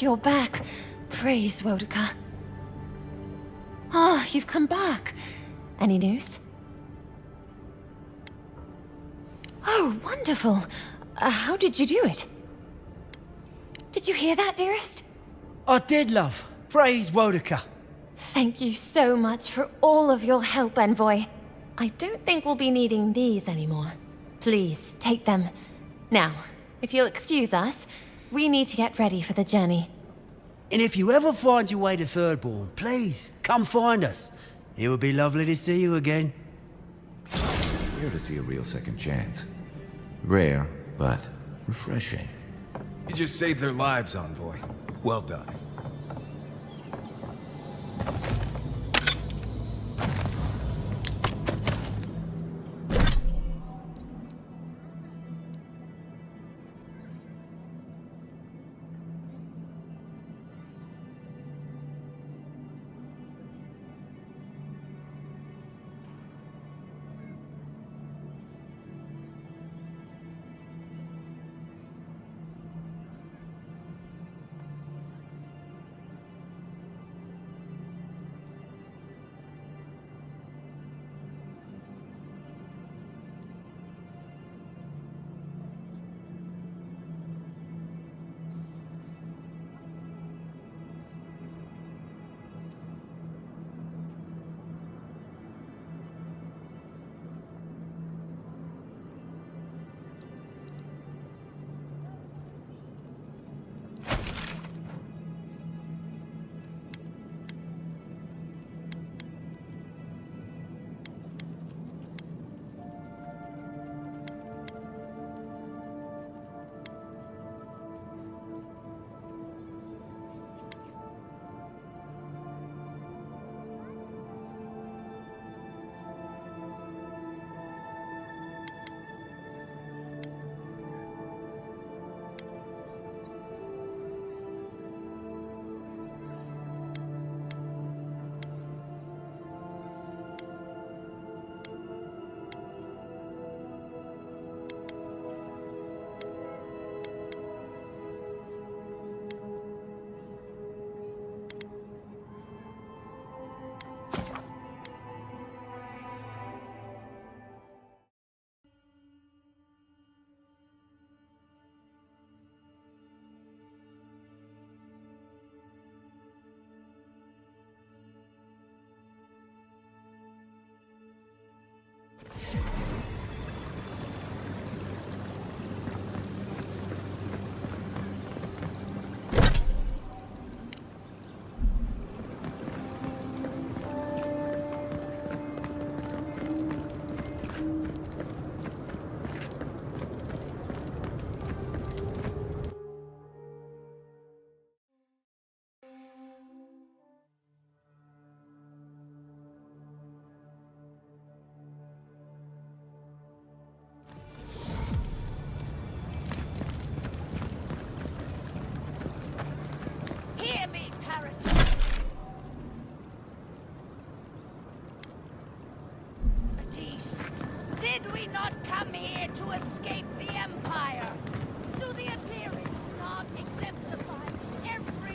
You're back. Praise Wodka. Ah, you've come back. Any news? Oh, wonderful. How did you do it? Did you hear that, dearest? I did, love. Praise Wodka. Thank you so much for all of your help, Envoy. I don't think we'll be needing these anymore. Please, take them. Now, if you'll excuse us, we need to get ready for the journey. And if you ever find your way to Thirdborn, please, come find us. It would be lovely to see you again. Rare to see a real second chance. Rare, but refreshing. You just saved their lives, Envoy. Well done.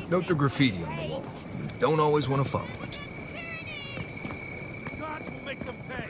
Note the graffiti on the wall. Don't always want to follow it. Gods will make them pay.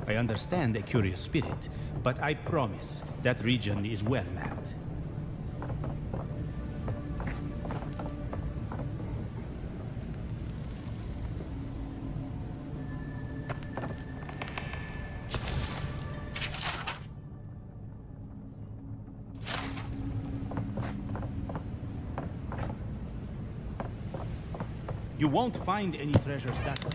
I understand a curious spirit, but I promise that region is well mapped. You won't find any treasures that way.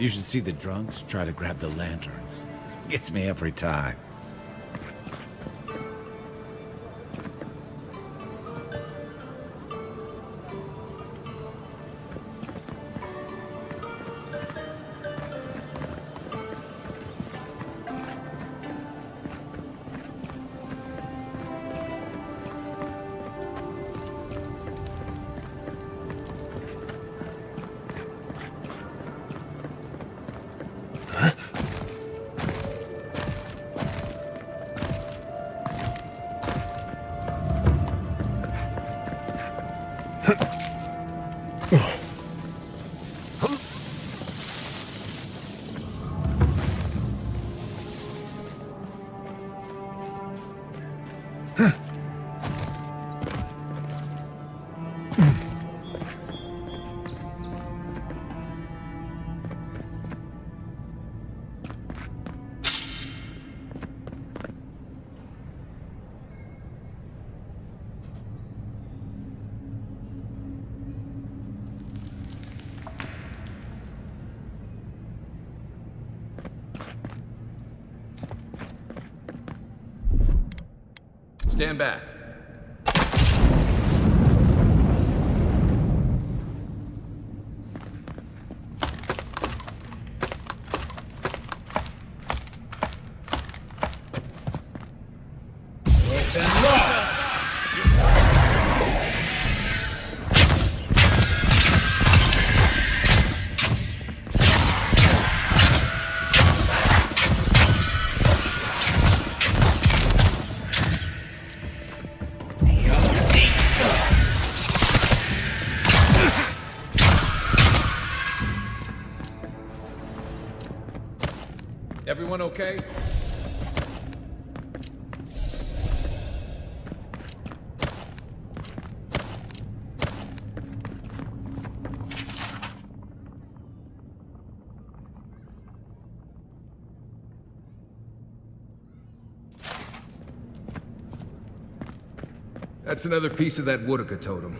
You should see the drunks try to grab the lanterns. Gets me every time. Stand back. Everyone okay? That's another piece of that Woodaka totem.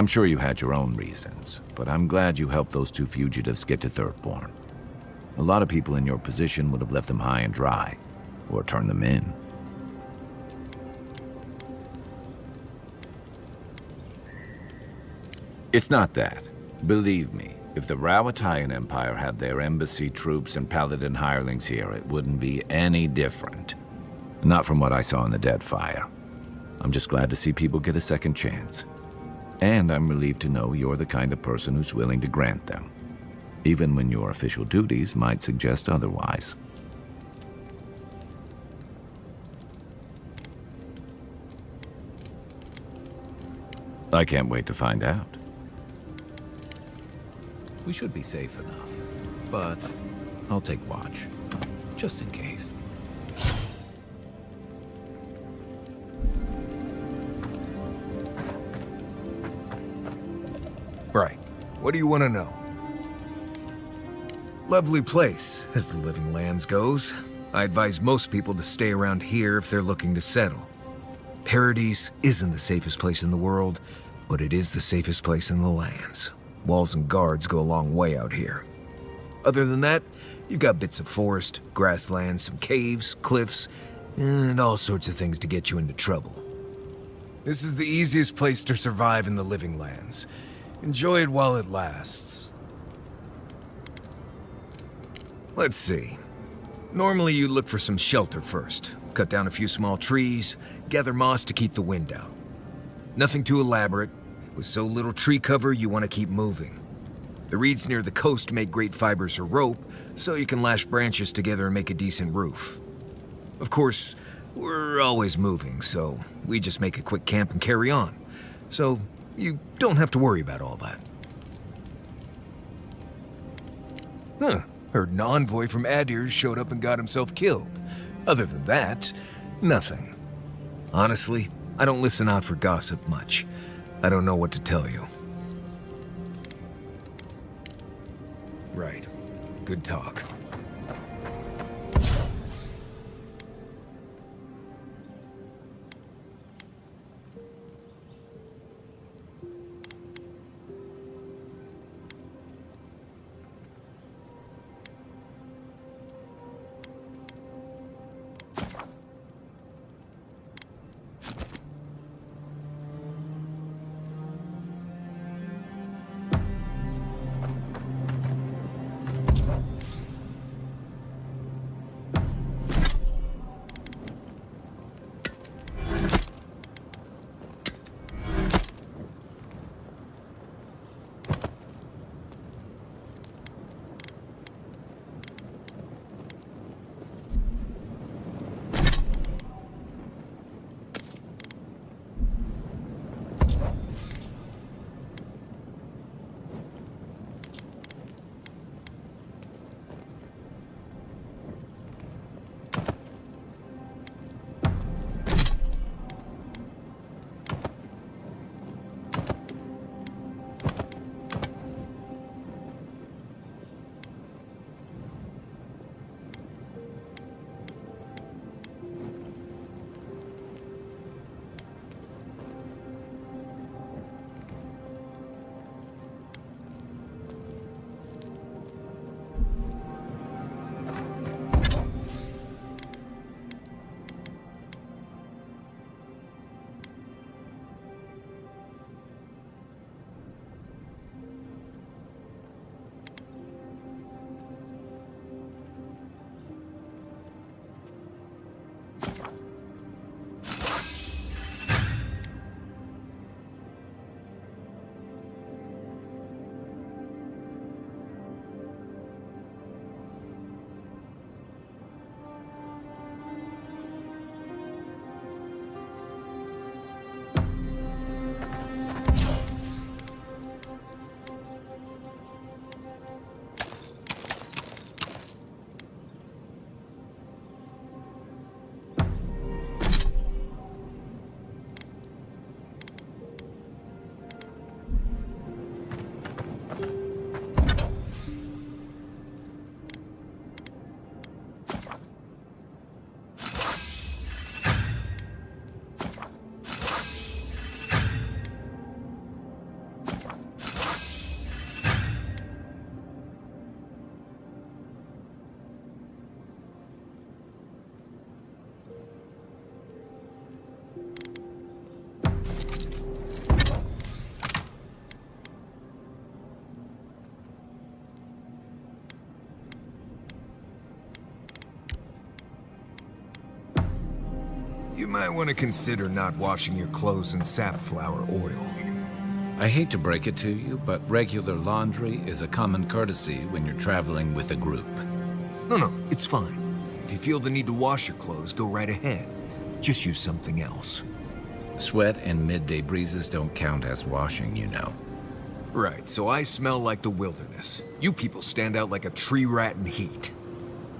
I'm sure you had your own reasons, but I'm glad you helped those two fugitives get to Thirdborn. A lot of people in your position would have left them high and dry, or turned them in. It's not that. Believe me, if the Rawatayan Empire had their embassy troops and paladin hirelings here, it wouldn't be any different. Not from what I saw in the Deadfire. I'm just glad to see people get a second chance. And I'm relieved to know you're the kind of person who's willing to grant them, even when your official duties might suggest otherwise. I can't wait to find out. We should be safe enough, but I'll take watch, just in case. Right. What do you want to know? Lovely place, as the Living Lands goes. I advise most people to stay around here if they're looking to settle. Paradise isn't the safest place in the world, but it is the safest place in the lands. Walls and guards go a long way out here. Other than that, you've got bits of forest, grasslands, some caves, cliffs, and all sorts of things to get you into trouble. This is the easiest place to survive in the Living Lands. Enjoy it while it lasts. Let's see. Normally you look for some shelter first. Cut down a few small trees, gather moss to keep the wind out. Nothing too elaborate. With so little tree cover, you want to keep moving. The reeds near the coast make great fibers for rope, so you can lash branches together and make a decent roof. Of course, we're always moving, so we just make a quick camp and carry on. So you don't have to worry about all that. Huh. Heard an envoy from Adir showed up and got himself killed. Other than that, nothing. Honestly, I don't listen out for gossip much. I don't know what to tell you. Right. Good talk. You might want to consider not washing your clothes in safflower oil. I hate to break it to you, but regular laundry is a common courtesy when you're traveling with a group. No, it's fine. If you feel the need to wash your clothes, go right ahead. Just use something else. Sweat and midday breezes don't count as washing, you know. Right, so I smell like the wilderness. You people stand out like a tree rat in heat.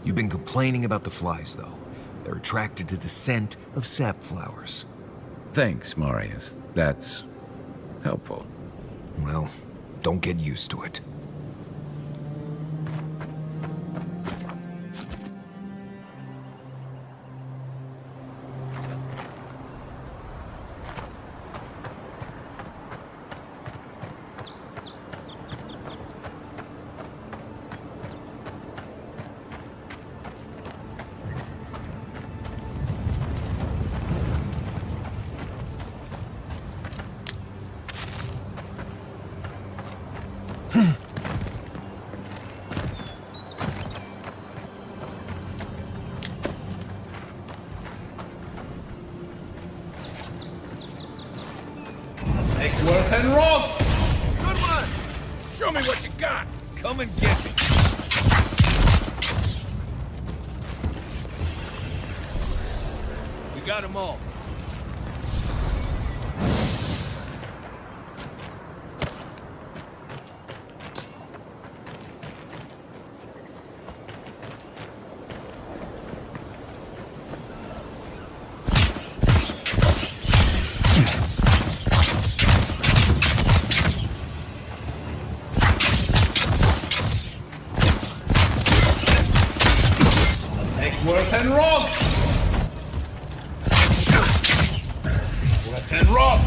You've been complaining about the flies, though. They're attracted to the scent of sap flowers. Thanks, Marius. That's helpful. Well, don't get used to it. Worth and rope! Good one! Show me what you got! Come and get me! We got them all. Worth and rope! Worth and rope!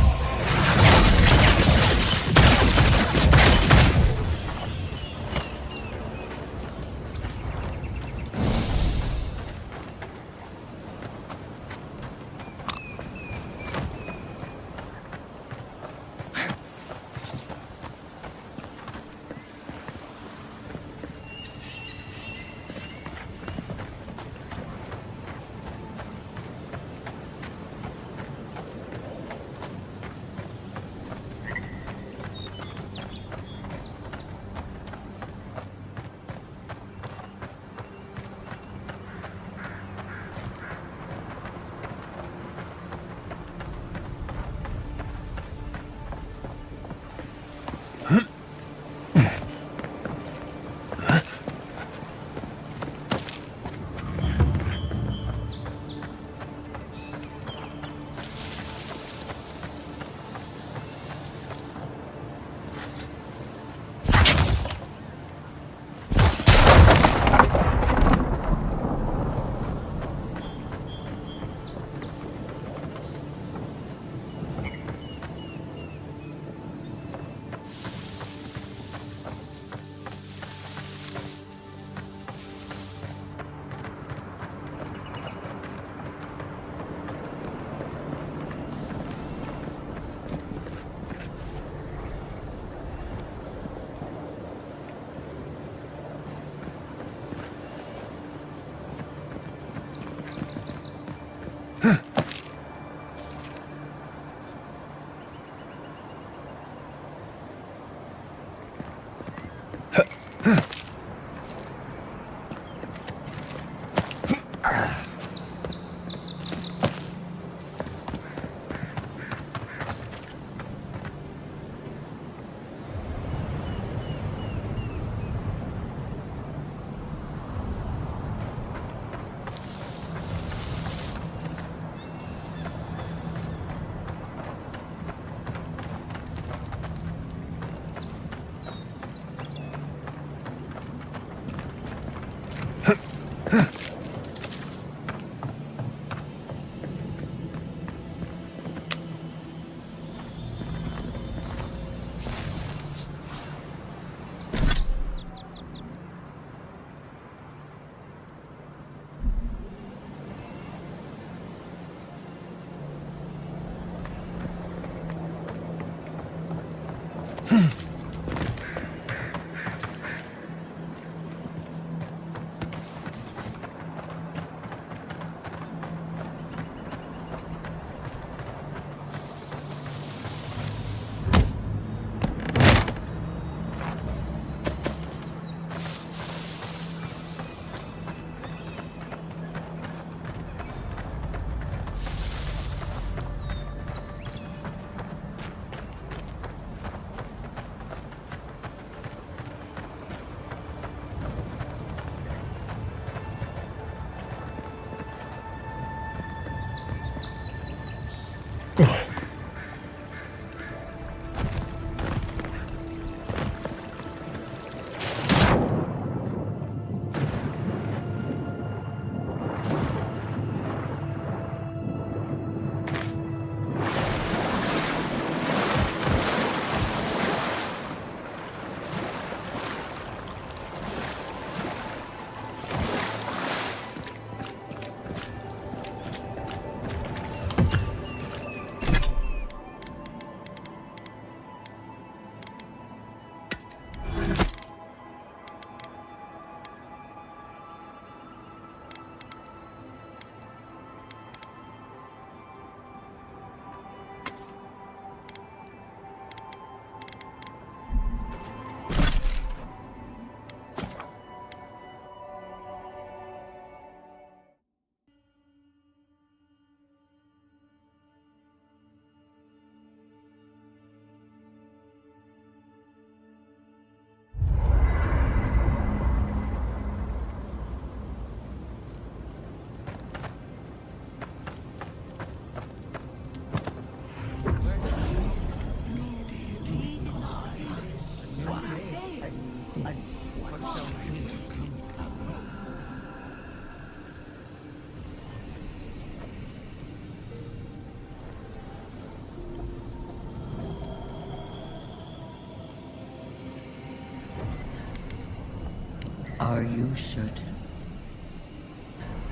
Are you certain?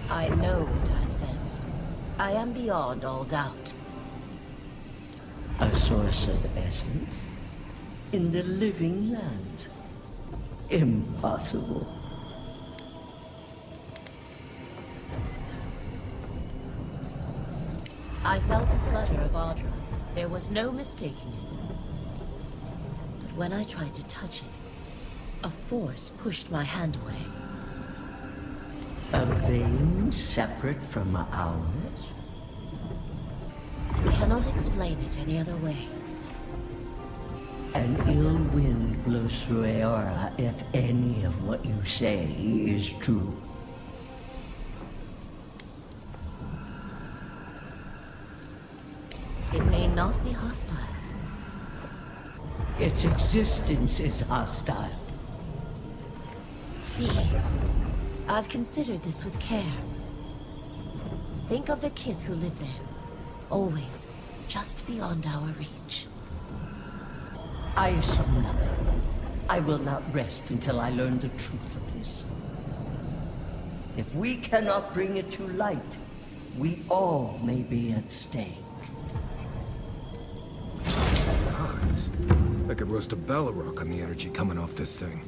I know what I sensed. I am beyond all doubt. A source of essence? In the living lands? Impossible. I felt the flutter of Audra. There was no mistaking it. But when I tried to touch it, a force pushed my hand away. A vein separate from ours? I cannot explain it any other way. An ill wind blows through Eora if any of what you say is true. It may not be hostile. Its existence is hostile. Please. I've considered this with care. Think of the kith who live there. Always just beyond our reach. I assume nothing. I will not rest until I learn the truth of this. If we cannot bring it to light, we all may be at stake. Odds. I could roast a Balrog on the energy coming off this thing.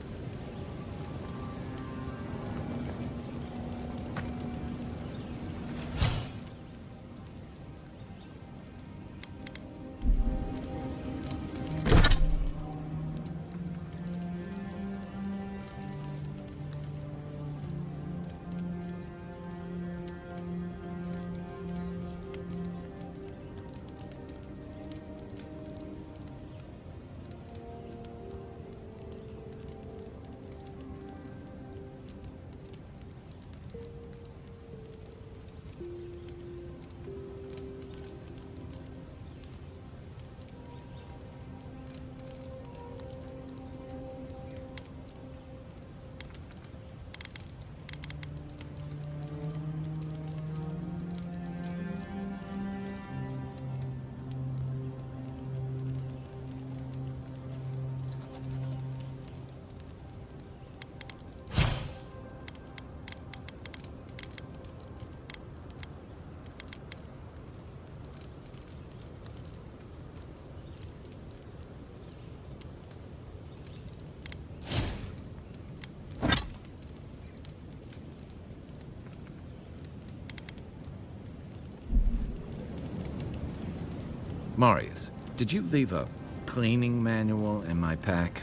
Marius, did you leave a cleaning manual in my pack?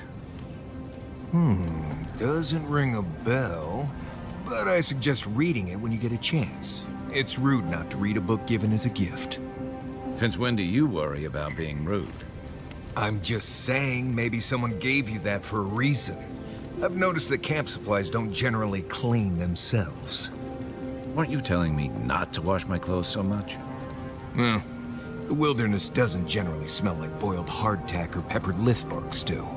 Doesn't ring a bell, but I suggest reading it when you get a chance. It's rude not to read a book given as a gift. Since when do you worry about being rude? I'm just saying maybe someone gave you that for a reason. I've noticed that camp supplies don't generally clean themselves. Weren't you telling me not to wash my clothes so much? Well, the wilderness doesn't generally smell like boiled hardtack or peppered lithbark stew.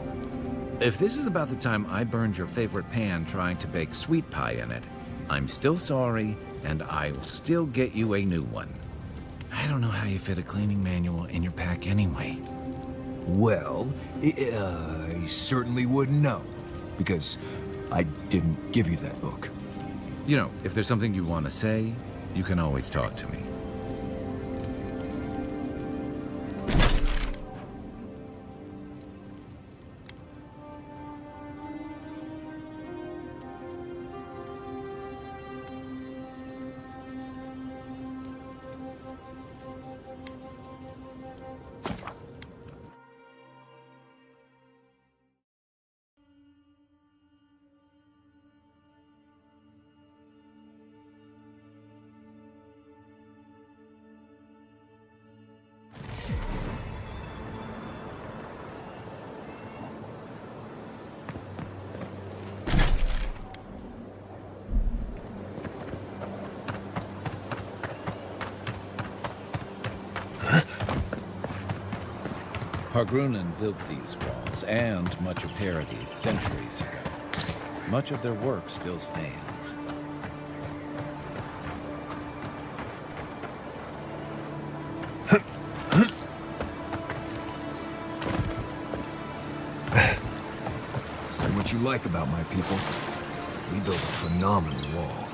If this is about the time I burned your favorite pan trying to bake sweet pie in it, I'm still sorry, and I'll still get you a new one. I don't know how you fit a cleaning manual in your pack anyway. Well, I certainly wouldn't know, because I didn't give you that book. You know, if there's something you want to say, you can always talk to me. Hargrunnen built these walls and much of Paradis centuries ago. Much of their work still stands. Say what you like about my people. We built a phenomenal wall.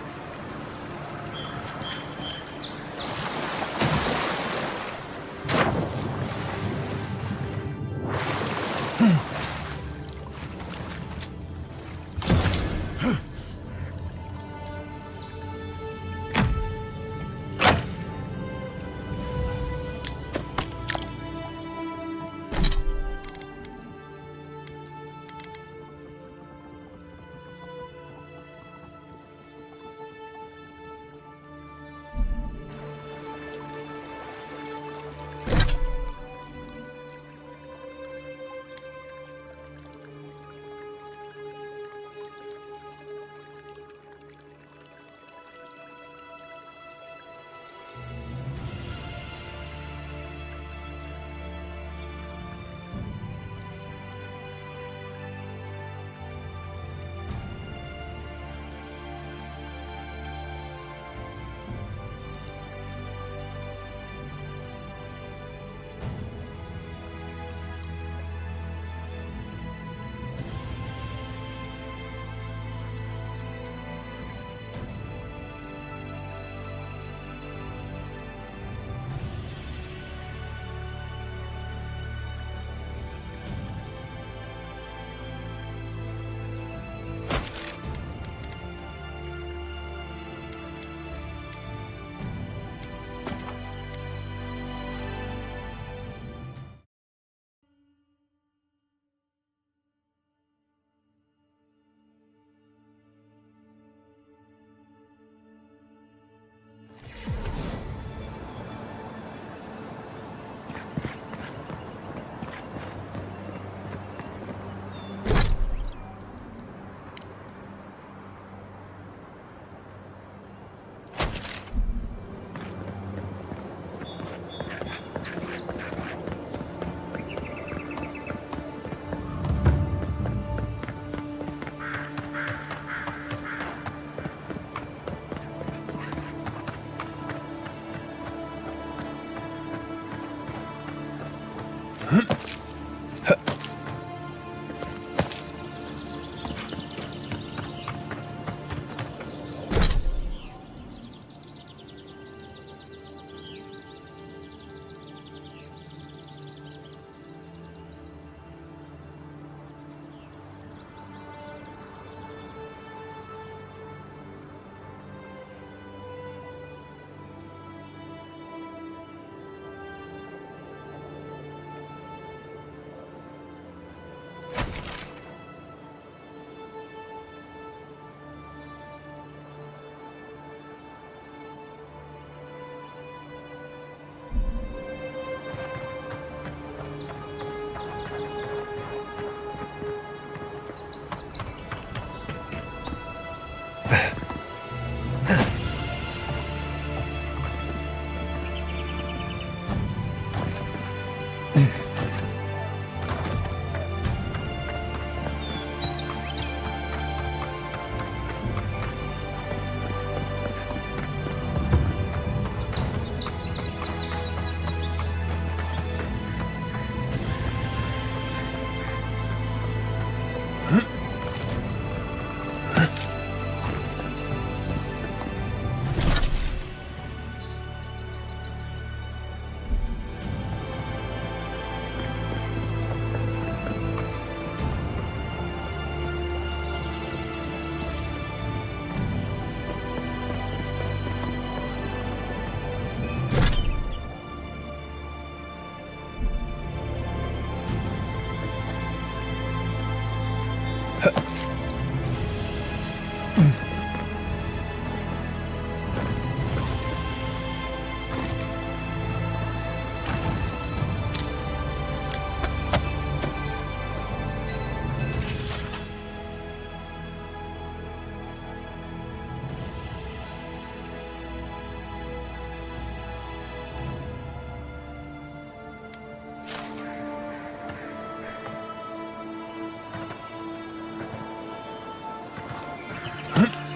Huh?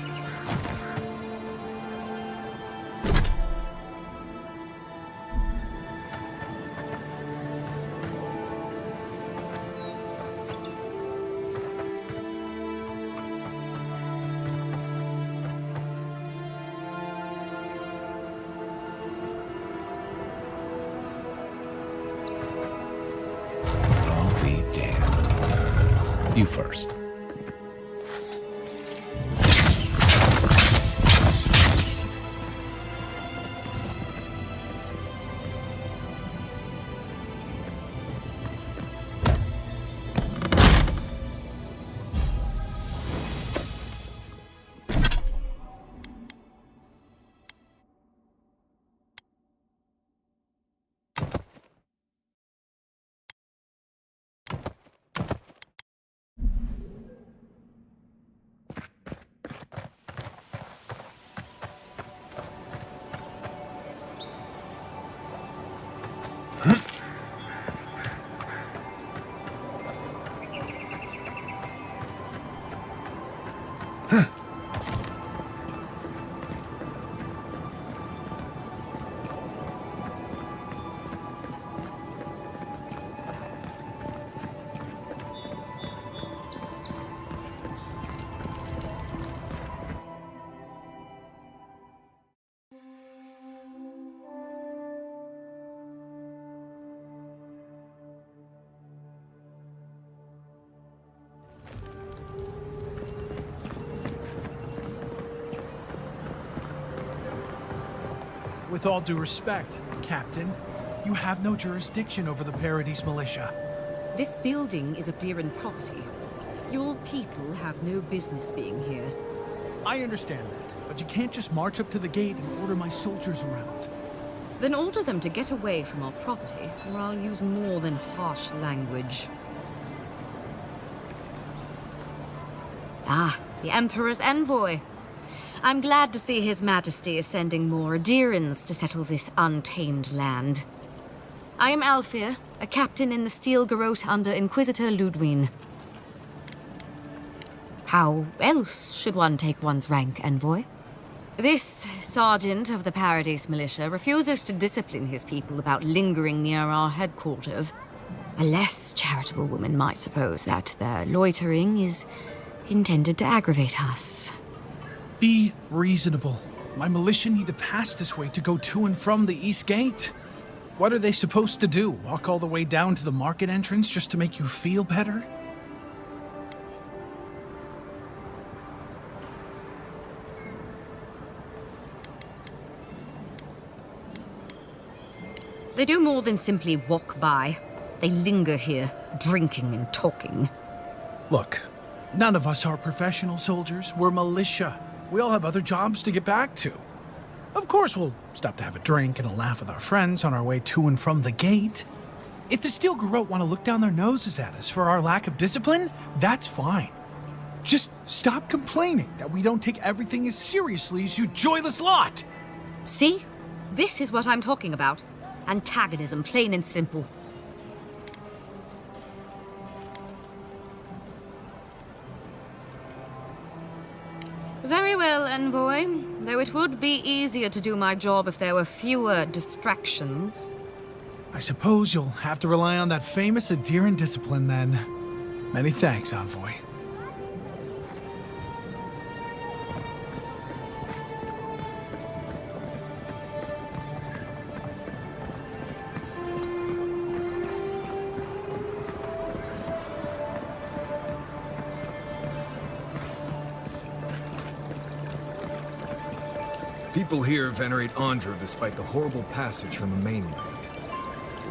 You first. With all due respect, Captain, you have no jurisdiction over the Paradise Militia. This building is Adiran property. Your people have no business being here. I understand that, but you can't just march up to the gate and order my soldiers around. Then order them to get away from our property, or I'll use more than harsh language. Ah, the Emperor's envoy. I'm glad to see His Majesty is sending more Adirans to settle this untamed land. I am Alfir, a captain in the Steel Garrote under Inquisitor Ludwine. How else should one take one's rank, envoy? This sergeant of the Paradise Militia refuses to discipline his people about lingering near our headquarters. A less charitable woman might suppose that their loitering is intended to aggravate us. Be reasonable. My militia need to pass this way to go to and from the East Gate. What are they supposed to do? Walk all the way down to the market entrance just to make you feel better? They do more than simply walk by. They linger here, drinking and talking. Look, none of us are professional soldiers. We're militia. We all have other jobs to get back to. Of course, we'll stop to have a drink and a laugh with our friends on our way to and from the gate. If the Steel Garrote want to look down their noses at us for our lack of discipline, that's fine. Just stop complaining that we don't take everything as seriously as you joyless lot. See? This is what I'm talking about. Antagonism, plain and simple. Very well, envoy. Though it would be easier to do my job if there were fewer distractions. I suppose you'll have to rely on that famous Adiran discipline then. Many thanks, envoy. People here venerate Andra despite the horrible passage from the mainland.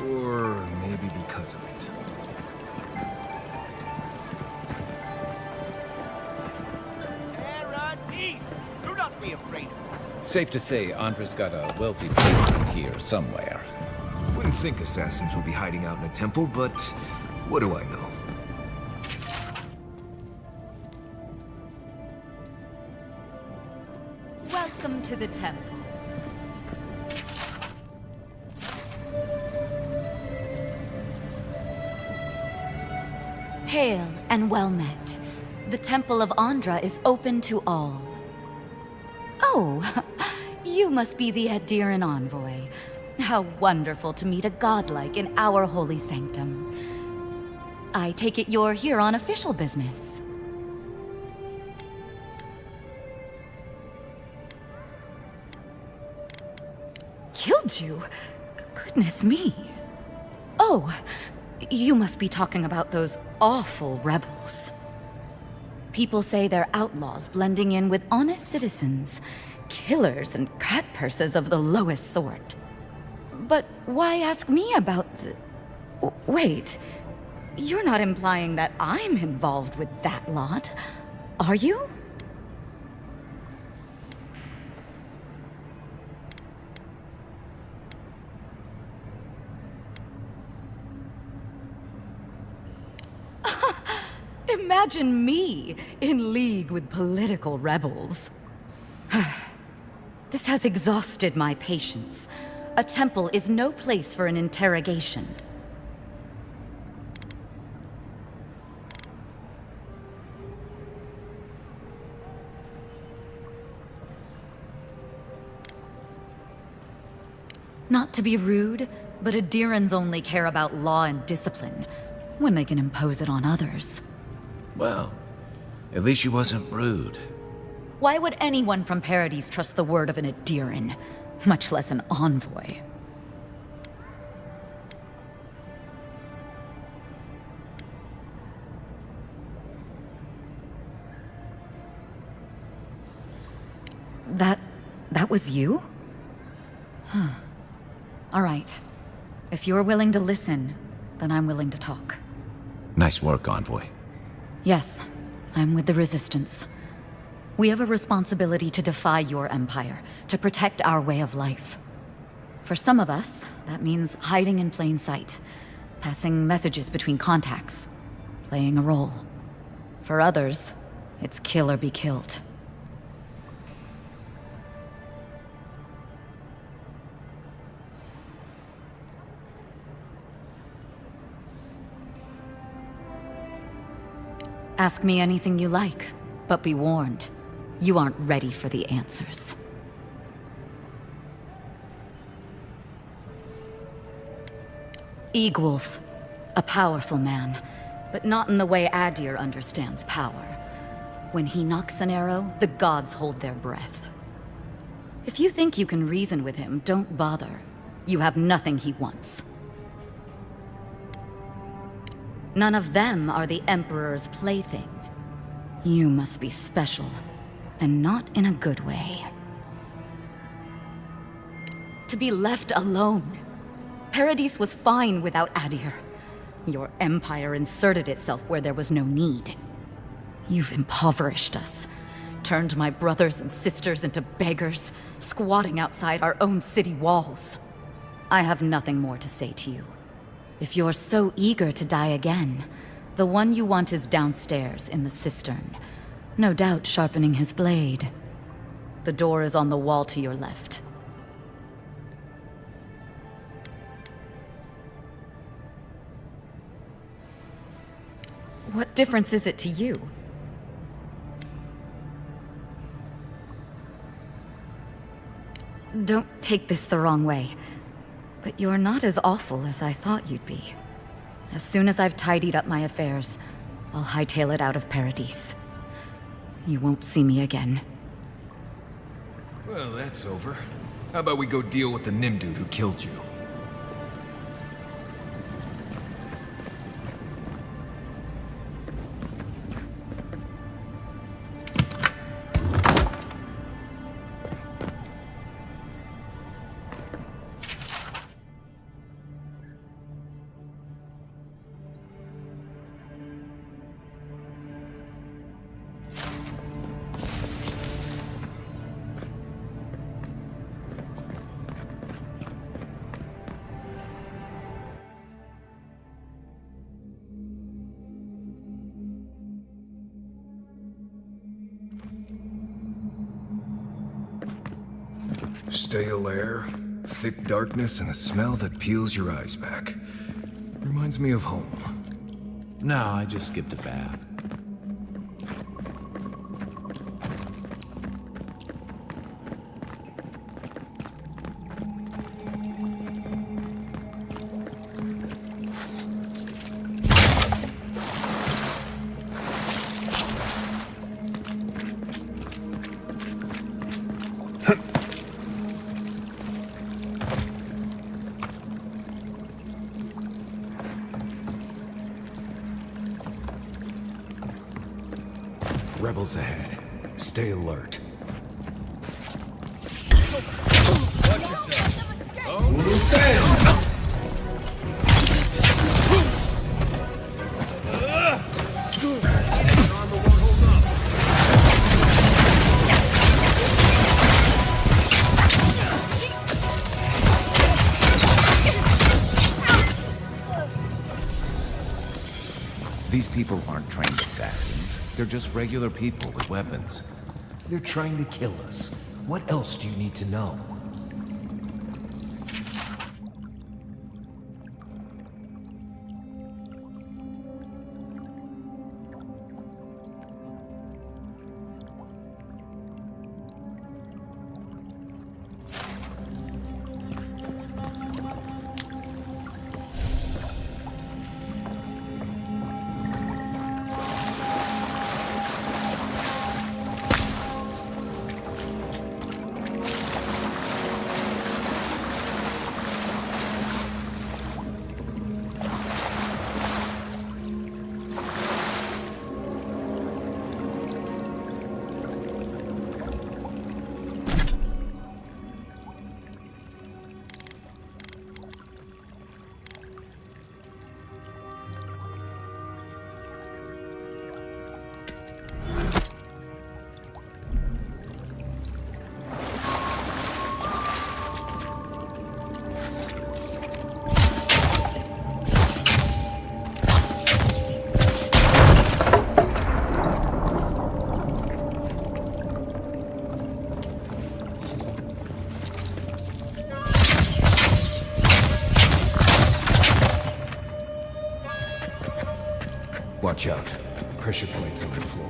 Or maybe because of it. Paradise! Do not be afraid. Safe to say, Andra's got a wealthy patron here somewhere. Wouldn't think assassins would be hiding out in a temple, but what do I know? Welcome to the temple. Hail and well met. The Temple of Andra is open to all. Oh, you must be the Adiran envoy. How wonderful to meet a godlike in our holy sanctum. I take it you're here on official business. Killed you? Goodness me. Oh, You must be talking about those awful rebels. People say they're outlaws blending in with honest citizens, killers and cutpurses of the lowest sort. But why ask me about the... Wait, you're not implying that I'm involved with that lot, are you? Imagine me in league with political rebels. This has exhausted my patience. A temple is no place for an interrogation. Not to be rude, but Adirans only care about law and discipline when they can impose it on others. Well, at least she wasn't rude. Why would anyone from Paradise trust the word of an Adiran, much less an envoy? That was you? Huh. All right. If you're willing to listen, then I'm willing to talk. Nice work, Envoy. Yes, I'm with the Resistance. We have a responsibility to defy your empire, to protect our way of life. For some of us, that means hiding in plain sight, passing messages between contacts, playing a role. For others, it's kill or be killed. Ask me anything you like, but be warned, you aren't ready for the answers. Eagwolf, a powerful man, but not in the way Adir understands power. When he knocks an arrow, the gods hold their breath. If you think you can reason with him, don't bother. You have nothing he wants. None of them are the Emperor's plaything. You must be special, and not in a good way. To be left alone. Paradise was fine without Adir. Your empire inserted itself where there was no need. You've impoverished us, turned my brothers and sisters into beggars, squatting outside our own city walls. I have nothing more to say to you. If you're so eager to die again, the one you want is downstairs in the cistern, no doubt sharpening his blade. The door is on the wall to your left. What difference is it to you? Don't take this the wrong way, but you're not as awful as I thought you'd be. As soon as I've tidied up my affairs, I'll hightail it out of Paradise. You won't see me again. Well, that's over. How about we go deal with the Nim dude who killed you? Stale air, thick darkness, and a smell that peels your eyes back. Reminds me of home. No, I just skipped a bath. Troubles ahead. Stay alert. These people aren't trained assassins. They're just regular people with weapons. They're trying to kill us. What else do you need to know? Watch out. Pressure plates on the floor.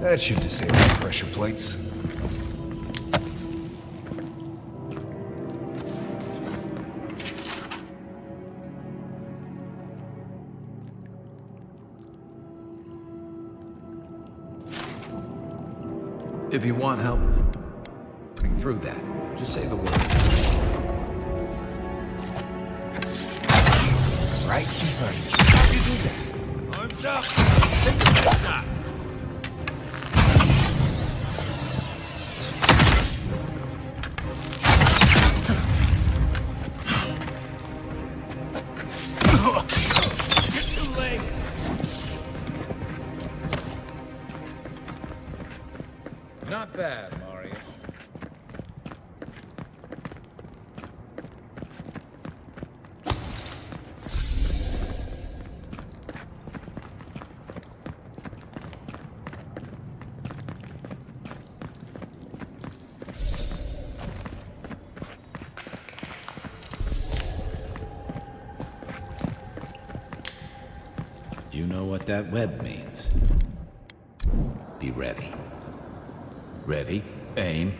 That should disable the pressure plates. If you want help getting through that, just say the word. Right behind you. How do you do that? Arms up! Take the next shot! Not bad, Marius. You know what that web means. Be ready. Ready, aim.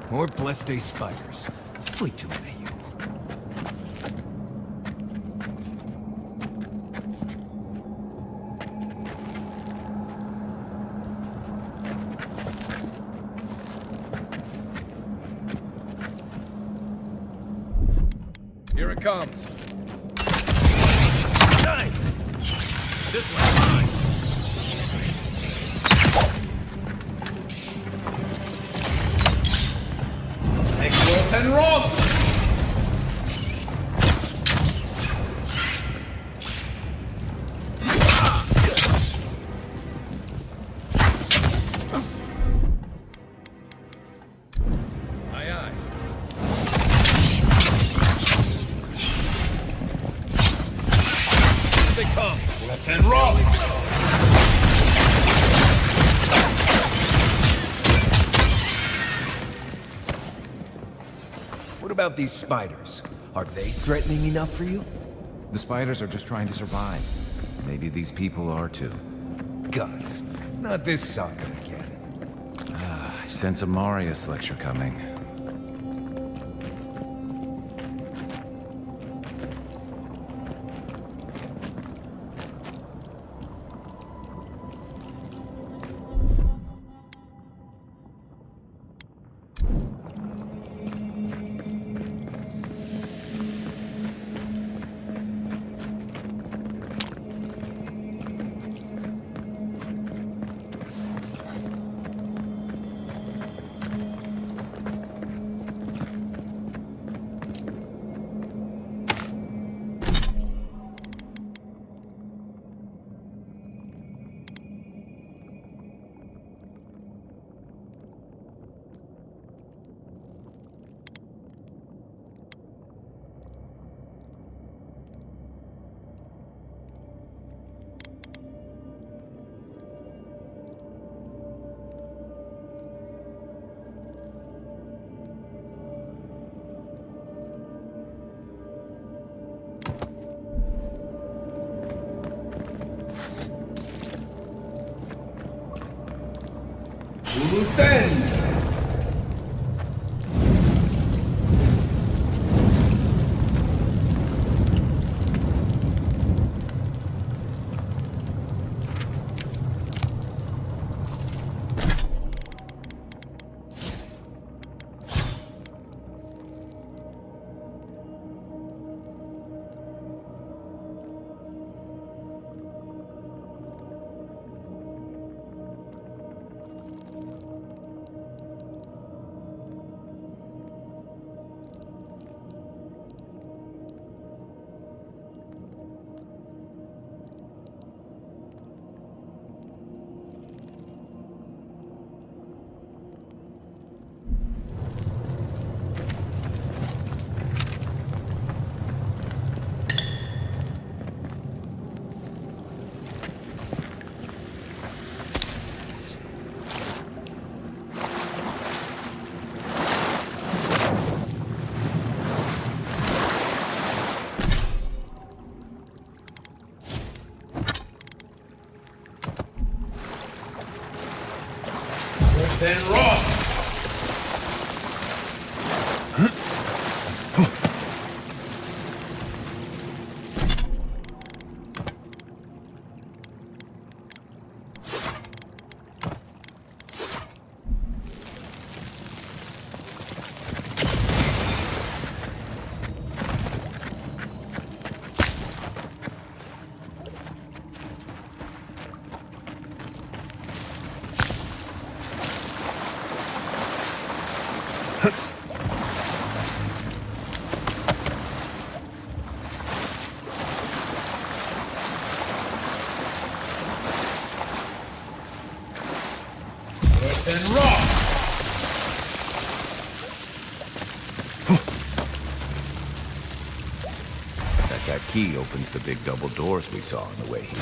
More blessed day spiders. Way too many of you. Here it comes. Nice! This one's mine. Explode and roll! Aye, aye. Here they come. Left and roll! What about these spiders? Are they threatening enough for you? The spiders are just trying to survive. Maybe these people are too. Guys, not this saga again. I sense a Marius lecture coming. Then rock! Then rock! That key opens the big double doors we saw on the way here.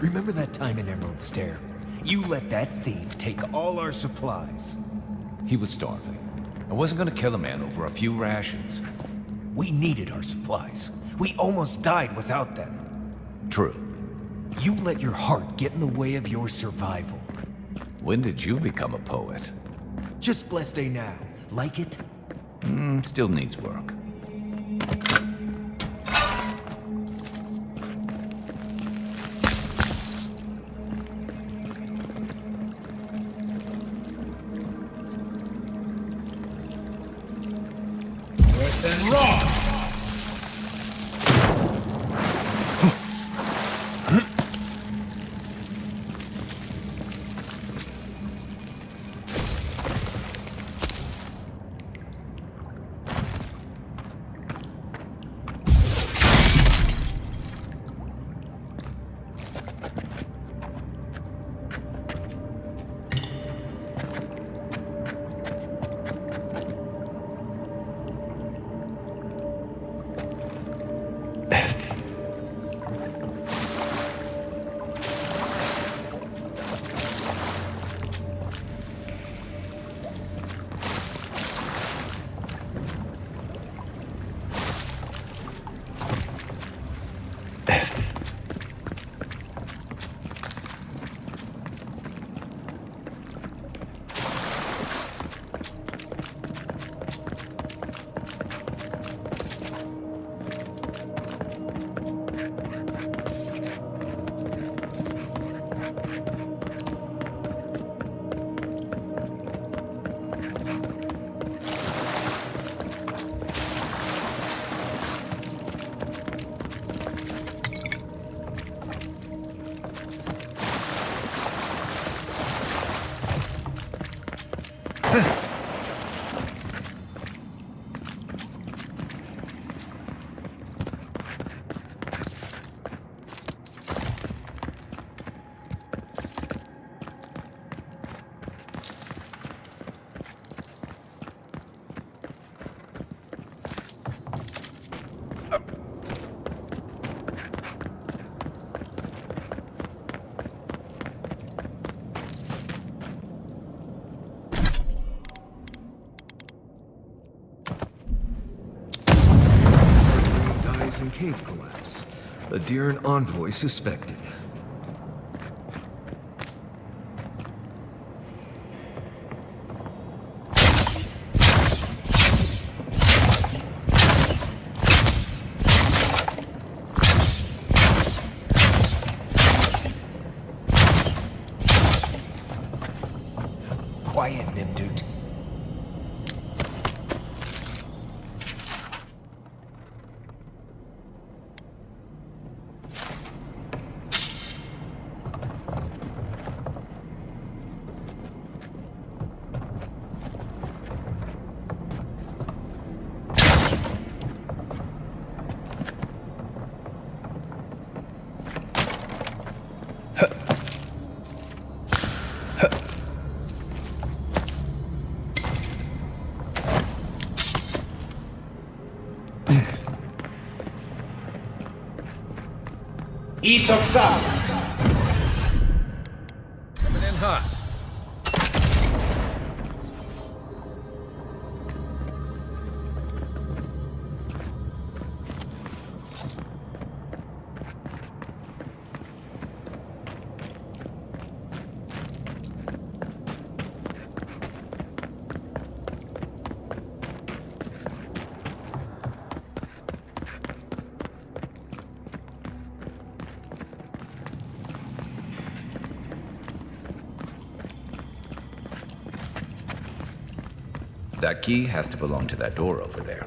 Remember that time in Emerald Stair? You let that thief take all our supplies. He was starving. I wasn't gonna kill a man over a few rations. We needed our supplies. We almost died without them. True. You let your heart get in the way of your survival. When did you become a poet? Just blessed day now. Like it? Still needs work. Then rock! Dies in cave collapse. A Deern envoy suspected. Quiet, Nimdut. Isoksa! Coming in hot. That key has to belong to that door over there.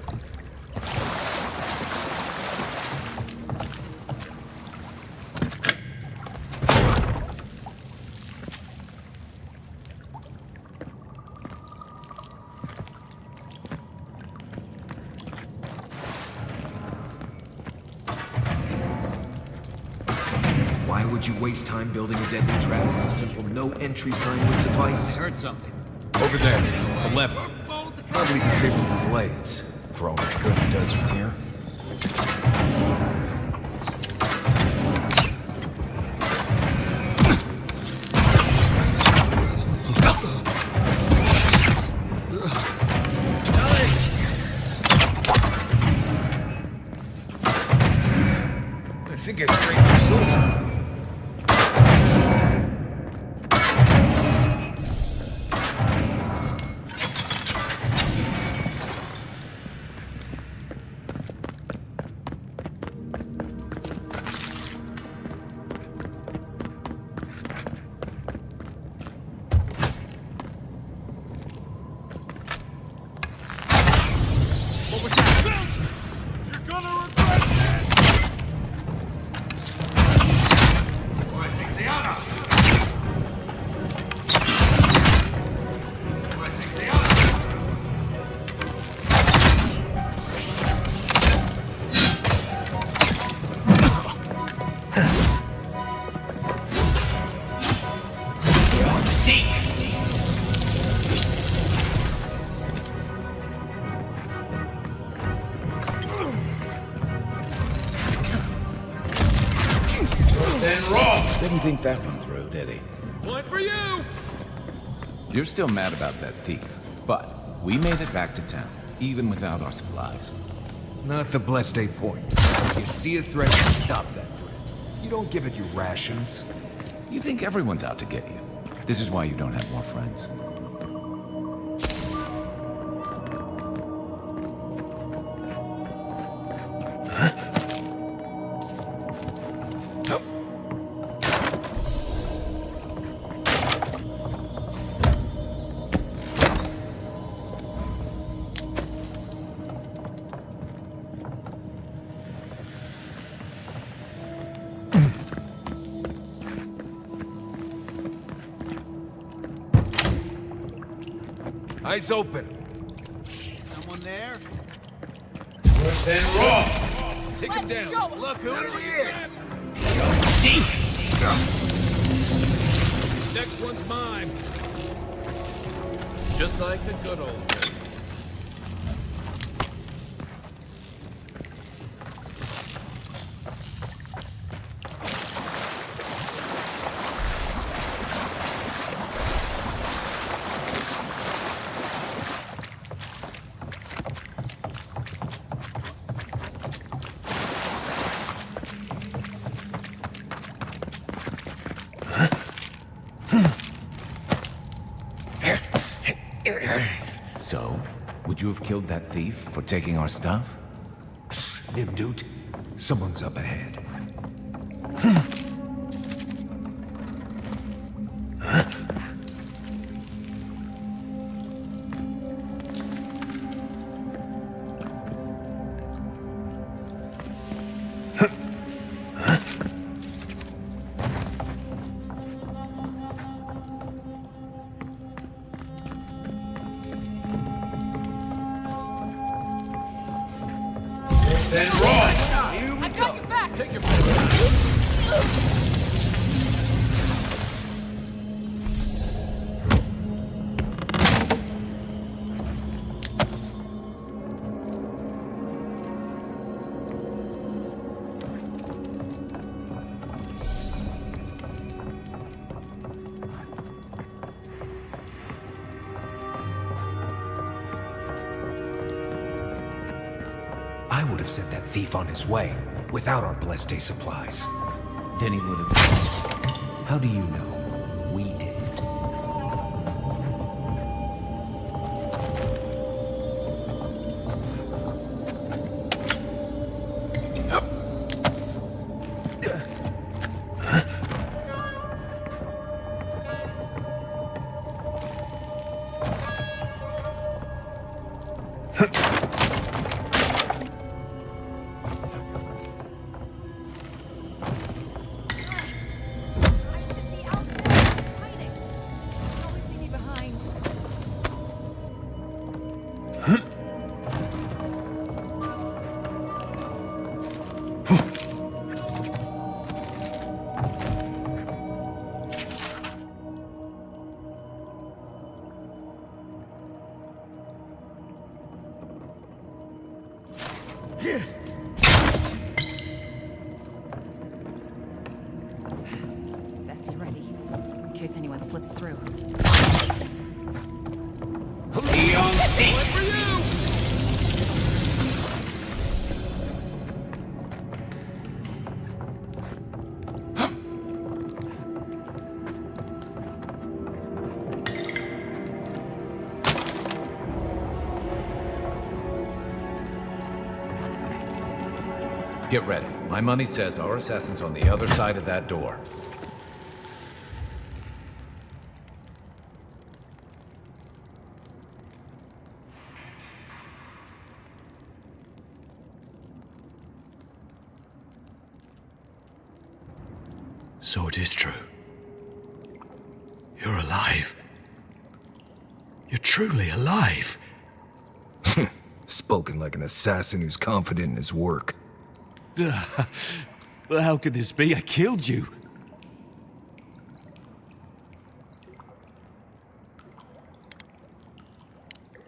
Why would you waste time building a deadly trap when a simple no-entry sign would suffice? I heard something. Over there, a lever. Probably disables the blades. For all the good it does from here. I think I strained your shoulder. Didn't think that one through, did he? One for you! You're still mad about that thief, but we made it back to town, even without our supplies. Not the blessed 8 point. You see a threat, you stop that threat. You don't give it your rations. You think everyone's out to get you. This is why you don't have more friends. Eyes open. Someone there? Worse than raw. Take him down. Look who it is. Next one's mine. Just like the good old days. So, would you have killed that thief for taking our stuff? Nimdut, someone's up ahead. Then raw. I got your back. Take your I would have sent that thief on his way, without our blessed day supplies. Then he would have... How do you know? We didn't. Best be ready, in case anyone slips through. Get ready. My money says our assassin's on the other side of that door. So it is true. You're alive. You're truly alive. Spoken like an assassin who's confident in his work. Well, how could this be? I killed you.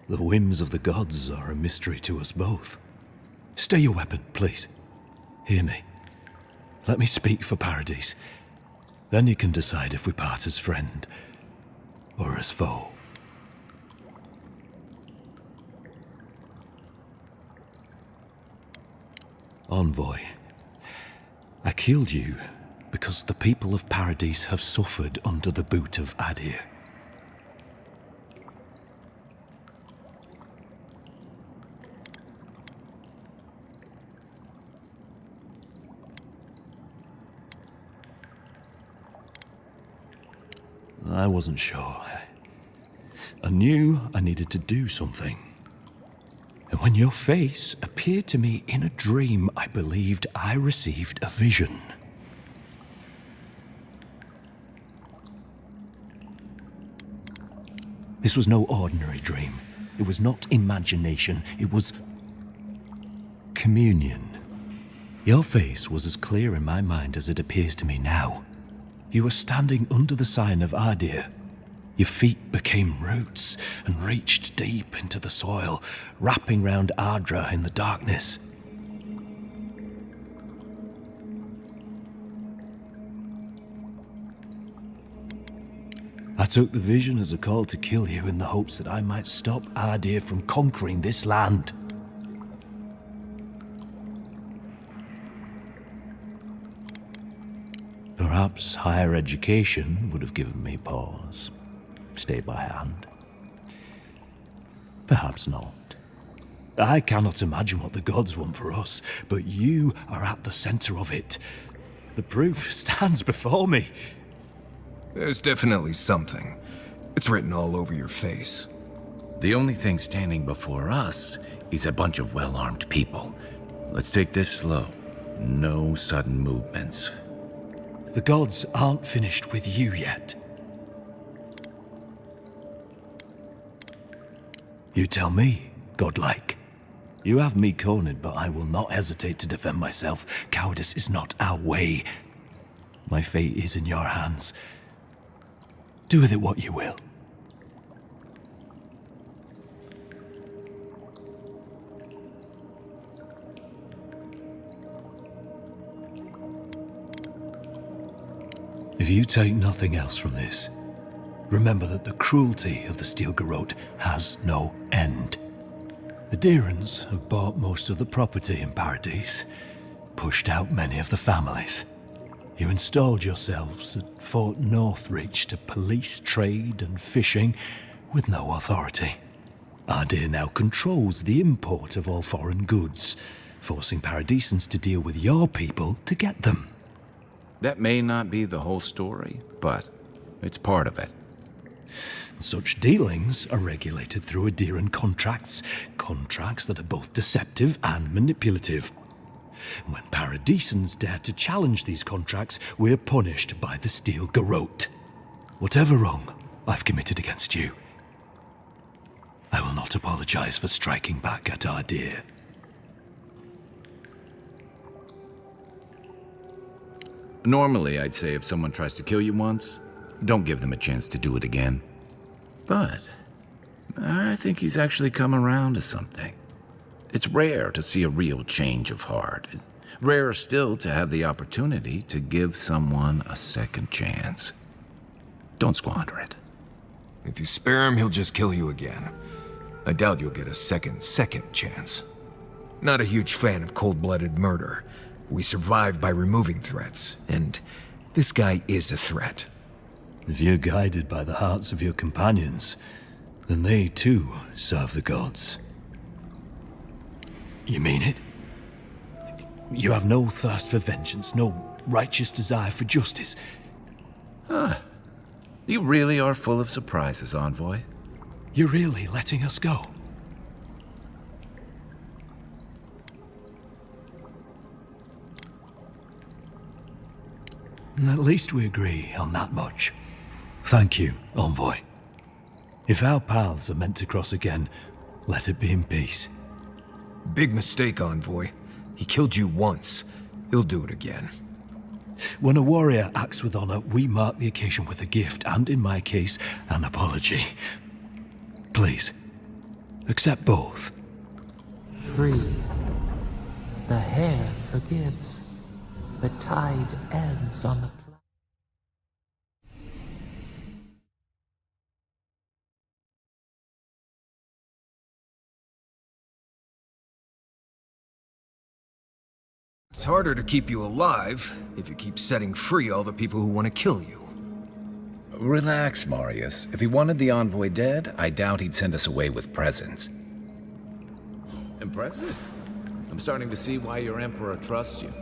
The whims of the gods are a mystery to us both. Stay your weapon, please. Hear me. Let me speak for Paradise. Then you can decide if we part as friend or as foe. Envoy, I killed you because the people of Paradise have suffered under the boot of Adir. I wasn't sure. I knew I needed to do something. And when your face appeared to me in a dream, I believed I received a vision. This was no ordinary dream. It was not imagination. It was communion. Your face was as clear in my mind as it appears to me now. You were standing under the sign of Adir. Your feet became roots and reached deep into the soil, wrapping round Ardra in the darkness. I took the vision as a call to kill you in the hopes that I might stop Adir from conquering this land. Perhaps higher education would have given me pause. Stay by hand. Perhaps not. I cannot imagine what the gods want for us, but you are at the center of it. The proof stands before me. There's definitely something. It's written all over your face. The only thing standing before us is a bunch of well-armed people. Let's take this slow. No sudden movements. The gods aren't finished with you yet. You tell me, godlike. You have me cornered, but I will not hesitate to defend myself. Cowardice is not our way. My fate is in your hands. Do with it what you will. If you take nothing else from this, remember that the cruelty of the Steel Garrote has no end. The Deerans have bought most of the property in Paradise, pushed out many of the families. You installed yourselves at Fort Northreach to police trade and fishing with no authority. Adir now controls the import of all foreign goods, forcing Paradisans to deal with your people to get them. That may not be the whole story, but it's part of it. Such dealings are regulated through Adiran contracts that are both deceptive and manipulative. When Paradisans dare to challenge these contracts, we're punished by the Steel Garrote. Whatever wrong I've committed against you, I will not apologize for striking back at Adir. Normally, I'd say if someone tries to kill you once, don't give them a chance to do it again. But I think he's actually come around to something. It's rare to see a real change of heart. Rarer still to have the opportunity to give someone a second chance. Don't squander it. If you spare him, he'll just kill you again. I doubt you'll get a second chance. Not a huge fan of cold-blooded murder. We survive by removing threats, and this guy is a threat. If you're guided by the hearts of your companions, then they too serve the gods. You mean it? You have no thirst for vengeance, no righteous desire for justice. You really are full of surprises, Envoy. You're really letting us go? At least we agree on that much. Thank you, Envoy. If our paths are meant to cross again, let it be in peace. Big mistake, Envoy. He killed you once. He'll do it again. When a warrior acts with honor, we mark the occasion with a gift, and in my case, an apology. Please, accept both. Free. The hair forgives. The tide ends on the It's harder to keep you alive if you keep setting free all the people who want to kill you. Relax, Marius. If he wanted the Envoy dead, I doubt he'd send us away with presents. Impressive. I'm starting to see why your Emperor trusts you.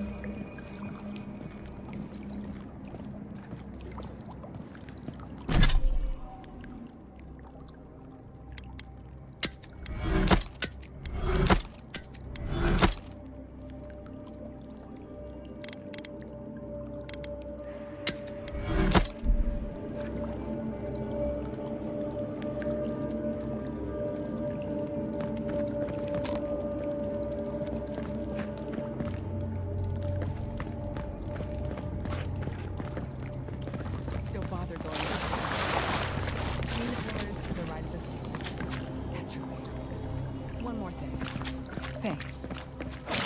they're going to. Unicorns to the right of the stairs. That's right. One more thing. Thanks.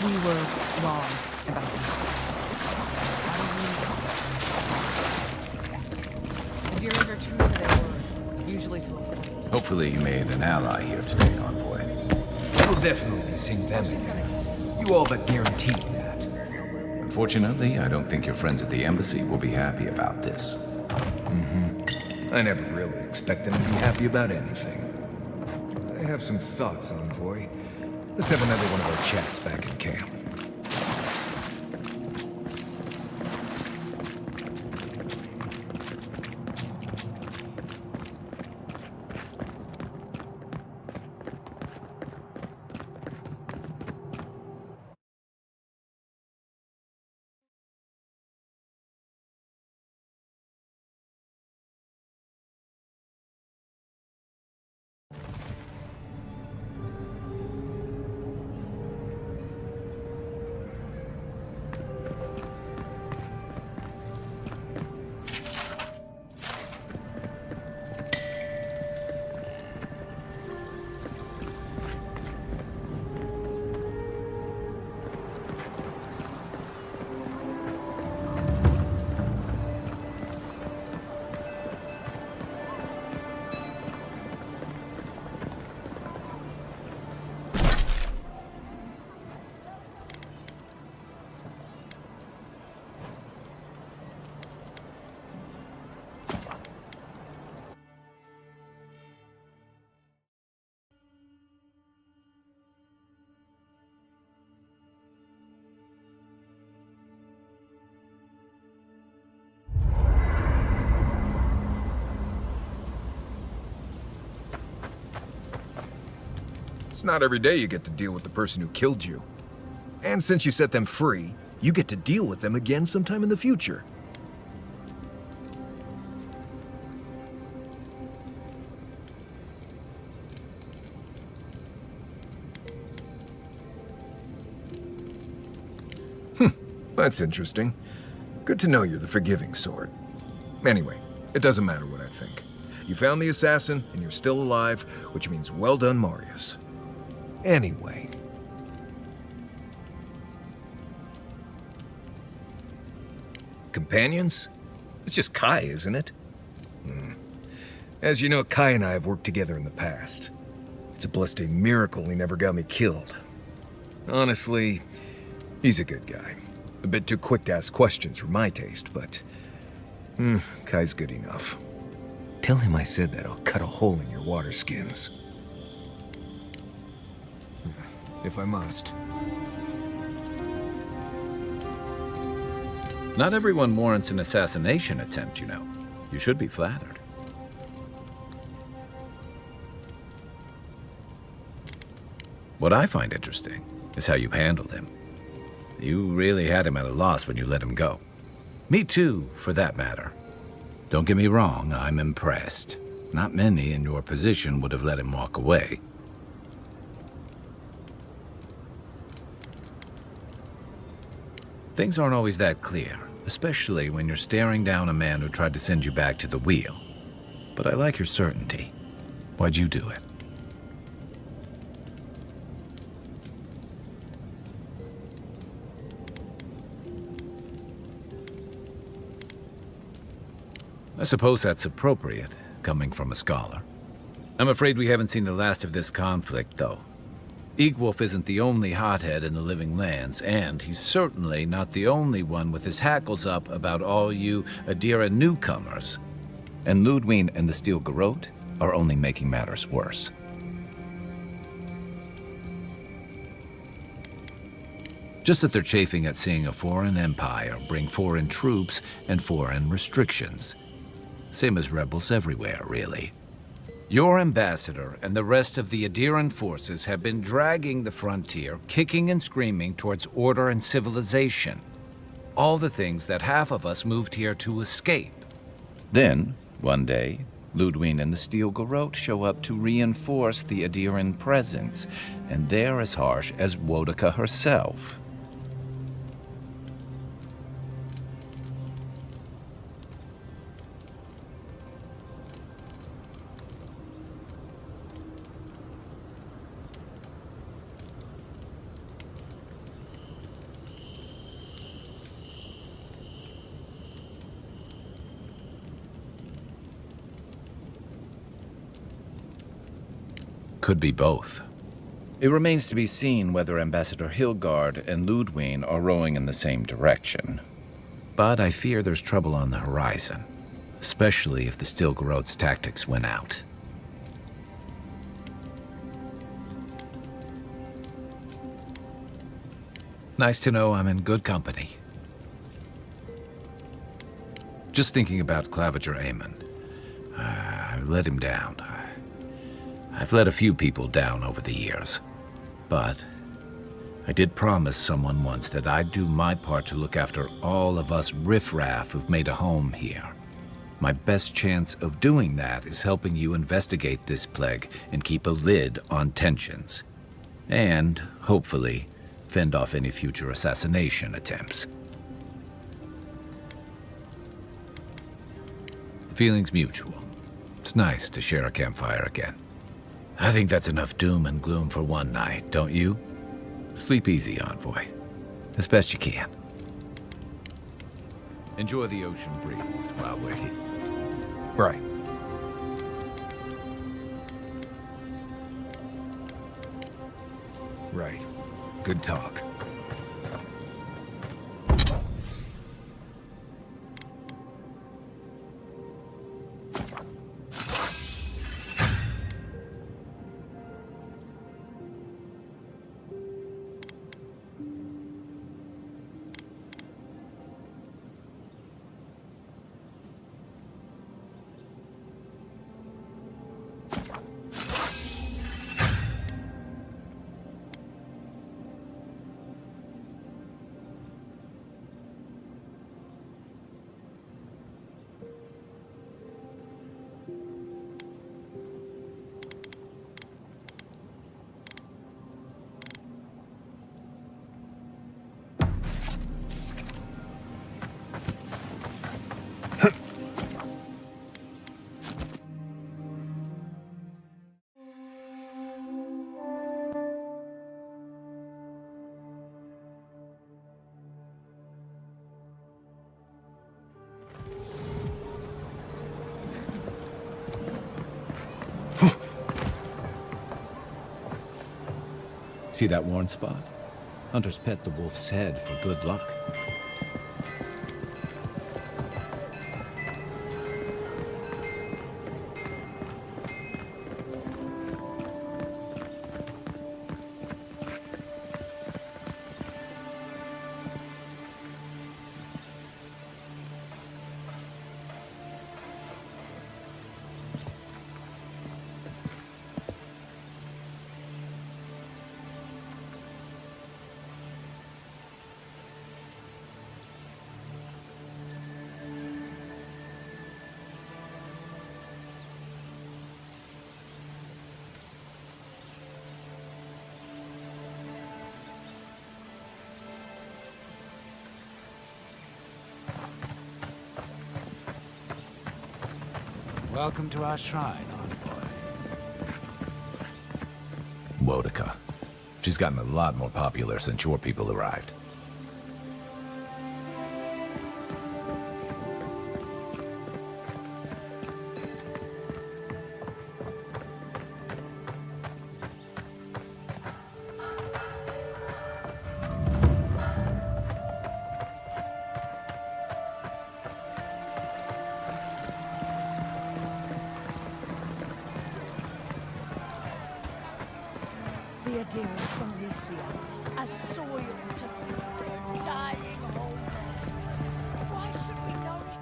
We were wrong about that. The Deerers are true to their word, usually to a point. Hopefully you made an ally here today, Envoy. We'll definitely sing them in. You all but guaranteed that. Unfortunately, I don't think your friends at the embassy will be happy about this. I never really expect them to be happy about anything. I have some thoughts, Envoy. Let's have another one of our chats back in camp. It's not every day you get to deal with the person who killed you. And since you set them free, you get to deal with them again sometime in the future. That's interesting. Good to know you're the forgiving sort. Anyway, it doesn't matter what I think. You found the assassin, and you're still alive, which means well done, Marius. Anyway. Companions? It's just Kai, isn't it? As you know, Kai and I have worked together in the past. It's a blessed miracle he never got me killed. Honestly, he's a good guy. A bit too quick to ask questions for my taste, but... Kai's good enough. Tell him I said that I'll cut a hole in your water skins. If I must. Not everyone warrants an assassination attempt, you know. You should be flattered. What I find interesting is how you handled him. You really had him at a loss when you let him go. Me too, for that matter. Don't get me wrong, I'm impressed. Not many in your position would have let him walk away. Things aren't always that clear, especially when you're staring down a man who tried to send you back to the wheel. But I like your certainty. Why'd you do it? I suppose that's appropriate, coming from a scholar. I'm afraid we haven't seen the last of this conflict, though. Eagwolf isn't the only hothead in the Living Lands, and he's certainly not the only one with his hackles up about all you Adira newcomers. And Ludwig and the Steel Garrote are only making matters worse. Just that they're chafing at seeing a foreign empire bring foreign troops and foreign restrictions. Same as rebels everywhere, really. Your ambassador and the rest of the Adiran forces have been dragging the frontier, kicking and screaming towards order and civilization. All the things that half of us moved here to escape. Then, one day, Ludwig and the Steel Garrote show up to reinforce the Adiran presence, and they're as harsh as Wodaka herself. Could be both. It remains to be seen whether Ambassador Hilgard and Ludwine are rowing in the same direction. But I fear there's trouble on the horizon, especially if the Stilgaroth's tactics win out. Nice to know I'm in good company. Just thinking about Claviger Aemon. I let him down. I've let a few people down over the years. But I did promise someone once that I'd do my part to look after all of us riffraff who've made a home here. My best chance of doing that is helping you investigate this plague and keep a lid on tensions. And, hopefully, fend off any future assassination attempts. The feeling's mutual. It's nice to share a campfire again. I think that's enough doom and gloom for one night, don't you? Sleep easy, Envoy. As best you can. Enjoy the ocean breeze while we're here. Right. Right. Good talk. See that worn spot? Hunters pet the wolf's head for good luck. Welcome to our shrine, Envoy. Wodika. She's gotten a lot more popular since your people arrived. The Adira from Lysias, a soil to feed their dying homeland. Why should we nourish?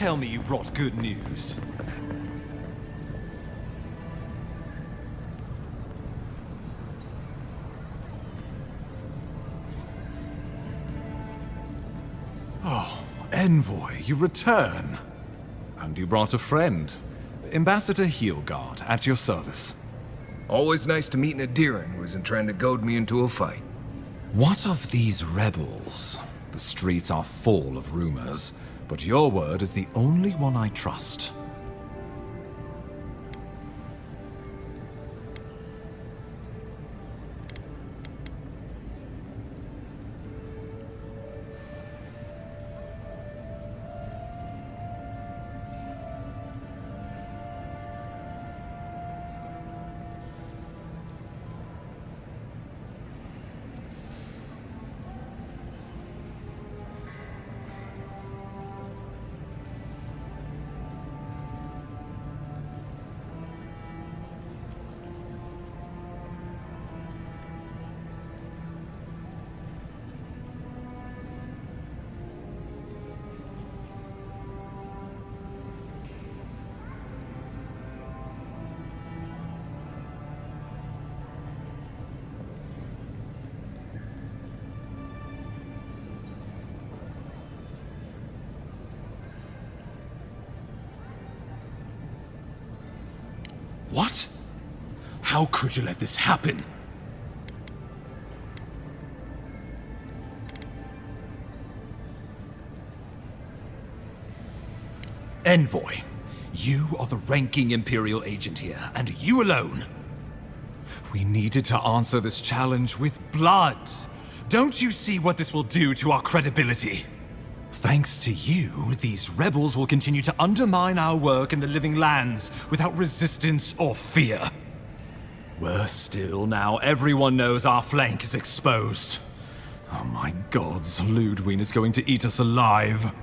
tell me you brought good news. Oh, Envoy, you return. And you brought a friend. Ambassador Heelguard, at your service. Always nice to meet an Adiran who isn't trying to goad me into a fight. What of these rebels? The streets are full of rumors, but your word is the only one I trust. What? How could you let this happen? Envoy, you are the ranking Imperial agent here, and you alone. We needed to answer this challenge with blood. Don't you see what this will do to our credibility? Thanks to you, these rebels will continue to undermine our work in the Living Lands without resistance or fear. Worse still, now everyone knows our flank is exposed. Oh my gods, Ludwig is going to eat us alive.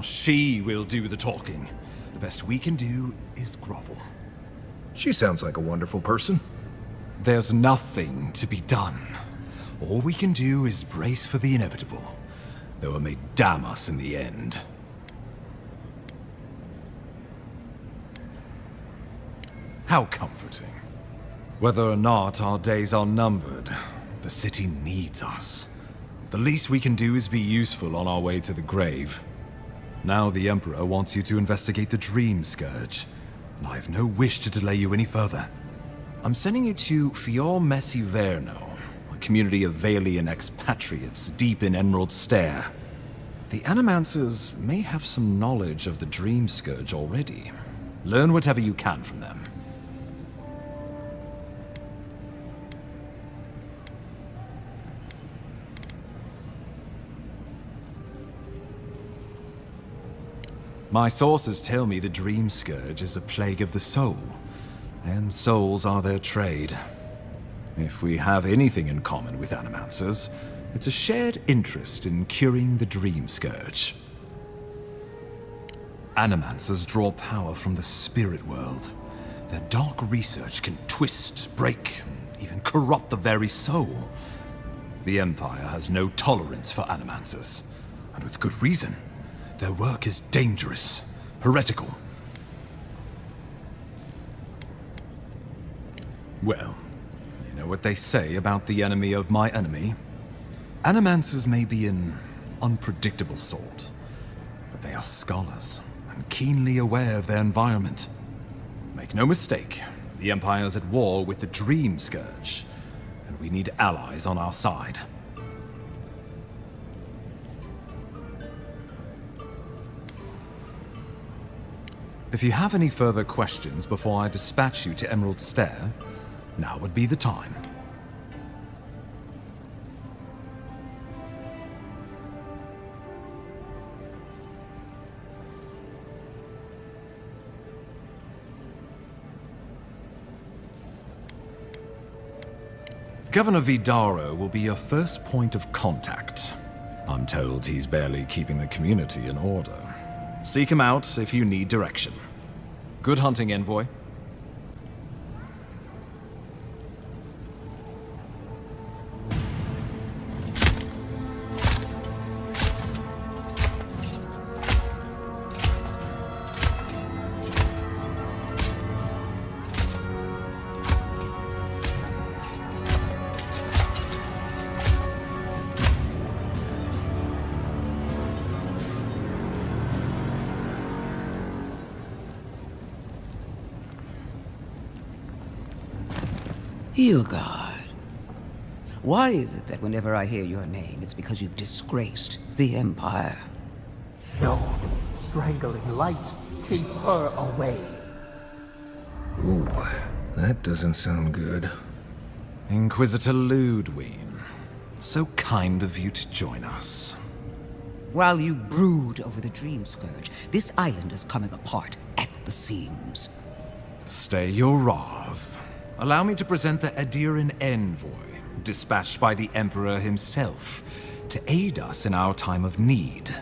She will do the talking. The best we can do is grovel. She sounds like a wonderful person. There's nothing to be done. All we can do is brace for the inevitable, though it may damn us in the end. How comforting. Whether or not our days are numbered, the city needs us. The least we can do is be useful on our way to the grave. Now the Emperor wants you to investigate the Dream Scourge, and I have no wish to delay you any further. I'm sending you to Fior Messi Verno, a community of Valian expatriates deep in Emerald Stair. The Animancers may have some knowledge of the Dream Scourge already. Learn whatever you can from them. My sources tell me the Dream Scourge is a plague of the soul, and souls are their trade. If we have anything in common with Animancers, it's a shared interest in curing the Dream Scourge. Animancers draw power from the spirit world. Their dark research can twist, break, and even corrupt the very soul. The Empire has no tolerance for Animancers, and with good reason. Their work is dangerous, heretical. Well, you know what they say about the enemy of my enemy? Animancers may be an unpredictable sort, but they are scholars and keenly aware of their environment. Make no mistake, the Empire's at war with the Dream Scourge, and we need allies on our side. If you have any further questions before I dispatch you to Emerald Stair, now would be the time. Governor Vidaro will be your first point of contact. I'm told he's barely keeping the community in order. Seek him out if you need direction. Good hunting, Envoy. Hilgard. Why is it that whenever I hear your name, it's because you've disgraced the Empire? No. Strangling light. Keep her away. Ooh, that doesn't sound good. Inquisitor Ludwig. So kind of you to join us. While you brood over the Dream Scourge, this island is coming apart at the seams. Stay your wrath. Allow me to present the Adiran Envoy, dispatched by the Emperor himself, to aid us in our time of need.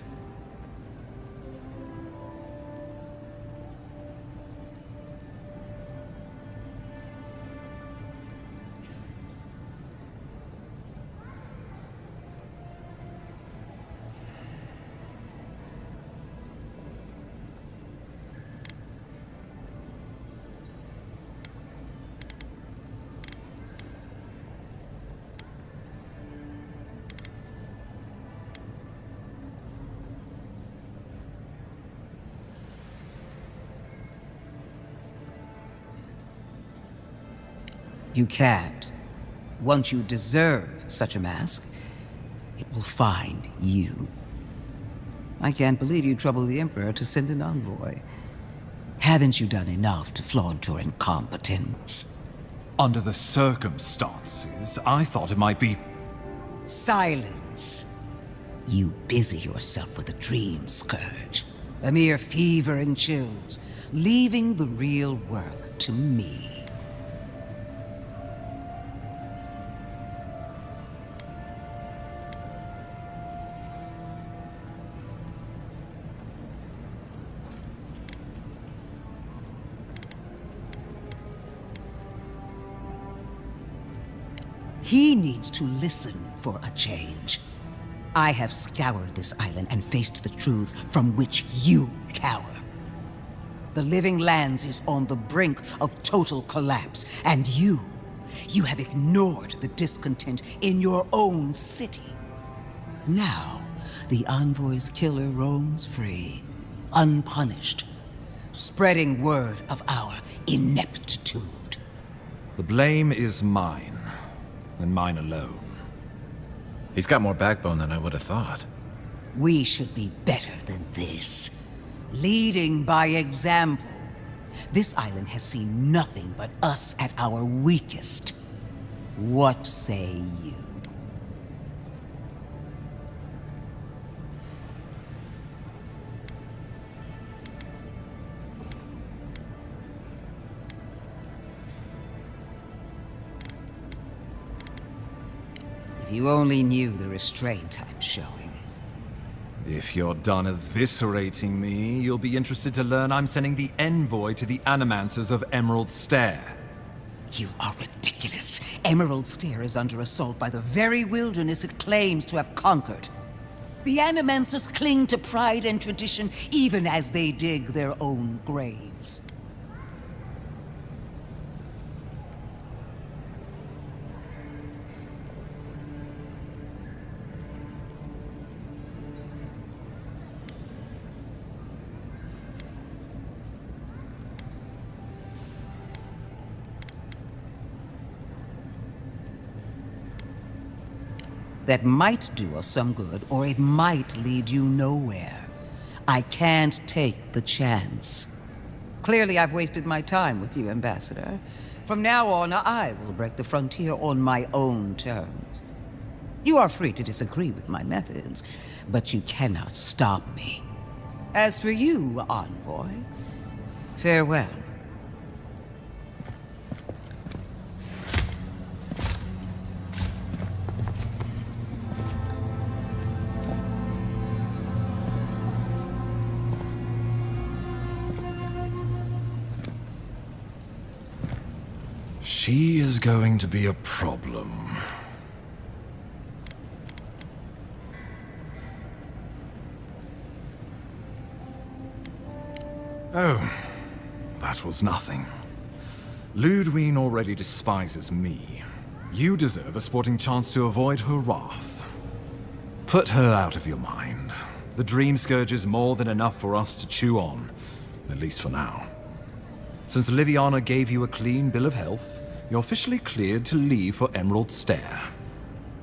You can't. Once you deserve such a mask, it will find you. I can't believe you troubled the Emperor to send an envoy. Haven't you done enough to flaunt your incompetence? Under the circumstances, I thought it might be... Silence. You busy yourself with a Dream Scourge. A mere fever and chills, leaving the real work to me. He needs to listen for a change. I have scoured this island and faced the truths from which you cower. The Living Lands is on the brink of total collapse, and you have ignored the discontent in your own city. Now, the Envoy's killer roams free, unpunished, spreading word of our ineptitude. The blame is mine, and mine alone. He's got more backbone than I would have thought. We should be better than this. Leading by example. This island has seen nothing but us at our weakest. What say you? If you only knew the restraint I'm showing. If you're done eviscerating me, you'll be interested to learn I'm sending the Envoy to the Animancers of Emerald Stair. You are ridiculous. Emerald Stair is under assault by the very wilderness it claims to have conquered. The Animancers cling to pride and tradition even as they dig their own graves. That might do us some good, or it might lead you nowhere. I can't take the chance. Clearly, I've wasted my time with you, Ambassador. From now on, I will break the frontier on my own terms. You are free to disagree with my methods, but you cannot stop me. As for you, Envoy, farewell. She is going to be a problem. Oh, that was nothing. Ludwine already despises me. You deserve a sporting chance to avoid her wrath. Put her out of your mind. The Dream Scourge is more than enough for us to chew on, at least for now. Since Liviana gave you a clean bill of health, you're officially cleared to leave for Emerald Stair.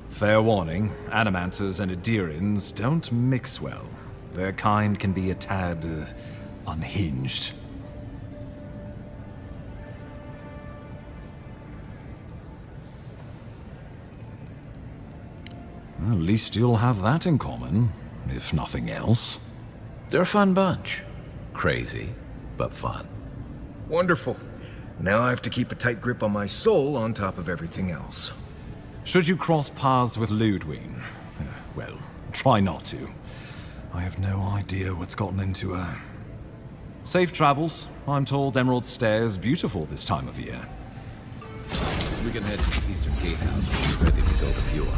Fair warning, Animanters and Adirians don't mix well. Their kind can be a tad, unhinged. At least you'll have that in common, if nothing else. They're a fun bunch. Crazy, but fun. Wonderful. Now I have to keep a tight grip on my soul on top of everything else. Should you cross paths with Ludwine, well, try not to. I have no idea what's gotten into her. Safe travels. I'm told Emerald Stair is beautiful this time of year. We can head to the Eastern Gatehouse when we're ready to go to Fjord.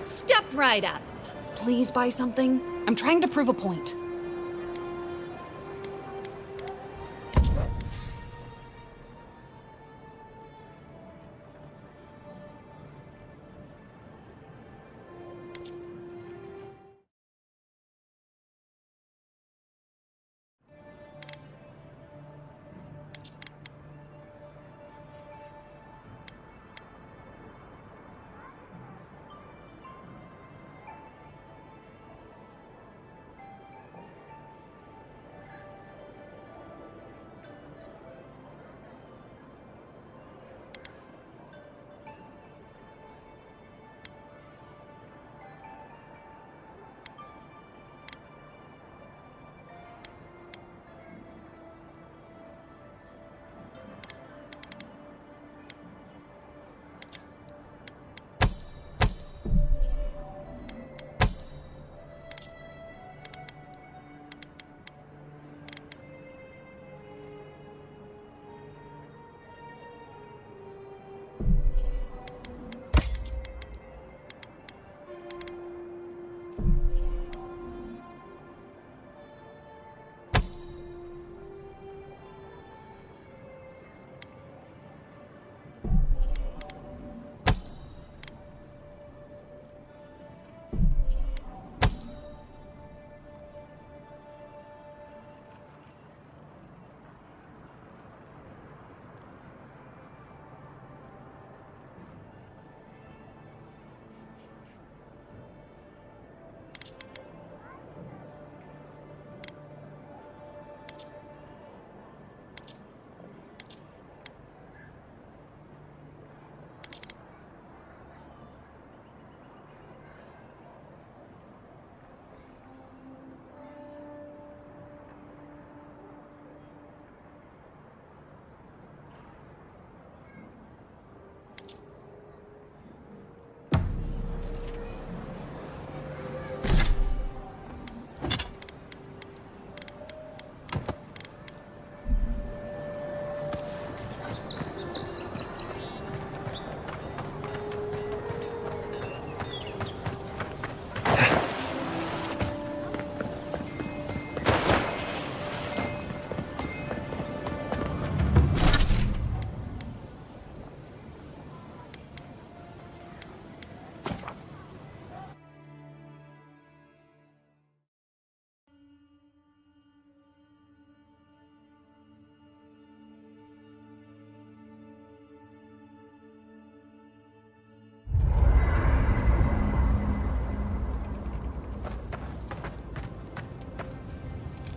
Step right up. Please buy something. I'm trying to prove a point.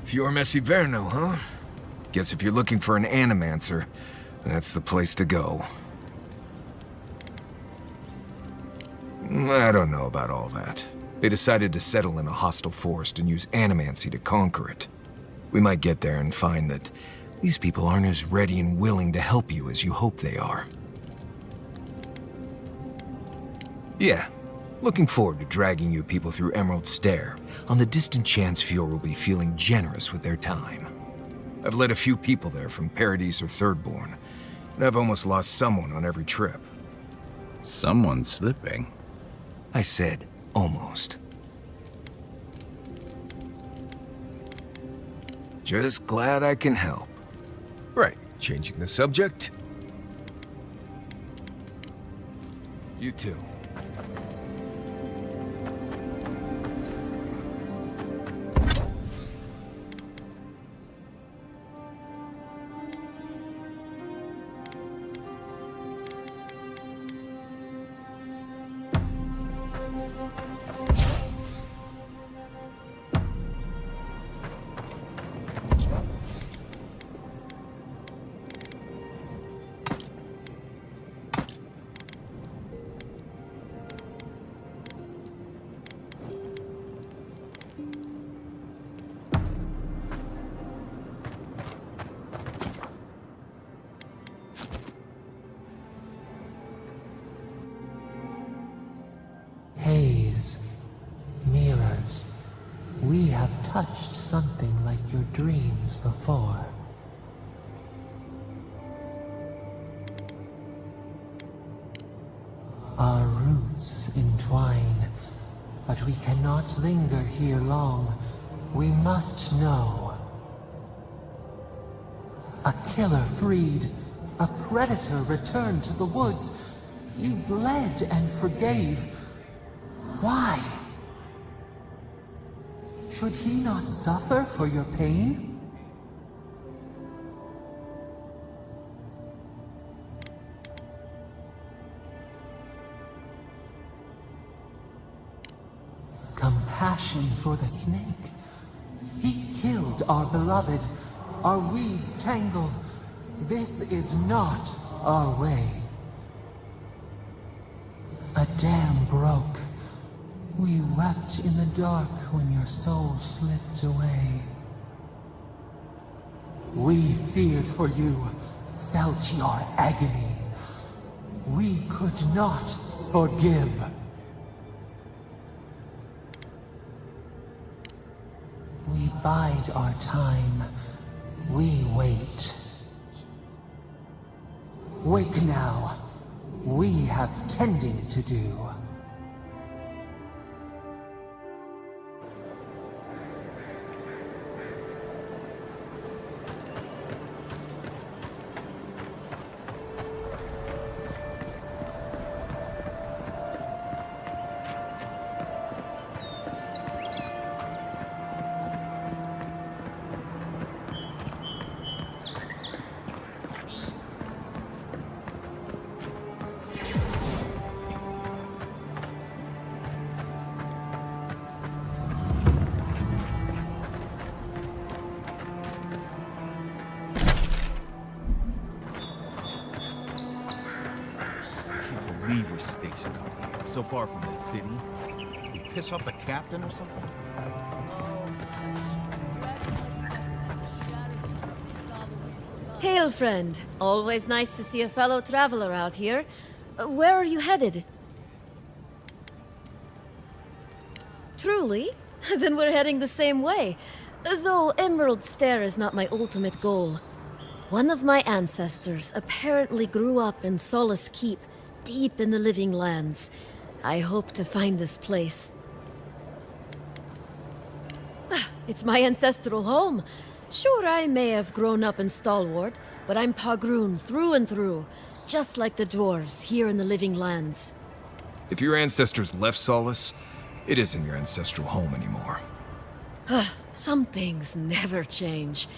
Fior Verno, huh? Guess if you're looking for an animancer, that's the place to go. I don't know about all that. They decided to settle in a hostile forest and use animancy to conquer it. We might get there and find that these people aren't as ready and willing to help you as you hope they are. Yeah, looking forward to dragging you people through Emerald Stair on the distant chance Fior will be feeling generous with their time. I've led a few people there from Paradise or Thirdborn, and I've almost lost someone on every trip. Someone's slipping. I said almost. Just glad I can help. Right, changing the subject. You too. Haze, mirrors, we have touched something like your dreams before. Our roots entwine, but we cannot linger here long. We must know. A killer freed, a predator returned to the woods. You bled and forgave. Why? Should he not suffer for your pain? Compassion for the snake. He killed our beloved. Our weeds tangled. This is not our way. A dam broke. We wept in the dark when your soul slipped away. We feared for you, felt your agony. We could not forgive. We bide our time. We wait. Wake now. We have tending to do. Believe we're stationed out here, so far from the city. We piss off the captain or something? Hail, friend. Always nice to see a fellow traveler out here. Where are you headed? Truly? Then we're heading the same way. Though Emerald Stair is not my ultimate goal. One of my ancestors apparently grew up in Solace Keep, deep in the Living Lands. I hope to find this place. It's my ancestral home. Sure, I may have grown up in Stalwart, but I'm Pagroon through and through, just like the dwarves here in the Living Lands. If your ancestors left Solace, it isn't your ancestral home anymore. Some things never change.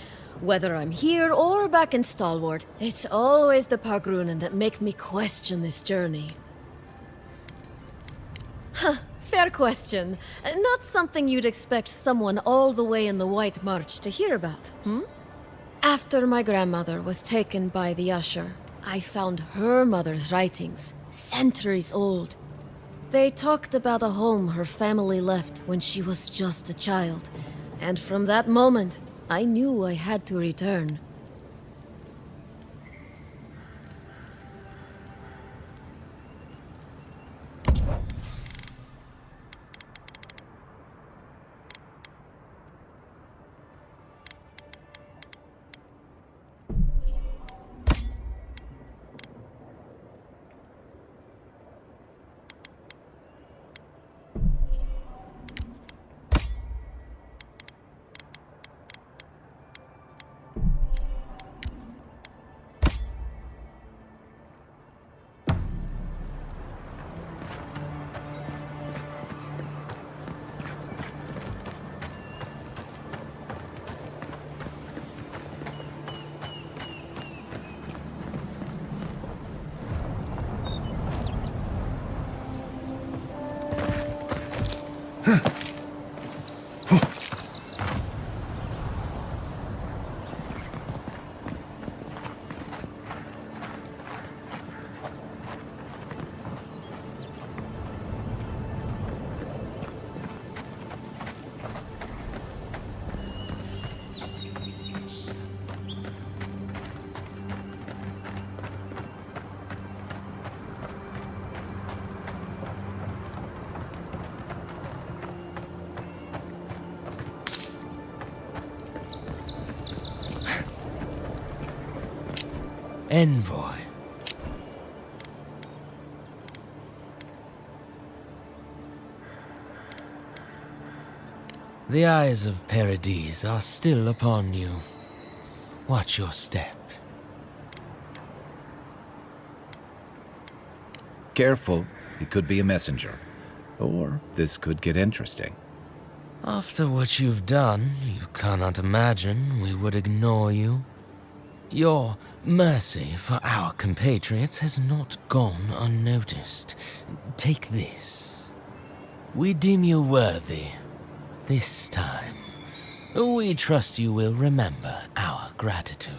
Whether I'm here or back in Stalwart, it's always the Pagroonen that make me question this journey. Fair question. Not something you'd expect someone all the way in the White March to hear about, hmm? After my grandmother was taken by the Usher, I found her mother's writings, centuries old. They talked about a home her family left when she was just a child, and from that moment, I knew I had to return. Envoy. The eyes of Paradise are still upon you. Watch your step. Careful, he could be a messenger. Or this could get interesting. After what you've done, you cannot imagine we would ignore you. Your mercy for our compatriots has not gone unnoticed. Take this. We deem you worthy. This time, we trust you will remember our gratitude.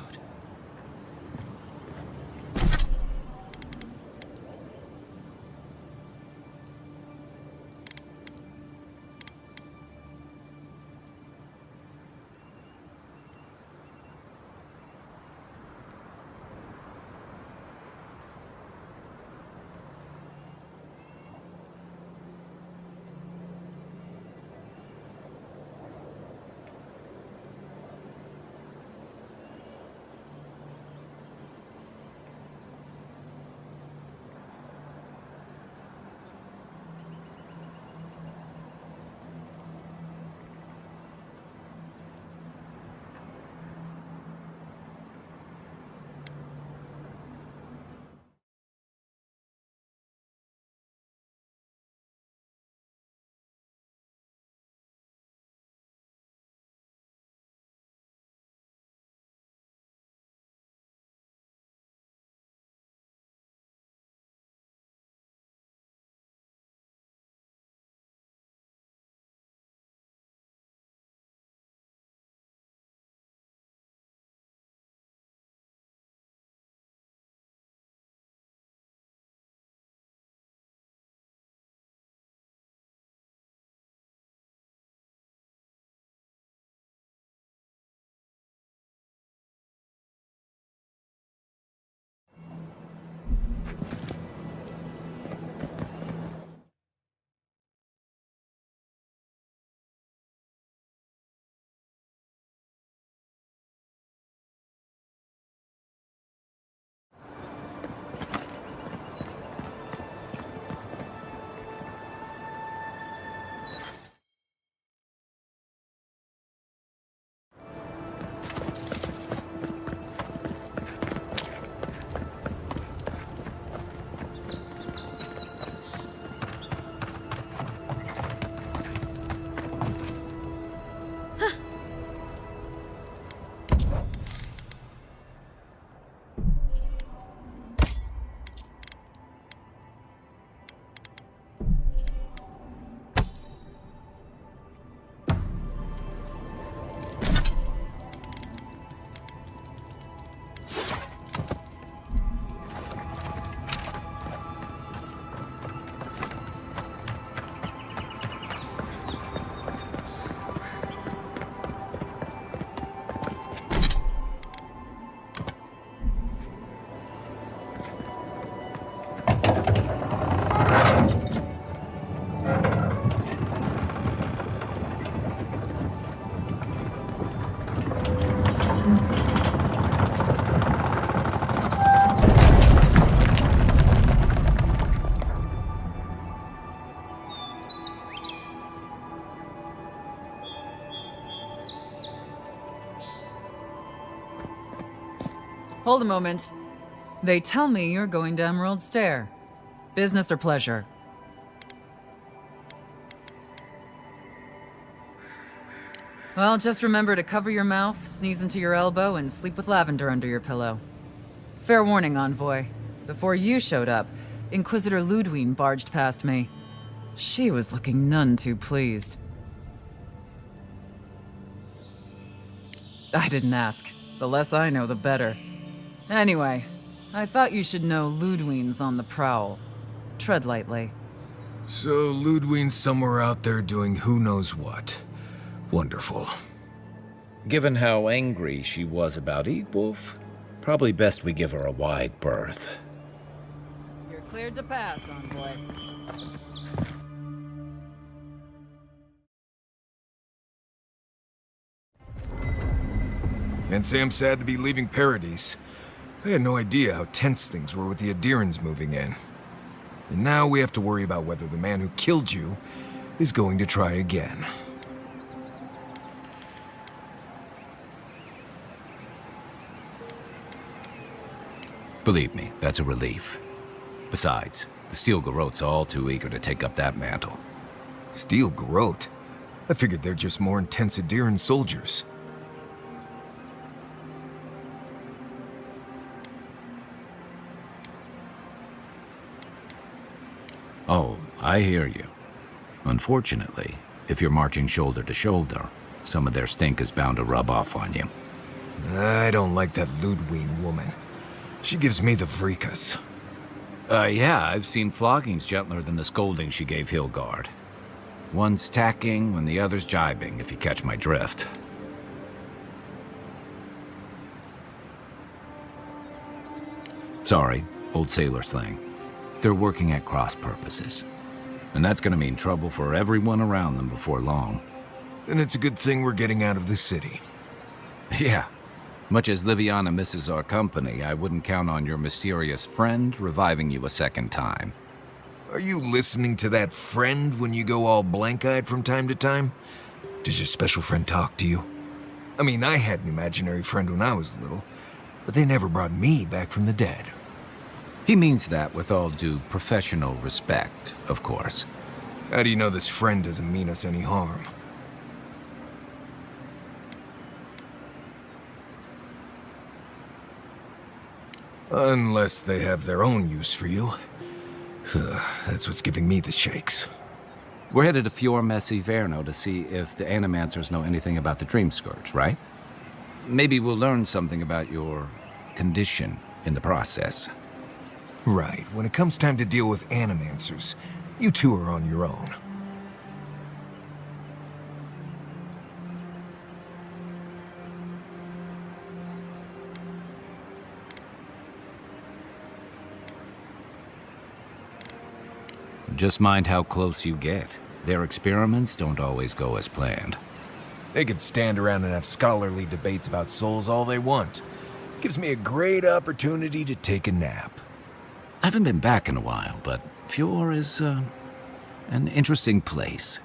Hold a moment. They tell me you're going to Emerald Stair. Business or pleasure? Well, just remember to cover your mouth, sneeze into your elbow, and sleep with lavender under your pillow. Fair warning, Envoy. Before you showed up, Inquisitor Ludwine barged past me. She was looking none too pleased. I didn't ask. The less I know, the better. Anyway, I thought you should know Ludwine's on the prowl. Tread lightly. So Ludwine's somewhere out there doing who knows what. Wonderful. Given how angry she was about Eagwolf, probably best we give her a wide berth. You're cleared to pass, Envoy. Can't say I'm sad to be leaving Paradise. I had no idea how tense things were with the Adirans moving in. And now we have to worry about whether the man who killed you is going to try again. Believe me, that's a relief. Besides, the Steel Garrote's all too eager to take up that mantle. Steel Garrote? I figured they're just more intense Adiran soldiers. Oh, I hear you. Unfortunately, if you're marching shoulder to shoulder, some of their stink is bound to rub off on you. I don't like that Ludwine woman. She gives me the freakus. Yeah, I've seen floggings gentler than the scolding she gave Hilgard. One's tacking when the other's jibing, if you catch my drift. Sorry, old sailor slang. They're working at cross purposes. And that's gonna mean trouble for everyone around them before long. And it's a good thing we're getting out of the city. Yeah. Much as Liviana misses our company, I wouldn't count on your mysterious friend reviving you a second time. Are you listening to that friend when you go all blank-eyed from time to time? Does your special friend talk to you? I mean, I had an imaginary friend when I was little, but they never brought me back from the dead. He means that with all due professional respect, of course. How do you know this friend doesn't mean us any harm? Unless they have their own use for you. That's what's giving me the shakes. We're headed to Fior Messi Verno to see if the Animancers know anything about the Dream Scourge, right? Maybe we'll learn something about your condition in the process. Right. When it comes time to deal with Animancers, you two are on your own. Just mind how close you get. Their experiments don't always go as planned. They can stand around and have scholarly debates about souls all they want. Gives me a great opportunity to take a nap. I haven't been back in a while, but Fior is, an interesting place.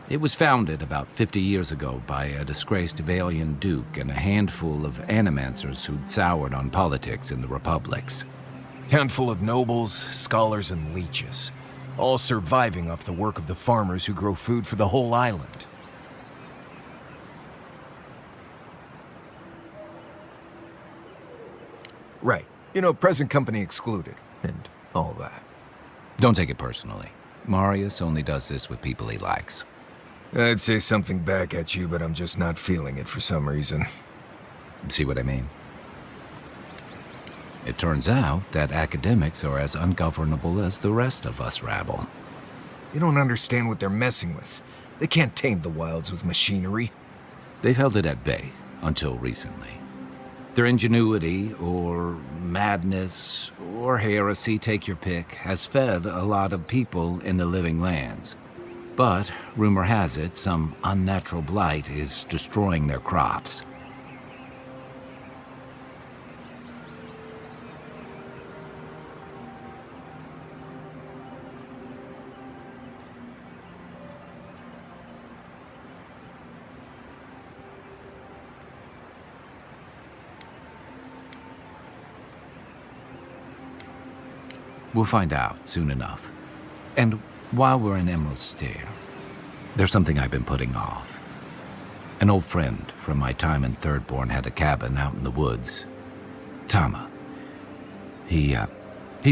It was founded about 50 years ago by a disgraced Valian duke and a handful of Animancers who'd soured on politics in the republics. Town full of nobles, scholars, and leeches. All surviving off the work of the farmers who grow food for the whole island. Right. You know, present company excluded, and all that. Don't take it personally. Marius only does this with people he likes. I'd say something back at you, but I'm just not feeling it for some reason. See what I mean? It turns out that academics are as ungovernable as the rest of us rabble. You don't understand what they're messing with. They can't tame the wilds with machinery. They've held it at bay, until recently. Their ingenuity, or madness, or heresy, take your pick, has fed a lot of people in the living lands. But, rumor has it, some unnatural blight is destroying their crops. We'll find out soon enough. And while we're in Emerald Stair, there's something I've been putting off. An old friend from my time in Thirdborn had a cabin out in the woods. Tama. He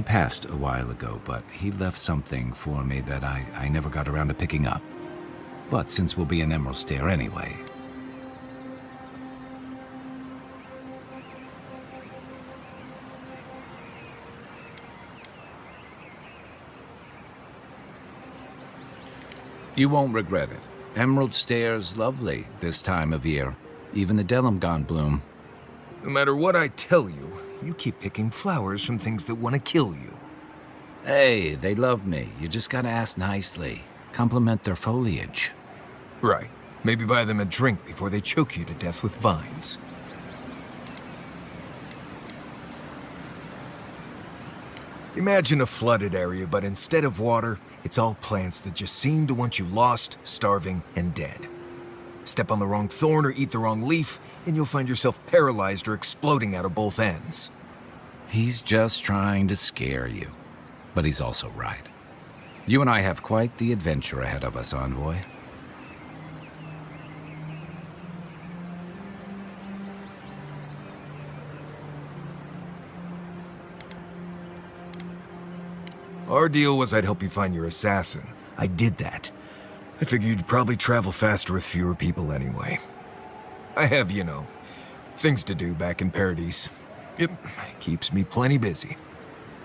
passed a while ago, but he left something for me that I never got around to picking up. But since we'll be in Emerald Stair anyway... You won't regret it. Emerald Stair's lovely this time of year. Even the Delimgon bloom. No matter what I tell you, you keep picking flowers from things that want to kill you. Hey, they love me. You just gotta ask nicely. Compliment their foliage. Right. Maybe buy them a drink before they choke you to death with vines. Imagine a flooded area, but instead of water, it's all plants that just seem to want you lost, starving, and dead. Step on the wrong thorn or eat the wrong leaf, and you'll find yourself paralyzed or exploding out of both ends. He's just trying to scare you. But he's also right. You and I have quite the adventure ahead of us, Envoy. Our deal was I'd help you find your assassin. I did that. I figured you'd probably travel faster with fewer people anyway. I have, you know, things to do back in Paradise. It keeps me plenty busy.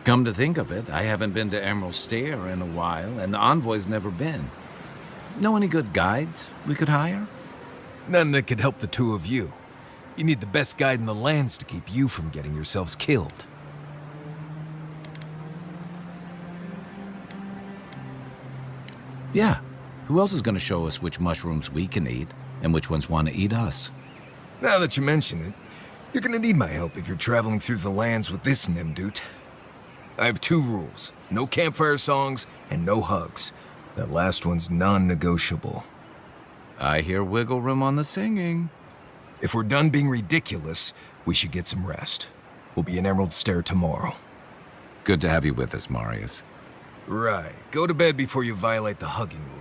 Come to think of it, I haven't been to Emerald Stair in a while, and the Envoy's never been. Know any good guides we could hire? None that could help the two of you. You need the best guide in the lands to keep you from getting yourselves killed. Yeah. Who else is going to show us which mushrooms we can eat, and which ones want to eat us? Now that you mention it, you're gonna need my help if you're traveling through the lands with this Nimdut. I have 2 rules. No campfire songs, and no hugs. That last one's non-negotiable. I hear wiggle room on the singing. If we're done being ridiculous, we should get some rest. We'll be in Emerald Stair tomorrow. Good to have you with us, Marius. Right. Go to bed before you violate the hugging rule.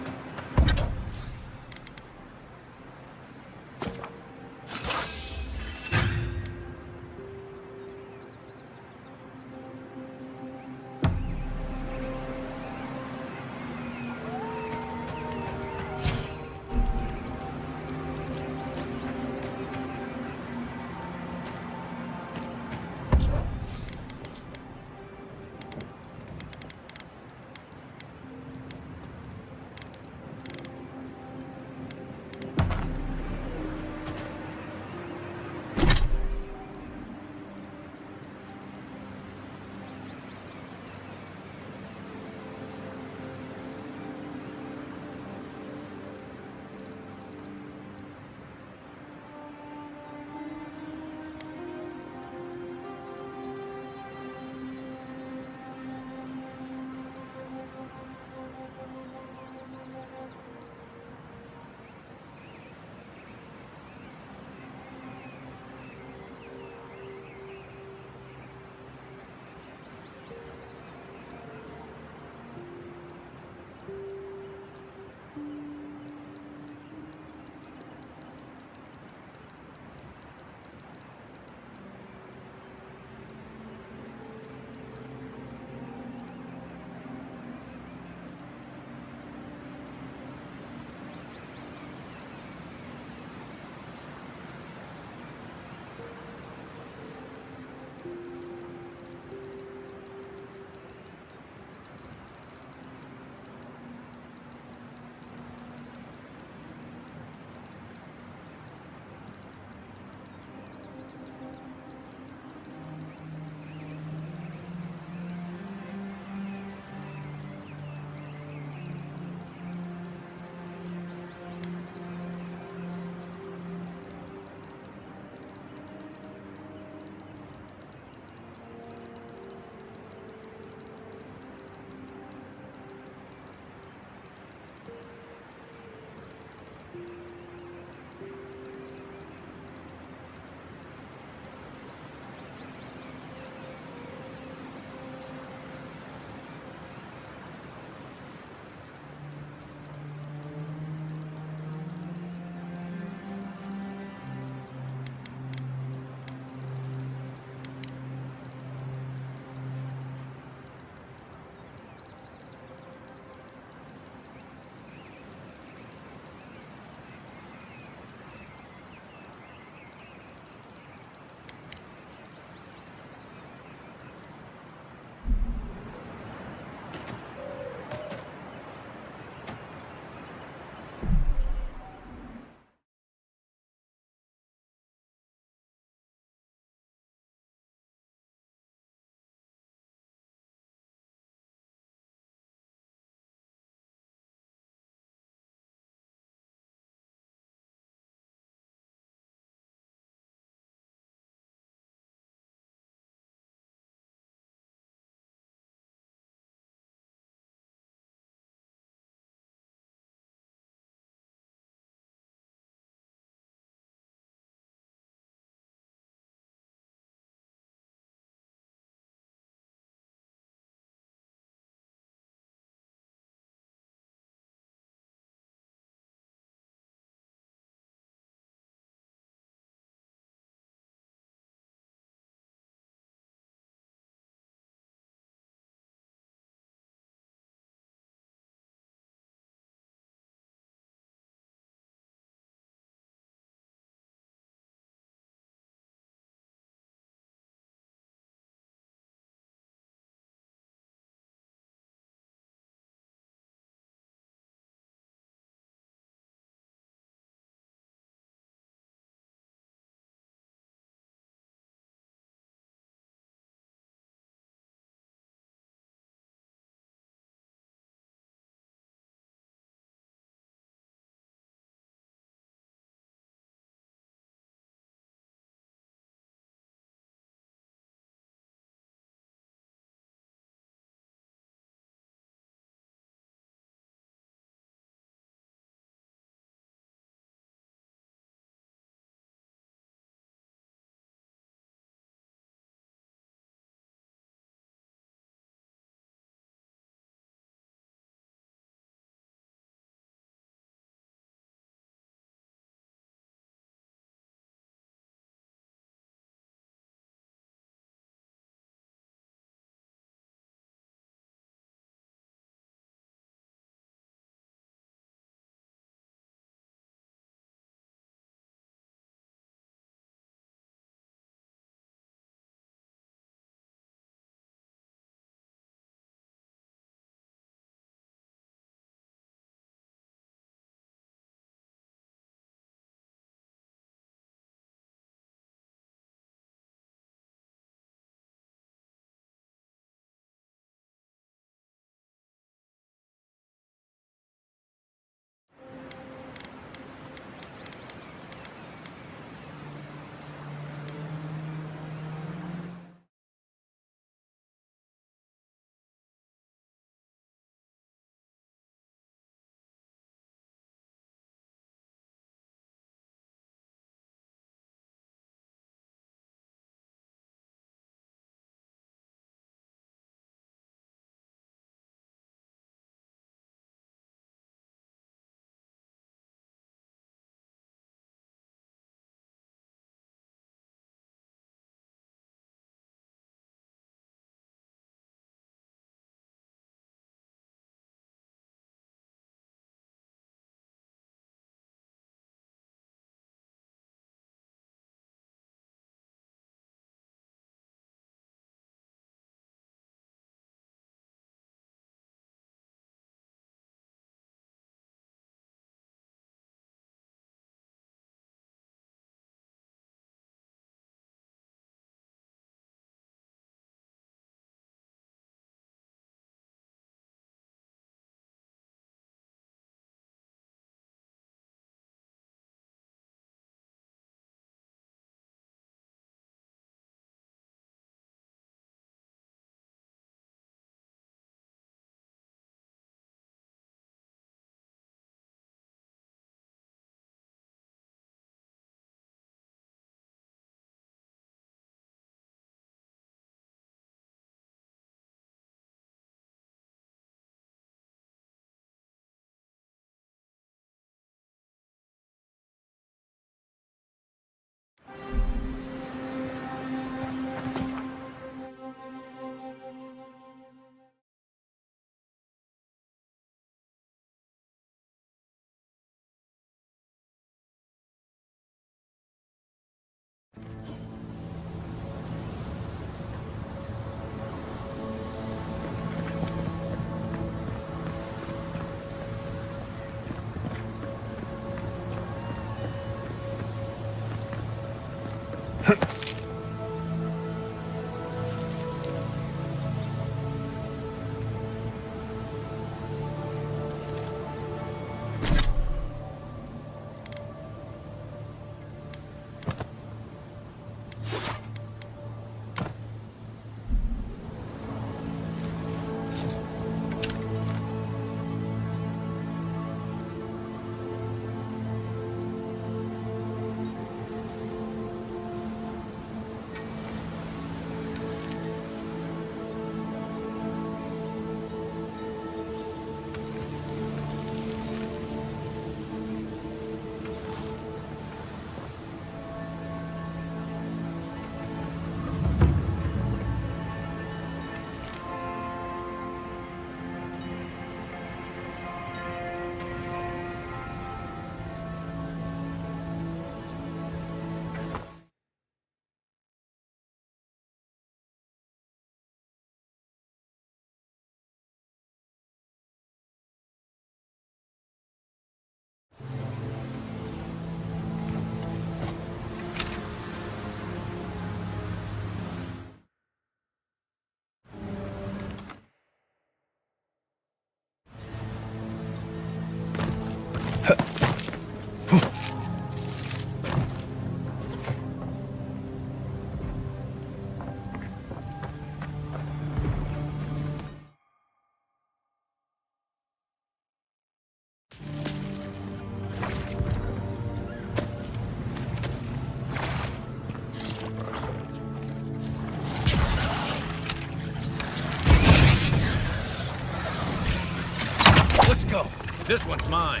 This one's mine.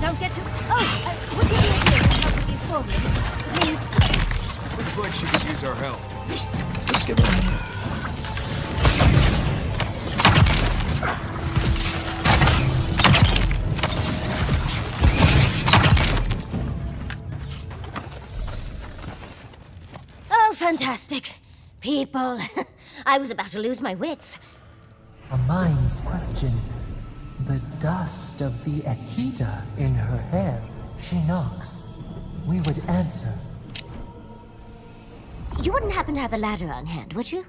Don't get too... Oh, would you be here to help with these goblins? Please? Looks like she could use our help. Let's give her a hand. Oh, fantastic. People. I was about to lose my wits. A mind's question. The dust of the Akita in her hair. She knocks. We would answer. You wouldn't happen to have a ladder on hand, would you?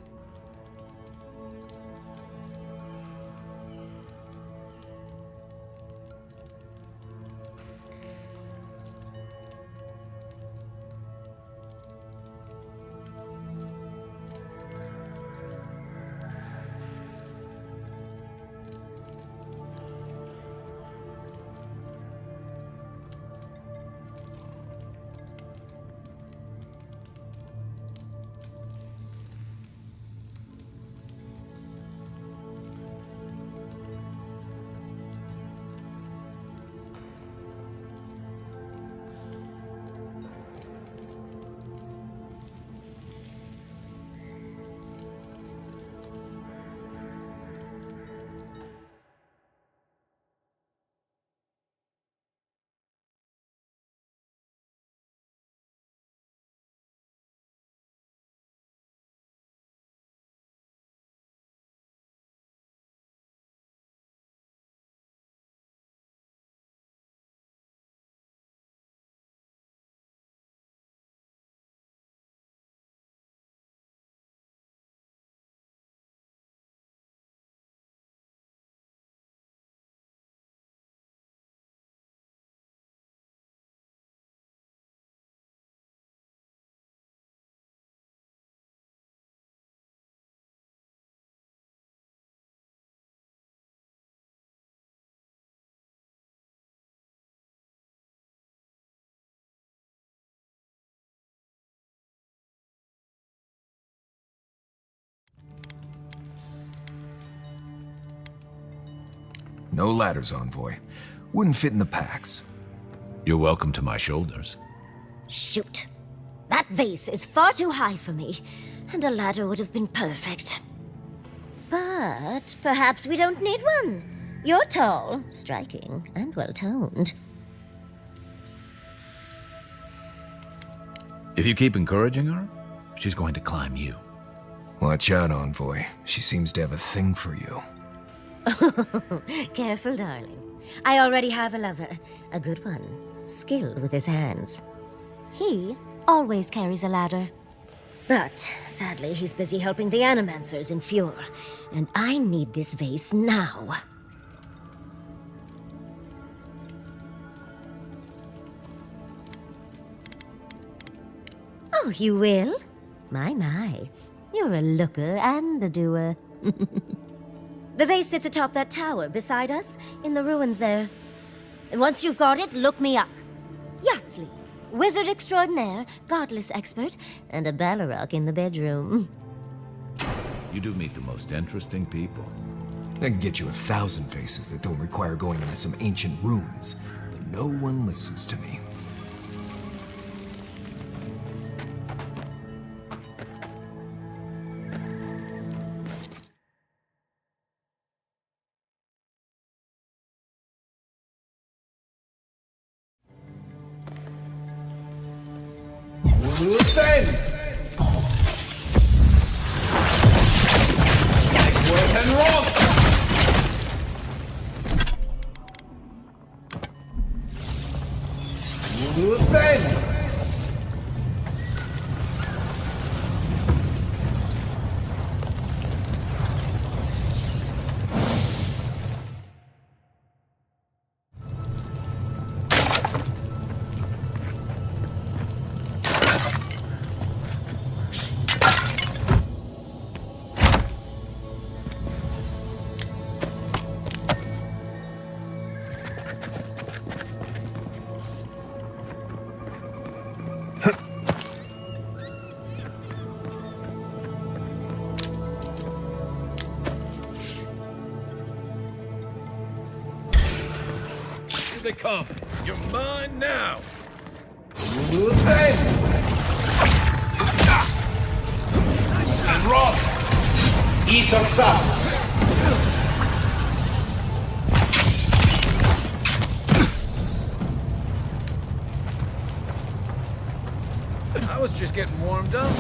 No ladders, Envoy. Wouldn't fit in the packs. You're welcome to my shoulders. Shoot. That vase is far too high for me, and a ladder would have been perfect. But perhaps we don't need one. You're tall, striking, and well-toned. If you keep encouraging her, she's going to climb you. Watch out, Envoy. She seems to have a thing for you. Careful, darling. I already have a lover. A good one. Skilled with his hands. He always carries a ladder. But, sadly, he's busy helping the Animancers in Fjord. And I need this vase now. Oh, you will? My. You're a looker and a doer. The vase sits atop that tower beside us, in the ruins there. And once you've got it, look me up. Yatsley, wizard extraordinaire, godless expert, and a Balrog in the bedroom. You do meet the most interesting people. I can get you 1,000 faces that don't require going into some ancient ruins, but no one listens to me. they come. You're mine now. And Rob, Isoksa. I was just getting warmed up.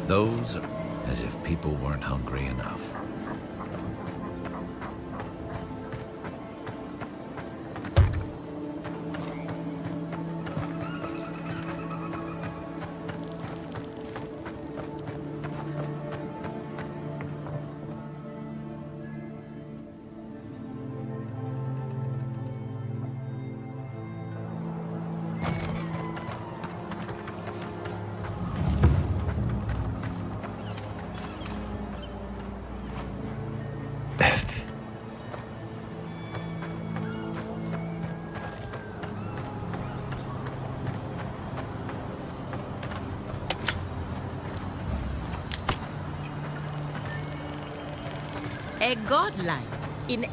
Those are as if people weren't hungry enough. A godlike in...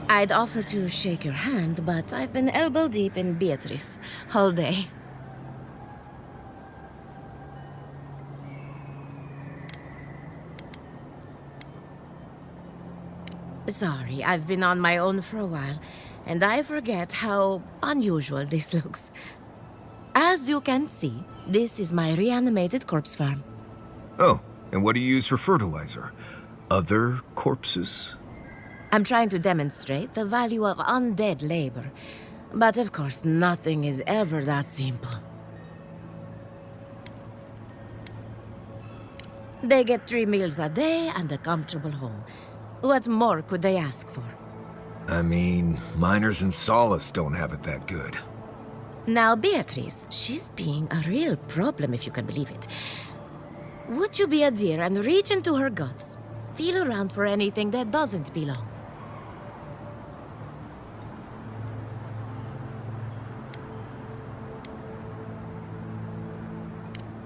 I'd offer to shake your hand, but I've been elbow deep in Beatrice all day. Sorry, I've been on my own for a while, and I forget how unusual this looks. As you can see, this is my reanimated corpse farm. Oh, and what do you use for fertilizer? Other corpses? I'm trying to demonstrate the value of undead labor. But of course, nothing is ever that simple. They get 3 meals a day and a comfortable home. What more could they ask for? I mean, miners in Solace don't have it that good. Now, Beatrice, she's being a real problem, if you can believe it. Would you be a dear and reach into her guts? Feel around for anything that doesn't belong.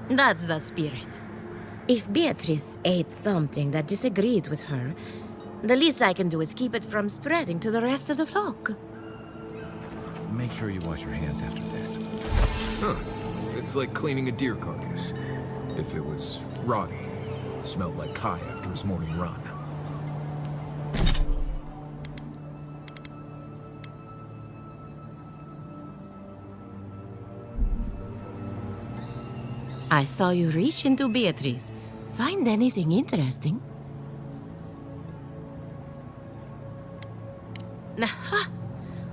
That's the spirit. If Beatrice ate something that disagreed with her, the least I can do is keep it from spreading to the rest of the flock. Make sure you wash your hands after this. Huh. It's like cleaning a deer carcass. If it was rotting, smelled like Kai after his morning run. I saw you reach into Beatrice. Find anything interesting? Aha!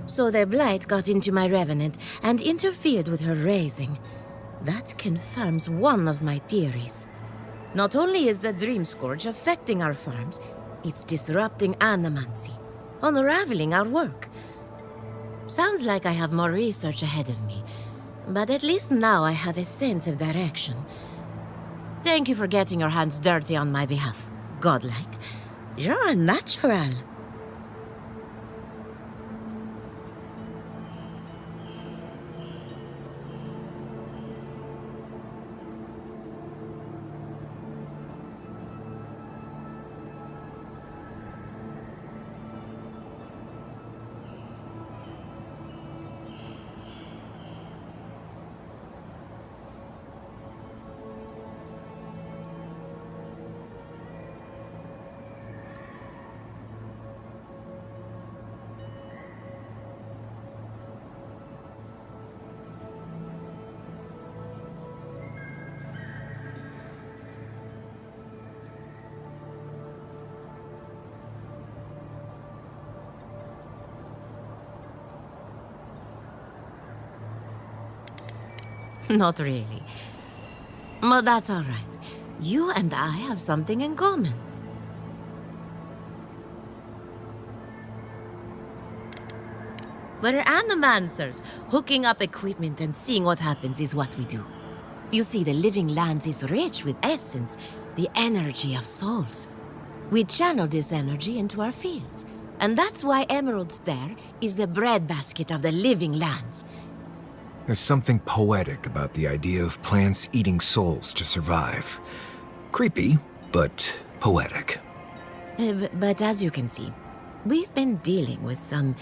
So the blight got into my revenant and interfered with her raising. That confirms one of my theories. Not only is the Dream Scourge affecting our farms, it's disrupting animancy, unraveling our work. Sounds like I have more research ahead of me, but at least now I have a sense of direction. Thank you for getting your hands dirty on my behalf, godlike. You're a natural. Not really. But that's all right. You and I have something in common. We're animancers. Hooking up equipment and seeing what happens is what we do. You see, the living lands is rich with essence, the energy of souls. We channel this energy into our fields. And that's why Emerald Stair is the breadbasket of the living lands. There's something poetic about the idea of plants eating souls to survive. Creepy, but poetic. But as you can see, we've been dealing with some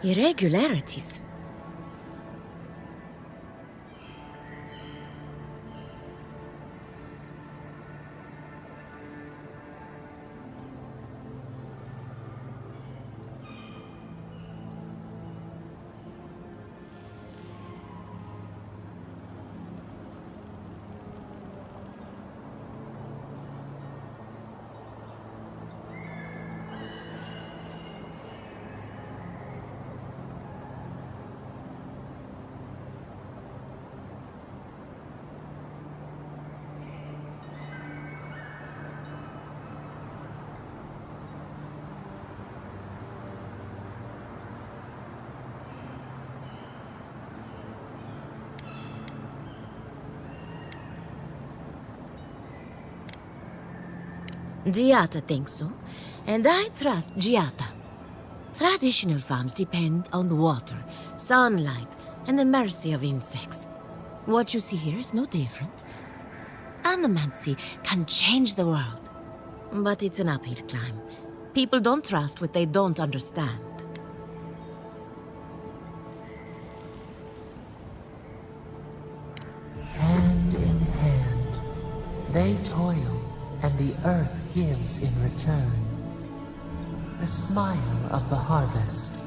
irregularities. Giata thinks so, and I trust Giata. Traditional farms depend on water, sunlight, and the mercy of insects. What you see here is no different. Animancy can change the world, but it's an uphill climb. People don't trust what they don't understand. Hand in hand, they toil, and the earth gives in return the smile of the harvest.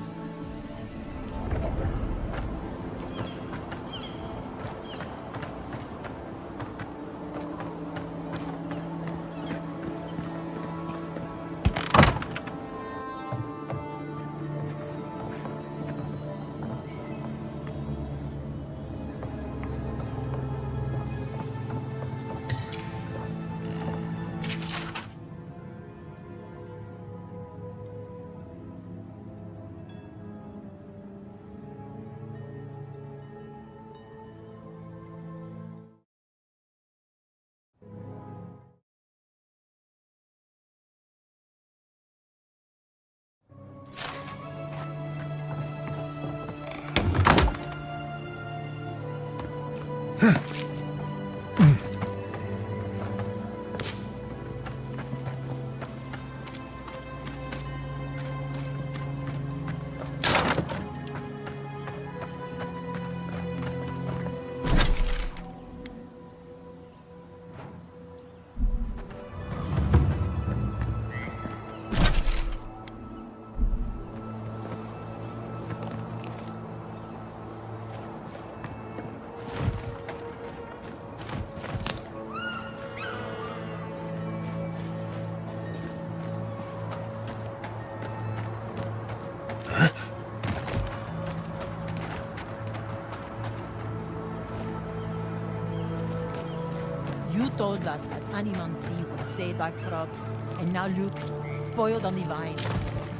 told us that animancy would save our crops, and now look, spoiled on the vine.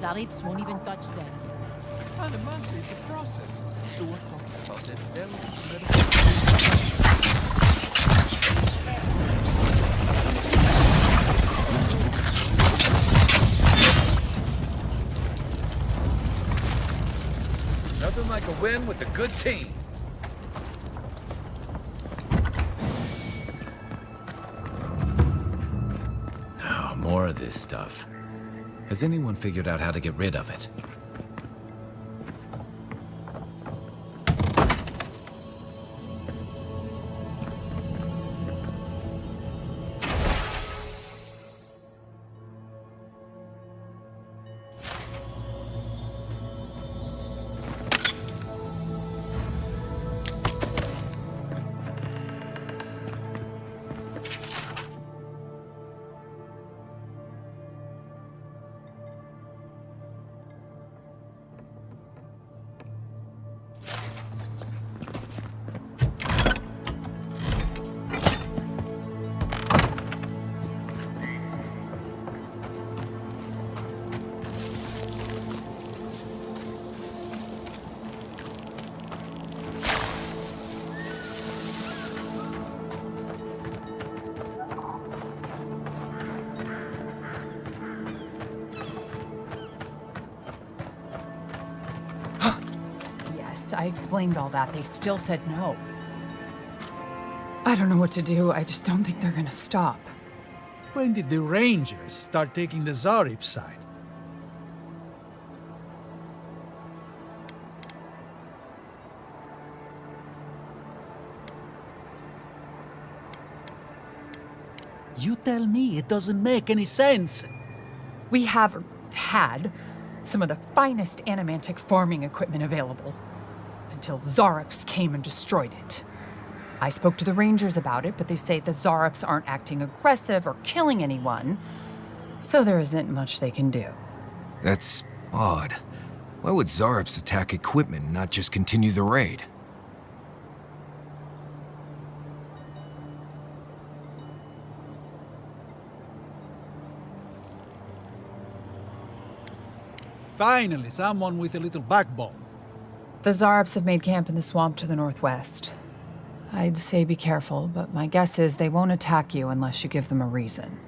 Zarips won't even touch them. Animancy is a process. The one talking about that Nothing like a win with a good team. Oh, more of this stuff. Has anyone figured out how to get rid of it? I explained all that. They still said no. I don't know what to do. I just don't think they're gonna stop. When did the Rangers start taking the Zarip side? You tell me, it doesn't make any sense. We have had some of the finest animantic farming equipment available until Zarops came and destroyed it. I spoke to the Rangers about it, but they say the Zarops aren't acting aggressive or killing anyone, so there isn't much they can do. That's odd. Why would Zarops attack equipment and not just continue the raid? Finally, someone with a little backbone. The Zarops have made camp in the swamp to the northwest. I'd say be careful, but my guess is they won't attack you unless you give them a reason.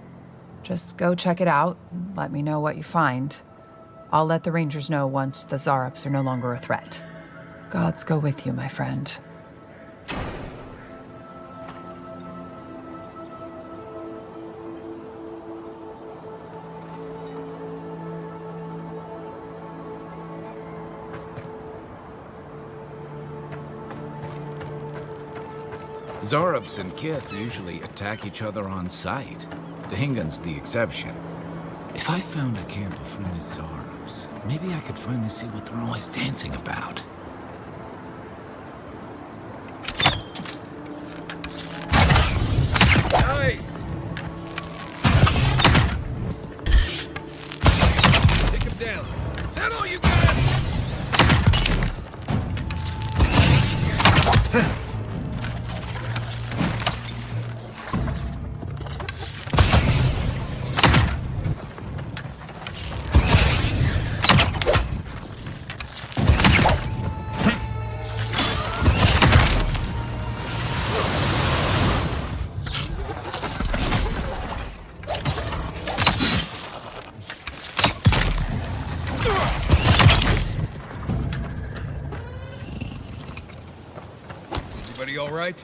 Just go check it out, and let me know what you find. I'll let the Rangers know once the Zarops are no longer a threat. Gods go with you, my friend. Zarops and Kith usually attack each other on sight. Dahingan's the exception. If I found a camp of friendly Zarops, maybe I could finally see what they're always dancing about. Nice! Take him down. Settle, you guys! Everybody all right?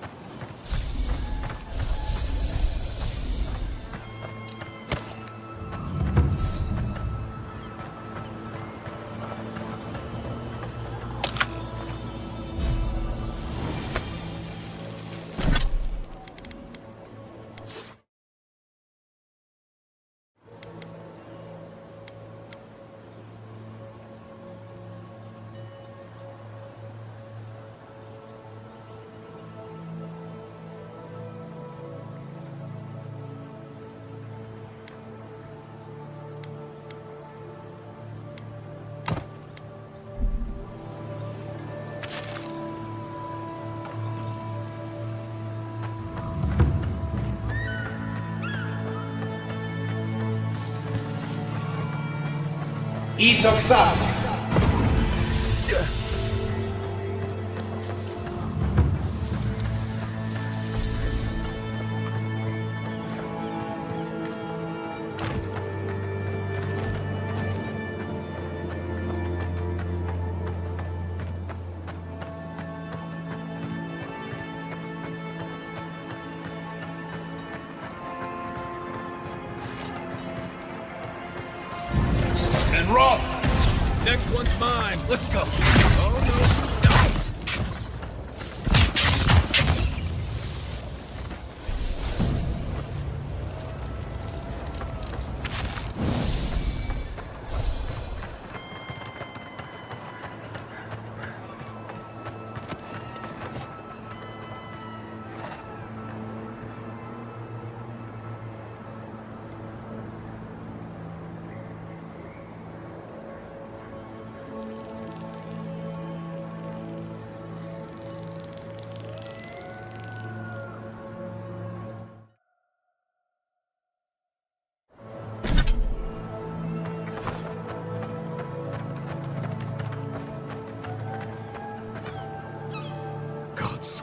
Isoksa! And Roth! Next one's mine. Let's go. Oh, no.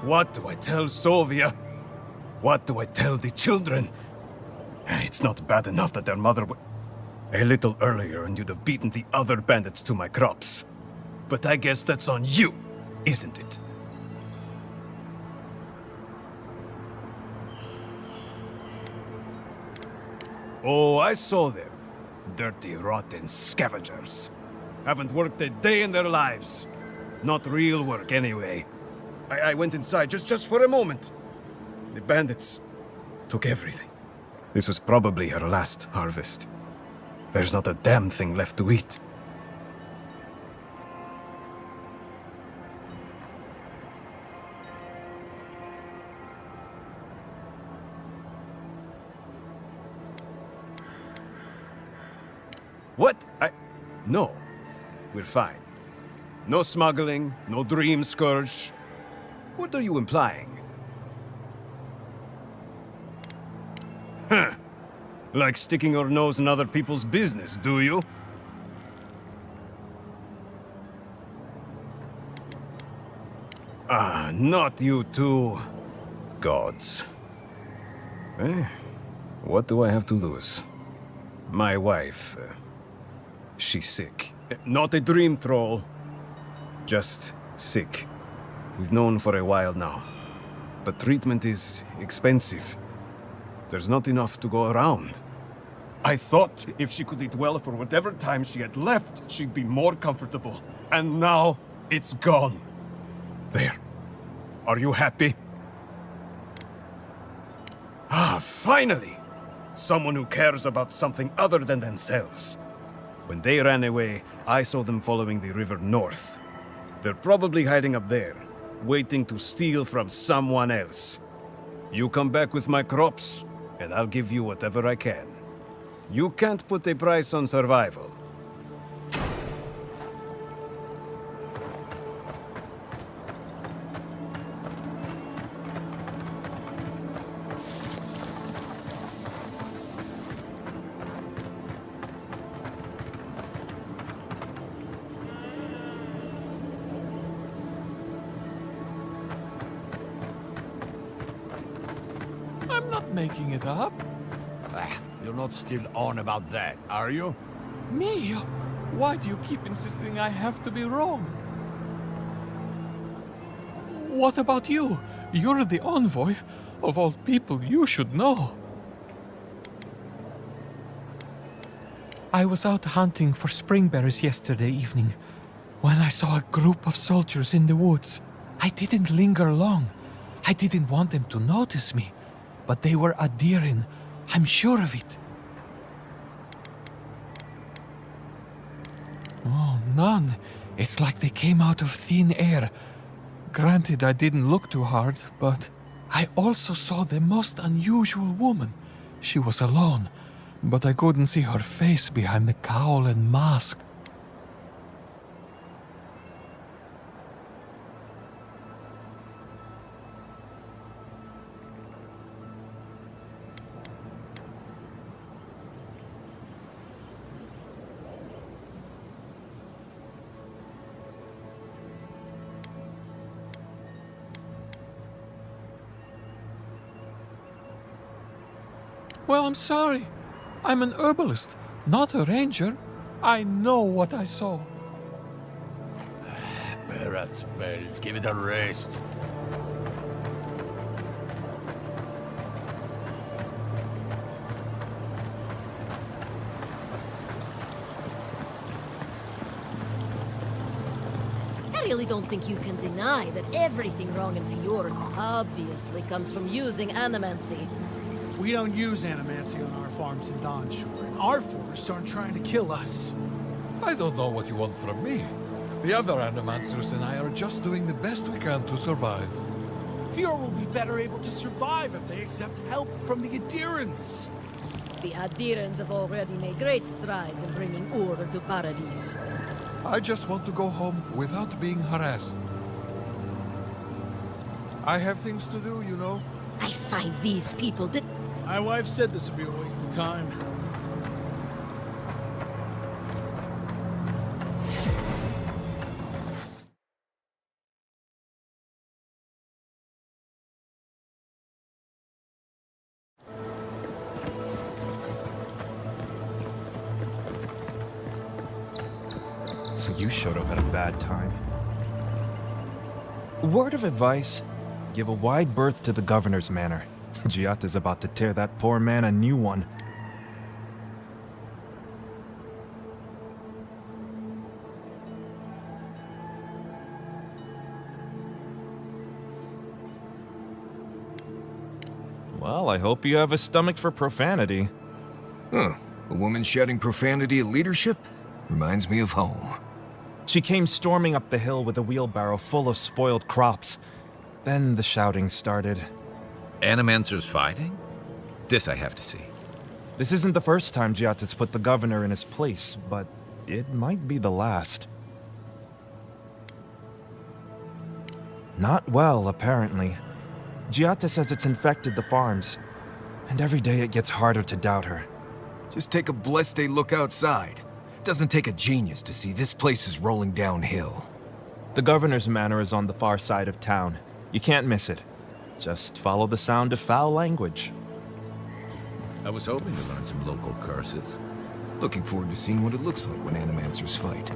What do I tell Sovia? What do I tell the children? It's not bad enough that their mother a little earlier and you'd have beaten the other bandits to my crops. But I guess that's on you, isn't it? Oh, I saw them. Dirty, rotten scavengers. Haven't worked a day in their lives. Not real work, anyway. I went inside just for a moment. The bandits took everything. This was probably her last harvest. There's not a damn thing left to eat. What? No. We're fine. No smuggling, no dream scourge. What are you implying? Huh. Like sticking your nose in other people's business, do you? Ah, not you two. Gods. Eh? What do I have to lose? My wife, she's sick. Not a dream troll. Just sick. We've known for a while now. But treatment is expensive. There's not enough to go around. I thought if she could eat well for whatever time she had left, she'd be more comfortable. And now, it's gone. There. Are you happy? Ah, finally! Someone who cares about something other than themselves. When they ran away, I saw them following the river north. They're probably hiding up there, waiting to steal from someone else. You come back with my crops, and I'll give you whatever I can. You can't put a price on survival. I'm not making it up. You're not still on about that, are you? Me? Why do you keep insisting I have to be wrong? What about you? You're the envoy. Of all people, you should know. I was out hunting for springberries yesterday evening when I saw a group of soldiers in the woods. I didn't linger long. I didn't want them to notice me, but they were adhering. I'm sure of it. Oh, none. It's like they came out of thin air. Granted, I didn't look too hard, but I also saw the most unusual woman. She was alone, but I couldn't see her face behind the cowl and mask. Well, I'm sorry. I'm an herbalist, not a ranger. I know what I saw. Better smells. Give it a rest. I really don't think you can deny that everything wrong in Fjord obviously comes from using animancy. We don't use animancy on our farms in Dawnshore, and our forests aren't trying to kill us. I don't know what you want from me. The other animancers and I are just doing the best we can to survive. Fjord will be better able to survive if they accept help from the Adherents. The Adherents have already made great strides in bringing order to Paradise. I just want to go home without being harassed. I have things to do, you know. I find these people did. My wife said this would be a waste of time. You showed up at a bad time. Word of advice, give a wide berth to the governor's manor. Giatta's about to tear that poor man a new one. Well, I hope you have a stomach for profanity. Huh. A woman shouting profanity at leadership? Reminds me of home. She came storming up the hill with a wheelbarrow full of spoiled crops. Then the shouting started. Animancers fighting? This I have to see. This isn't the first time Giatta's put the governor in his place, but it might be the last. Not well, apparently. Giatta says it's infected the farms, and every day it gets harder to doubt her. Just take a blessed day look outside. Doesn't take a genius to see this place is rolling downhill. The governor's manor is on the far side of town. You can't miss it. Just follow the sound of foul language. I was hoping to learn some local curses. Looking forward to seeing what it looks like when animancers fight.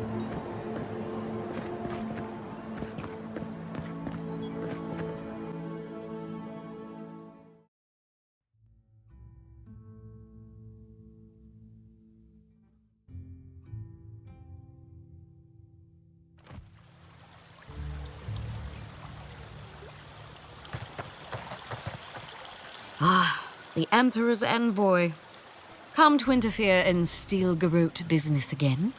Ah, the Emperor's envoy. Come to interfere in Steel Garrote business again?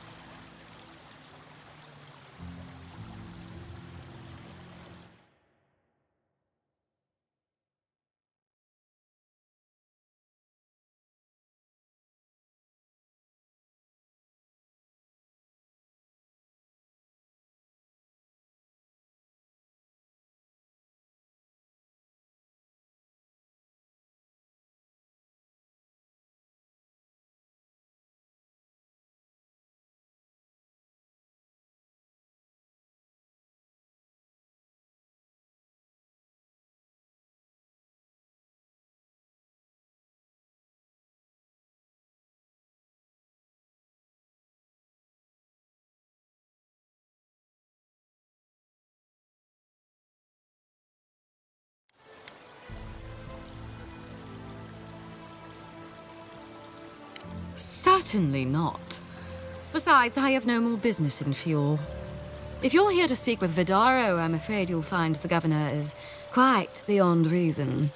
Certainly not. Besides, I have no more business in Fjord. If you're here to speak with Vidaro, I'm afraid you'll find the governor is quite beyond reason.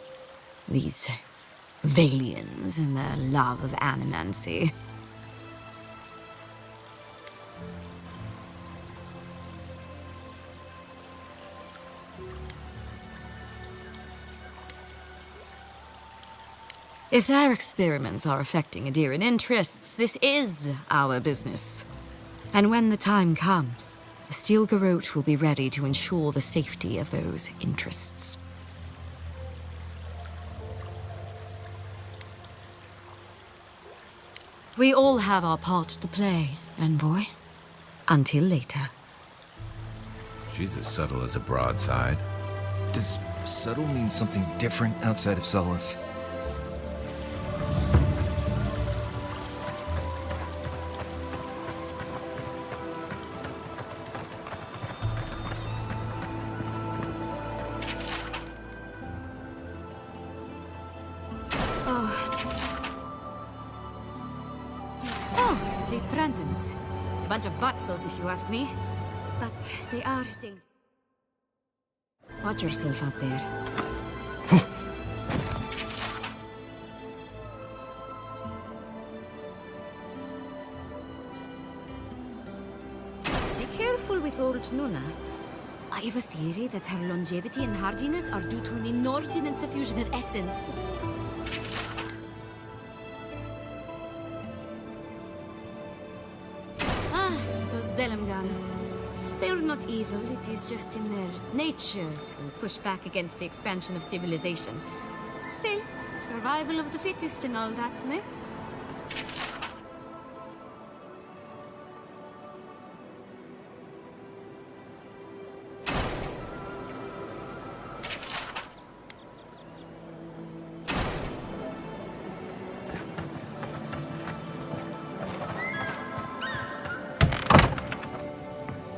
These Valians and their love of animancy. If their experiments are affecting Adheran interests, this is our business. And when the time comes, the Steel Garrote will be ready to ensure the safety of those interests. We all have our part to play, envoy. Until later. She's as subtle as a broadside. Does subtle mean something different outside of Solace? Frantons. A bunch of buttsos, if you ask me. But they are dangerous. Watch yourself out there. Be careful with old Nuna. I have a theory that her longevity and hardiness are due to an inordinate suffusion of essence. Those Delimgan. They're not evil, it is just in their nature to push back against the expansion of civilization. Still, survival of the fittest and all that, meh?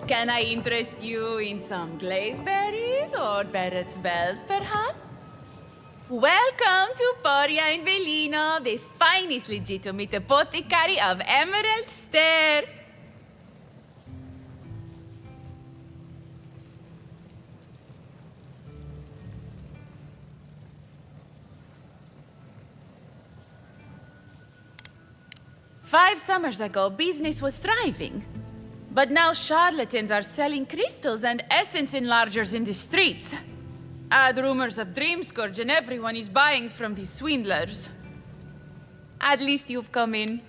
Can I interest you in some glaveberries or Barrett's bells, perhaps? Welcome to Poria in Velino, the finest legitimate apothecary of Emerald Stair. Five summers ago, business was thriving. But now charlatans are selling crystals and essence enlargers in the streets. Add rumors of Dreamscourge and everyone is buying from these swindlers. At least you've come in.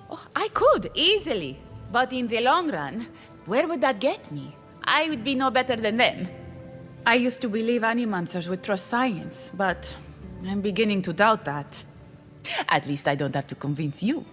Oh, I could, easily. But in the long run, where would that get me? I would be no better than them. I used to believe animancers would trust science, but I'm beginning to doubt that. At least I don't have to convince you.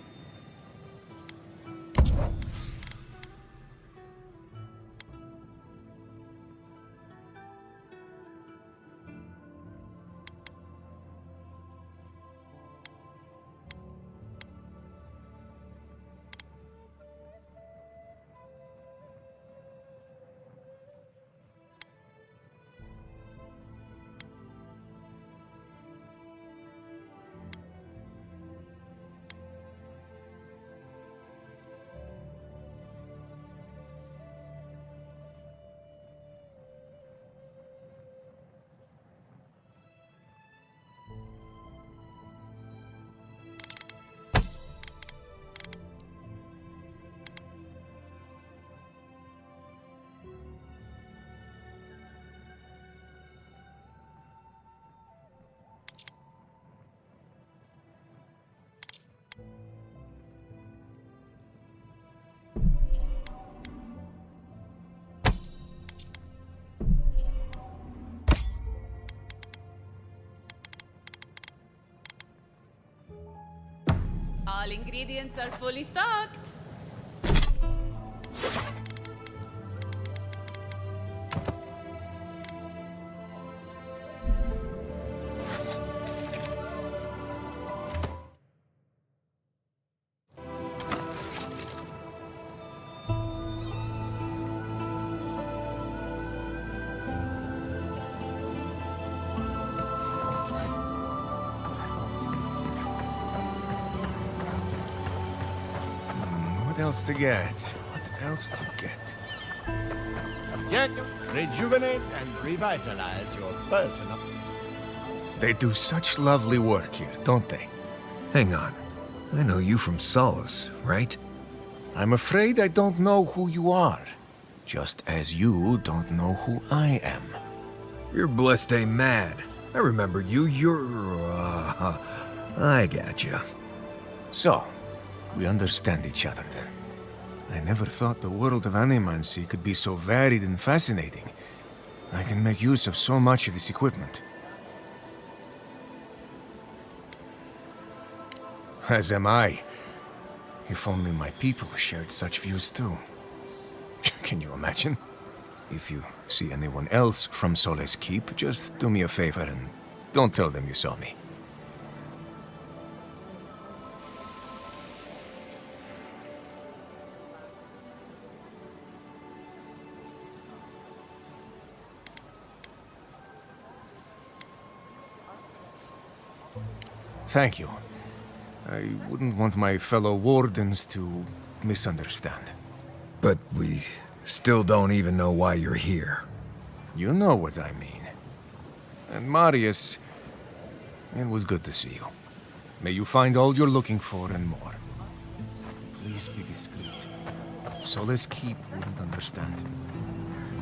All ingredients are fully stocked. What else to get? What else to get? Get, rejuvenate, and revitalize your personal... They do such lovely work here, don't they? Hang on. I know you from Solace, right? I'm afraid I don't know who you are. Just as you don't know who I am. You're blessed ain't mad. I remember you. I gotcha. So, we understand each other then. I never thought the world of animancy could be so varied and fascinating. I can make use of so much of this equipment. As am I. If only my people shared such views too. Can you imagine? If you see anyone else from Sole's Keep, just do me a favor and don't tell them you saw me. Thank you. I wouldn't want my fellow wardens to misunderstand. But we still don't even know why you're here. You know what I mean. And Marius, it was good to see you. May you find all you're looking for and more. Please be discreet. Solace Keep wouldn't understand.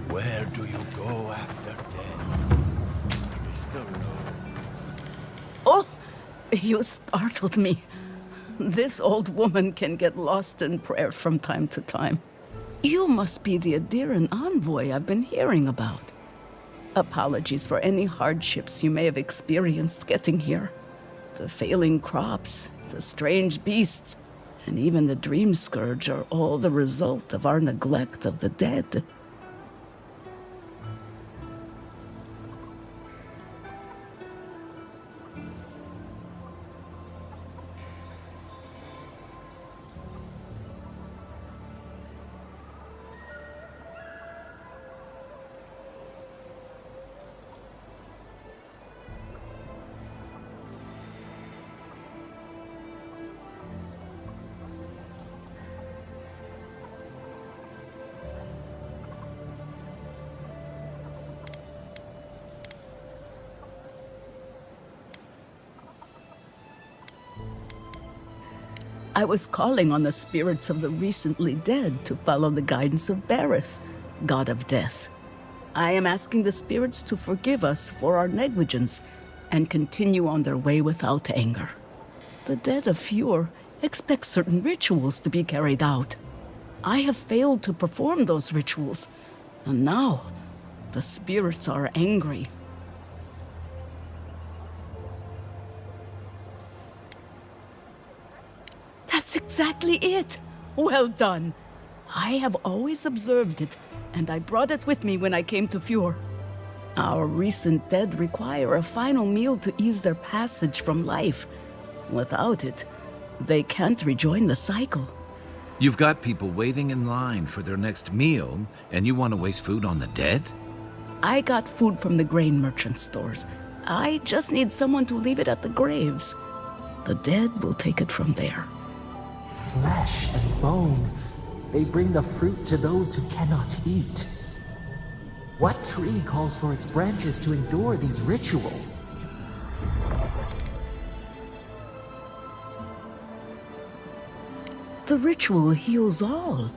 Where do you go after death? We still know. Oh, you startled me. This old woman can get lost in prayer from time to time. You must be the Adiran envoy I've been hearing about. Apologies for any hardships you may have experienced getting here. The failing crops, the strange beasts, and even the dream scourge are all the result of our neglect of the dead. I was calling on the spirits of the recently dead to follow the guidance of Bareth, god of death. I am asking the spirits to forgive us for our negligence and continue on their way without anger. The dead of Fjord expect certain rituals to be carried out. I have failed to perform those rituals, and now the spirits are angry. That's exactly it. Well done. I have always observed it, and I brought it with me when I came to Fjord. Our recent dead require a final meal to ease their passage from life. Without it, they can't rejoin the cycle. You've got people waiting in line for their next meal, and you want to waste food on the dead? I got food from the grain merchant stores. I just need someone to leave it at the graves. The dead will take it from there. Flesh and bone. They bring the fruit to those who cannot eat. What tree calls for its branches to endure these rituals? The ritual heals all.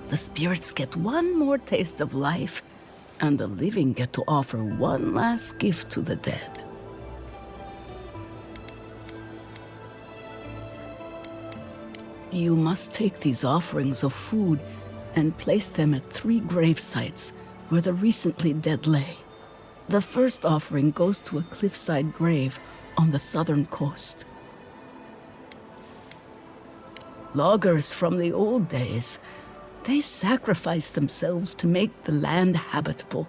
The spirits get one more taste of life, and the living get to offer one last gift to the dead. You must take these offerings of food and place them at 3 grave sites where the recently dead lay. The first offering goes to a cliffside grave on the southern coast. Loggers from the old days, they sacrificed themselves to make the land habitable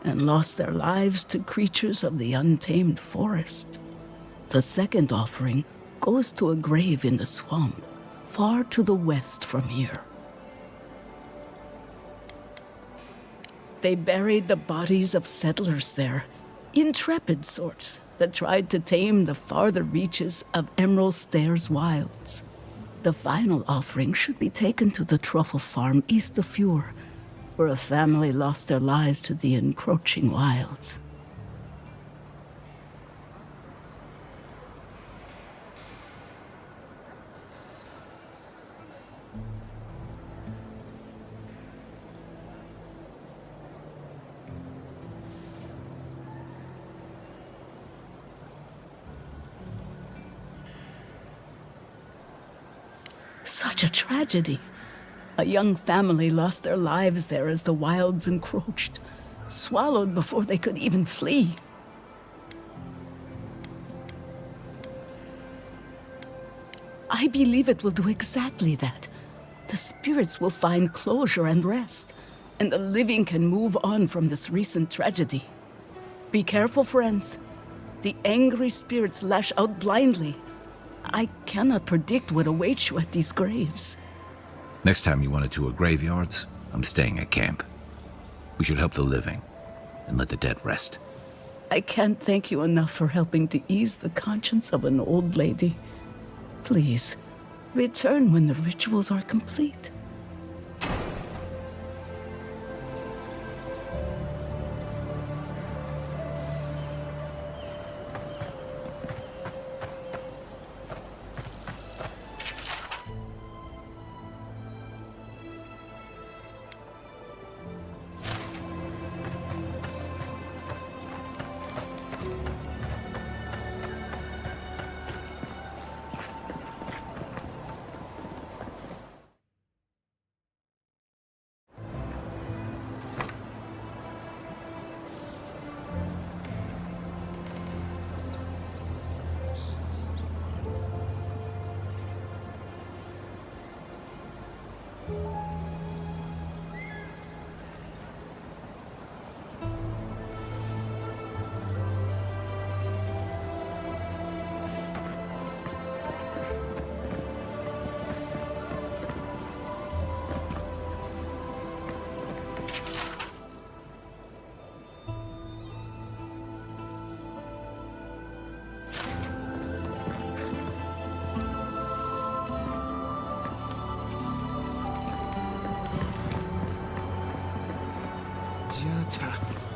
and lost their lives to creatures of the untamed forest. The second offering goes to a grave in the swamp, far to the west from here. They buried the bodies of settlers there, intrepid sorts that tried to tame the farther reaches of Emerald Stairs wilds. The final offering should be taken to the truffle farm east of Fjord, where a family lost their lives to the encroaching wilds. Such a tragedy. A young family lost their lives there as the wilds encroached, swallowed before they could even flee. I believe it will do exactly that. The spirits will find closure and rest, and the living can move on from this recent tragedy. Be careful, friends. The angry spirits lash out blindly. I cannot predict what awaits you at these graves. Next time you want to tour graveyards, I'm staying at camp. We should help the living and let the dead rest. I can't thank you enough for helping to ease the conscience of an old lady. Please, return when the rituals are complete.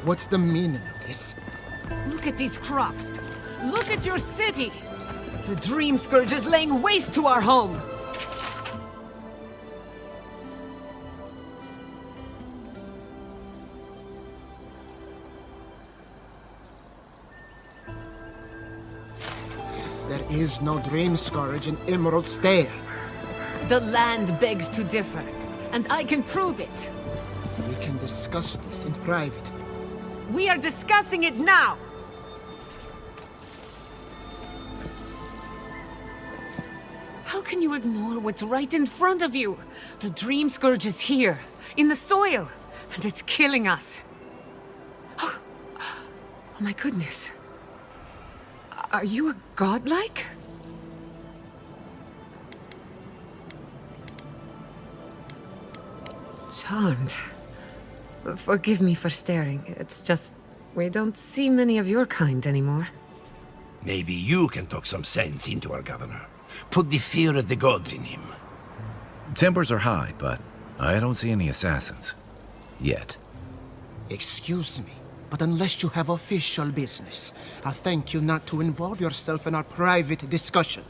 What's the meaning of this? Look at these crops. Look at your city. The Dream Scourge is laying waste to our home. There is no Dream Scourge in Emerald Stair. The land begs to differ, and I can prove it. We can discuss this in private. We are discussing it now! How can you ignore what's right in front of you? The Dream Scourge is here, in the soil, and it's killing us. Oh my goodness. Are you a godlike? Charmed. Forgive me for staring. It's just, we don't see many of your kind anymore. Maybe you can talk some sense into our governor. Put the fear of the gods in him. Tempers are high, but I don't see any assassins. Yet. Excuse me, but unless you have official business, I'll thank you not to involve yourself in our private discussion.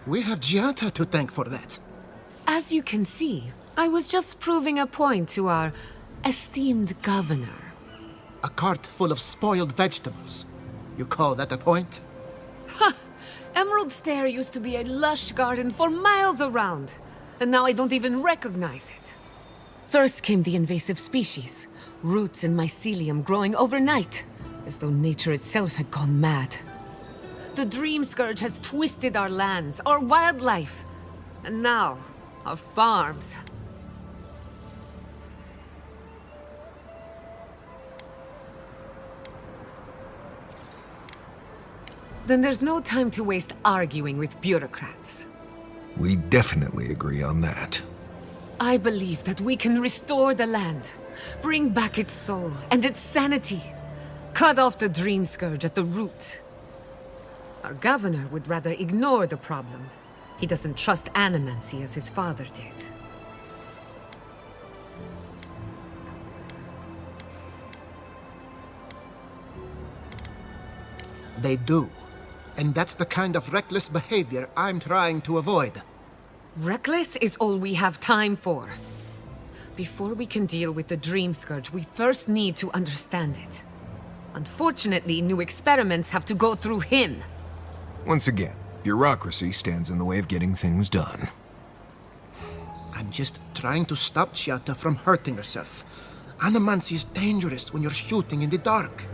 We have Giata to thank for that. As you can see, I was just proving a point to our esteemed governor. A cart full of spoiled vegetables. You call that a point? Ha! Emerald Stair used to be a lush garden for miles around, and now I don't even recognize it. First came the invasive species, roots and mycelium growing overnight, as though nature itself had gone mad. The Dream Scourge has twisted our lands, our wildlife, and now, our farms. Then there's no time to waste arguing with bureaucrats. We definitely agree on that. I believe that we can restore the land, bring back its soul and its sanity, cut off the Dream Scourge at the root. Our governor would rather ignore the problem. He doesn't trust animancy as his father did. They do. And that's the kind of reckless behavior I'm trying to avoid. Reckless is all we have time for. Before we can deal with the Dream Scourge, we first need to understand it. Unfortunately, new experiments have to go through him. Once again, bureaucracy stands in the way of getting things done. I'm just trying to stop Giata from hurting herself. Animancy is dangerous when you're shooting in the dark.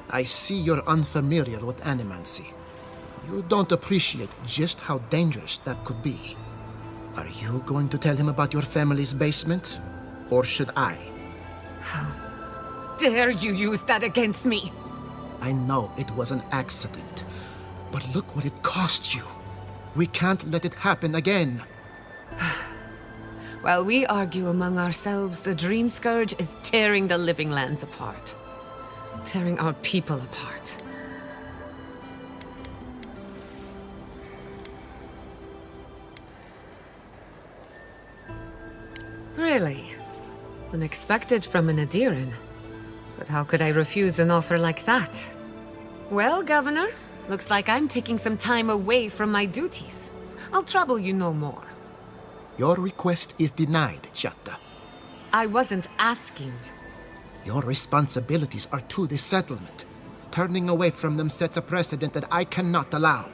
I see you're unfamiliar with animancy. You don't appreciate just how dangerous that could be. Are you going to tell him about your family's basement? Or should I? How dare you use that against me? I know it was an accident, but look what it cost you. We can't let it happen again. While we argue among ourselves, the Dream Scourge is tearing the living lands apart. Tearing our people apart. Really? Unexpected from an Adiran. But how could I refuse an offer like that? Well, Governor, looks like I'm taking some time away from my duties. I'll trouble you no more. Your request is denied, Chatta. I wasn't asking. Your responsibilities are to the settlement. Turning away from them sets a precedent that I cannot allow.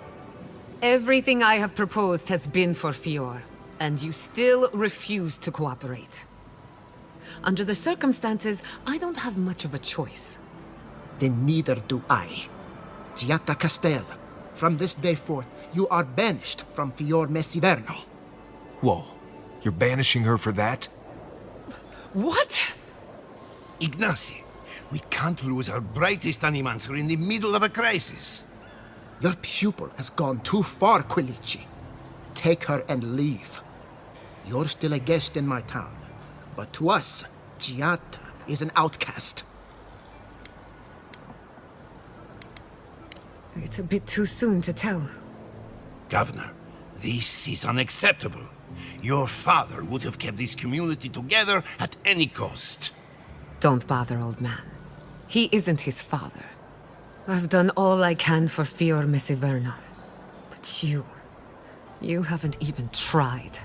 Everything I have proposed has been for Fior, and you still refuse to cooperate. Under the circumstances, I don't have much of a choice. Then neither do I. Giatta Castel, from this day forth, you are banished from Fior Messiverno. Whoa, you're banishing her for that? What? Ignacy, we can't lose our brightest animancer in the middle of a crisis. Your pupil has gone too far, Quilici. Take her and leave. You're still a guest in my town, but to us, Giatta is an outcast. It's a bit too soon to tell. Governor, this is unacceptable. Your father would have kept this community together at any cost. Don't bother, old man. He isn't his father. I've done all I can for Fior Messiverno. But you haven't even tried.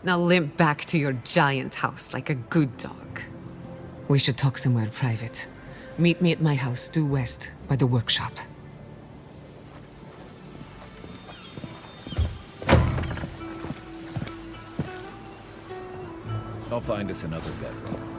Now limp back to your giant house like a good dog. We should talk somewhere private. Meet me at my house due west by the workshop. I'll find us another bedroom.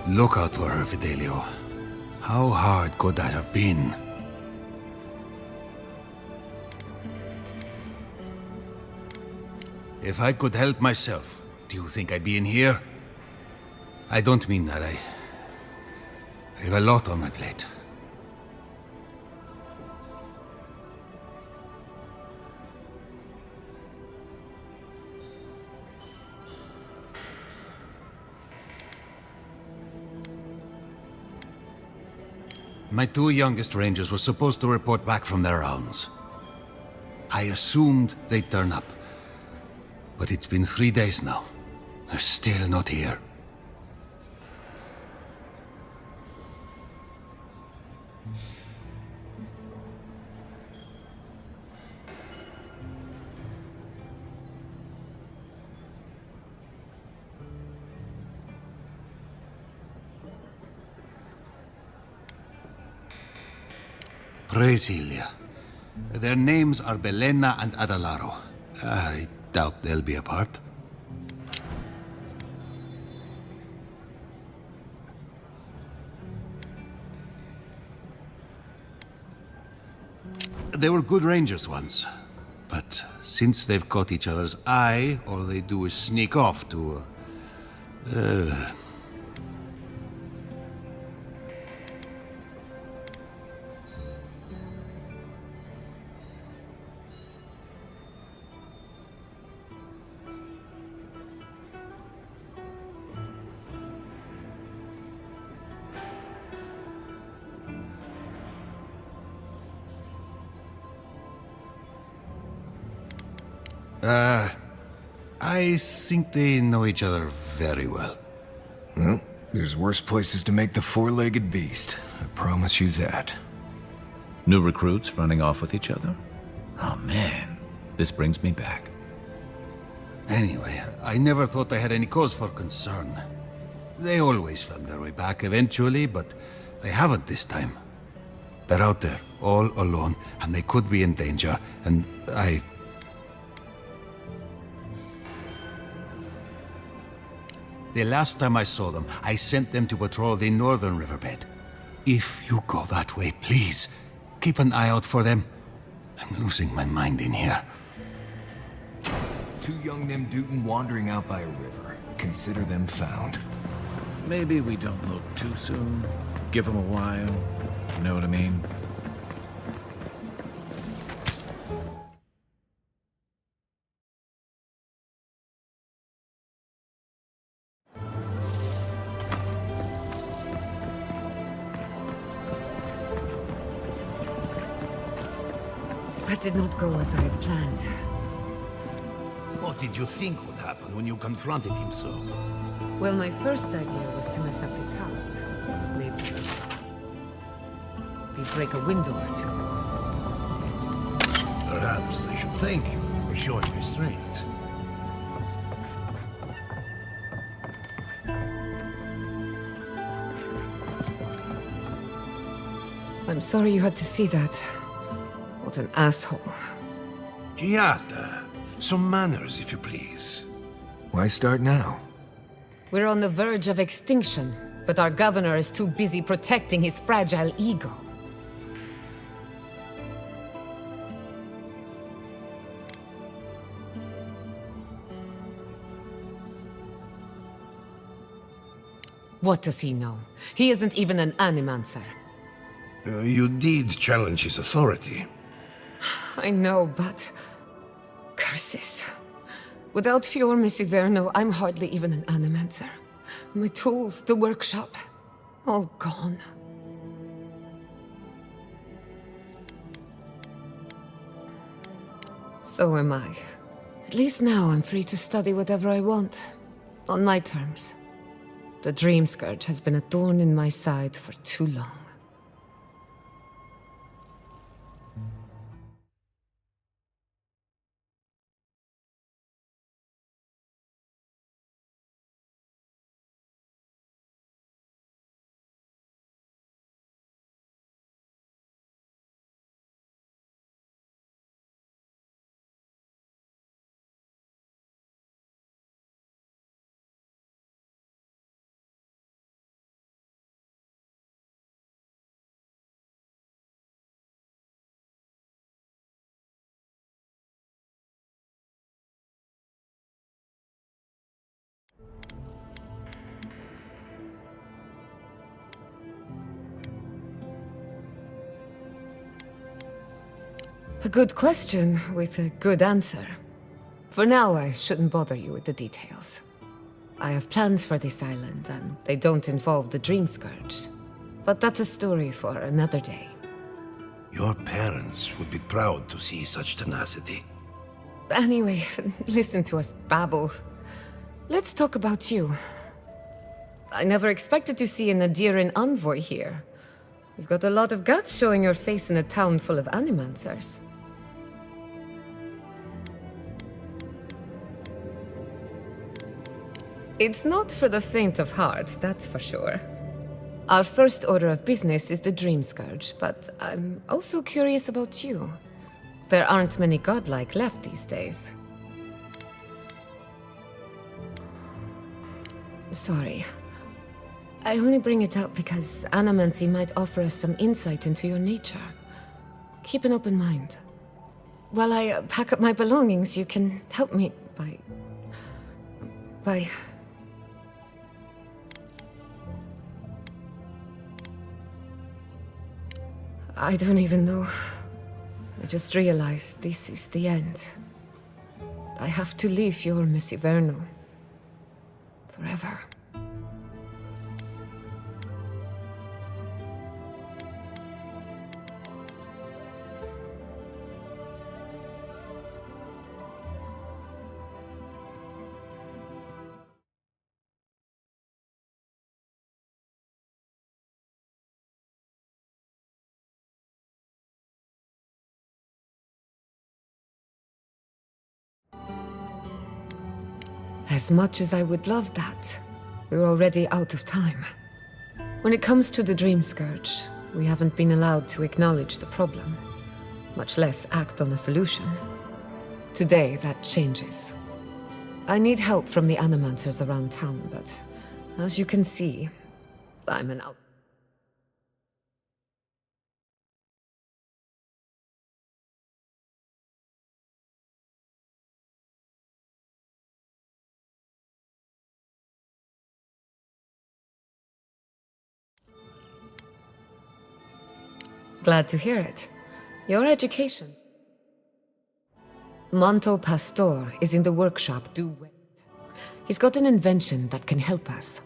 Look out for her, Fidelio. How hard could that have been? If I could help myself, do you think I'd be in here? I don't mean that. I have a lot on my plate. My 2 youngest rangers were supposed to report back from their rounds. I assumed they'd turn up. But it's been 3 days now. They're still not here. Praise Ilia. Their names are Belena and Adalaro. I doubt they'll be apart. They were good rangers once, but since they've caught each other's eye, all they do is sneak off to, I think they know each other very well. Well, there's worse places to make the four-legged beast. I promise you that. New recruits running off with each other? Oh man, this brings me back. Anyway, I never thought I had any cause for concern. They always found their way back eventually, but they haven't this time. They're out there, all alone, and they could be in danger, and The last time I saw them, I sent them to patrol the northern riverbed. If you go that way, please, keep an eye out for them. I'm losing my mind in here. 2 young Nemdutin wandering out by a river. Consider them found. Maybe we don't look too soon. Give them a while. You know what I mean? That did not go as I had planned. What did you think would happen when you confronted him so? Well, my first idea was to mess up his house. Maybe we break a window or 2. Perhaps I should thank you for showing restraint. I'm sorry you had to see that. What an asshole. Giata, some manners, if you please. Why start now? We're on the verge of extinction, but our governor is too busy protecting his fragile ego. What does he know? He isn't even an animancer. You did challenge his authority. I know, but... curses. Without Fior Misiverno, I'm hardly even an animancer. My tools, the workshop, all gone. So am I. At least now I'm free to study whatever I want. On my terms. The Dream Scourge has been a thorn in my side for too long. A good question with a good answer. For now, I shouldn't bother you with the details. I have plans for this island, and they don't involve the Dream Scourge. But that's a story for another day. Your parents would be proud to see such tenacity. Anyway, listen to us babble. Let's talk about you. I never expected to see an Adiran envoy here. You've got a lot of guts showing your face in a town full of animancers. It's not for the faint of heart, that's for sure. Our first order of business is the Dream Scourge, but I'm also curious about you. There aren't many godlike left these days. Sorry. I only bring it up because Animancy might offer us some insight into your nature. Keep an open mind. While I pack up my belongings, you can help me by... I don't even know. I just realized this is the end. I have to leave your Miss Iverno. Forever. As much as I would love that, we're already out of time. When it comes to the Dream Scourge, we haven't been allowed to acknowledge the problem, much less act on a solution. Today, that changes. I need help from the Animancers around town, but as you can see, I'm an out. Glad to hear it. Your education. Manto Pastor is in the workshop due wet. He's got an invention that can help us.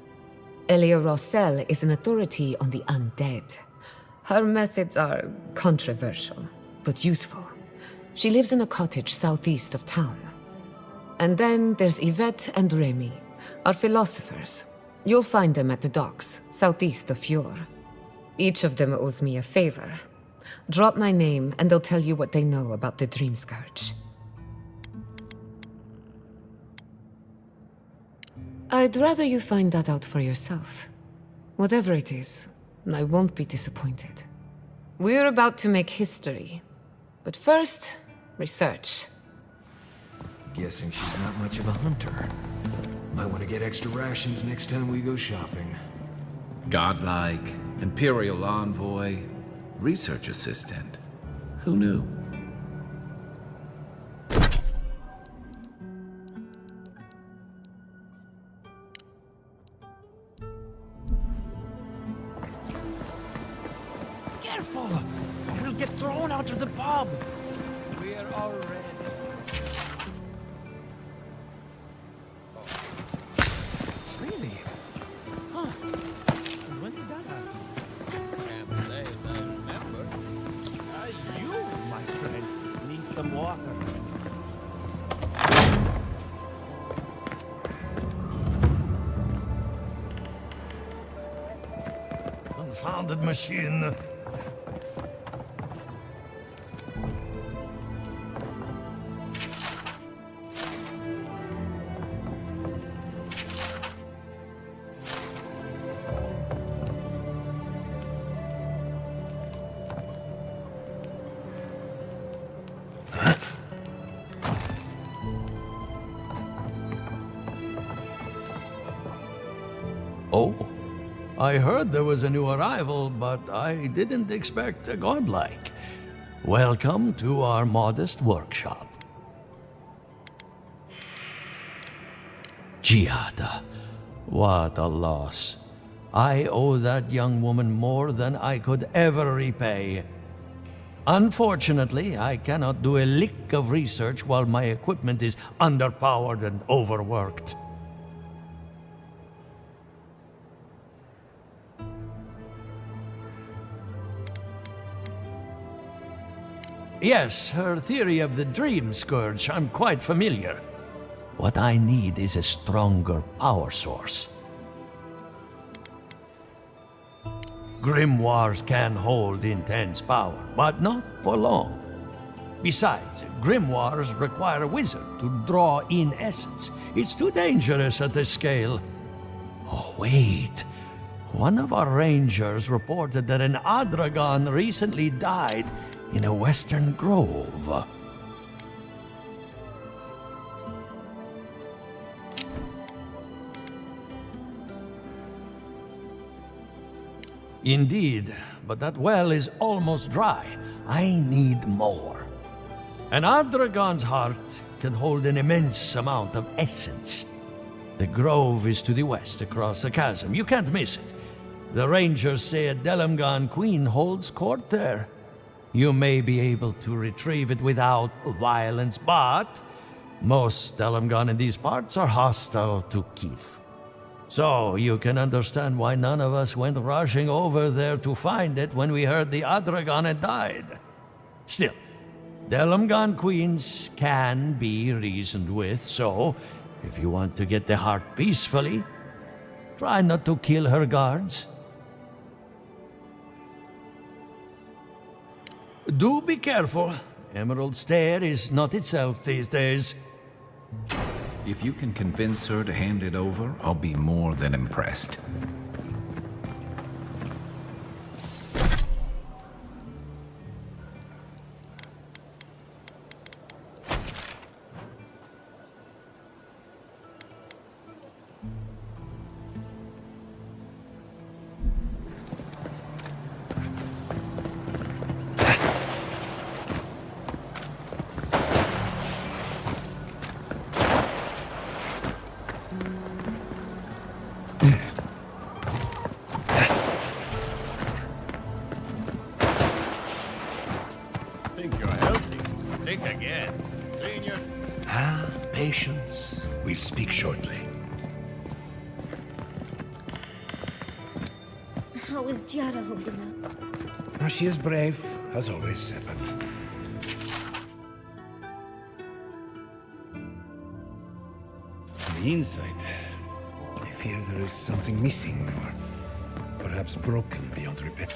Elia Rossell is an authority on the undead. Her methods are controversial, but useful. She lives in a cottage southeast of town. And then there's Yvette and Remy, our philosophers. You'll find them at the docks, southeast of Fjord. Each of them owes me a favor. Drop my name, and they'll tell you what they know about the Dream Scourge. I'd rather you find that out for yourself. Whatever it is, I won't be disappointed. We're about to make history. But first, research. Guessing she's not much of a hunter. Might want to get extra rations next time we go shopping. Godlike, Imperial Envoy, Research Assistant. Who knew? Careful! We'll get thrown out of the pub! We're all ready. Really? Huh. When did that happen? Can't say as I remember. You, my friend, need some water. Confounded machine. Oh, I heard there was a new arrival, but I didn't expect a godlike. Welcome to our modest workshop. Giada, what a loss. I owe that young woman more than I could ever repay. Unfortunately, I cannot do a lick of research while my equipment is underpowered and overworked. Yes, her theory of the dream scourge, I'm quite familiar. What I need is a stronger power source. Grimoires can hold intense power, but not for long. Besides, grimoires require a wizard to draw in essence. It's too dangerous at this scale. Oh, wait. One of our rangers reported that an Adragon recently died in a western grove. Indeed, but that well is almost dry. I need more. An Adragon's heart can hold an immense amount of essence. The grove is to the west, across the chasm. You can't miss it. The rangers say a Delamgan queen holds court there. You may be able to retrieve it without violence, but most Delamgan in these parts are hostile to Keith. So you can understand why none of us went rushing over there to find it when we heard the Adragon had died. Still, Delamgan queens can be reasoned with, so if you want to get the heart peacefully, try not to kill her guards. Do be careful. Emerald Stair is not itself these days. If you can convince her to hand it over, I'll be more than impressed. Patience. We'll speak shortly. How is Jara holding up? She is brave, as always, but... On the inside, I fear there is something missing, or perhaps broken beyond repair.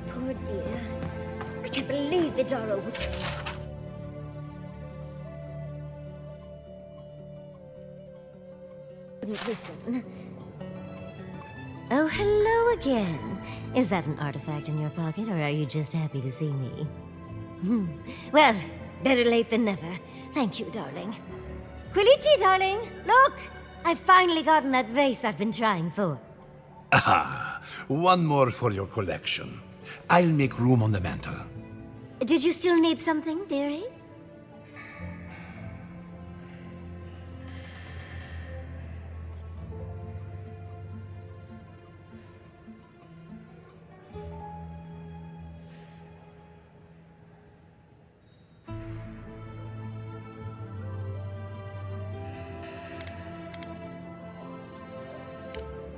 Poor dear. I can't believe the door opened. Wouldn't listen. Oh, hello again. Is that an artifact in your pocket, or are you just happy to see me? Well, better late than never. Thank you, darling. Quilichi, darling! Look! I've finally gotten that vase I've been trying for. Ah, one more for your collection. I'll make room on the mantel. Did you still need something, dearie?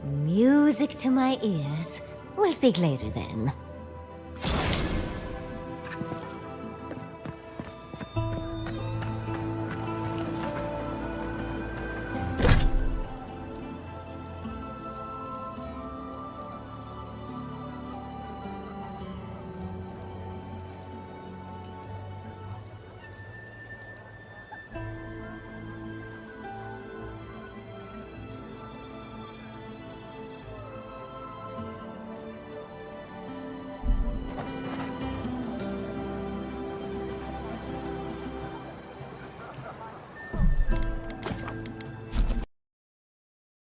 Music to my ears. We'll speak later then.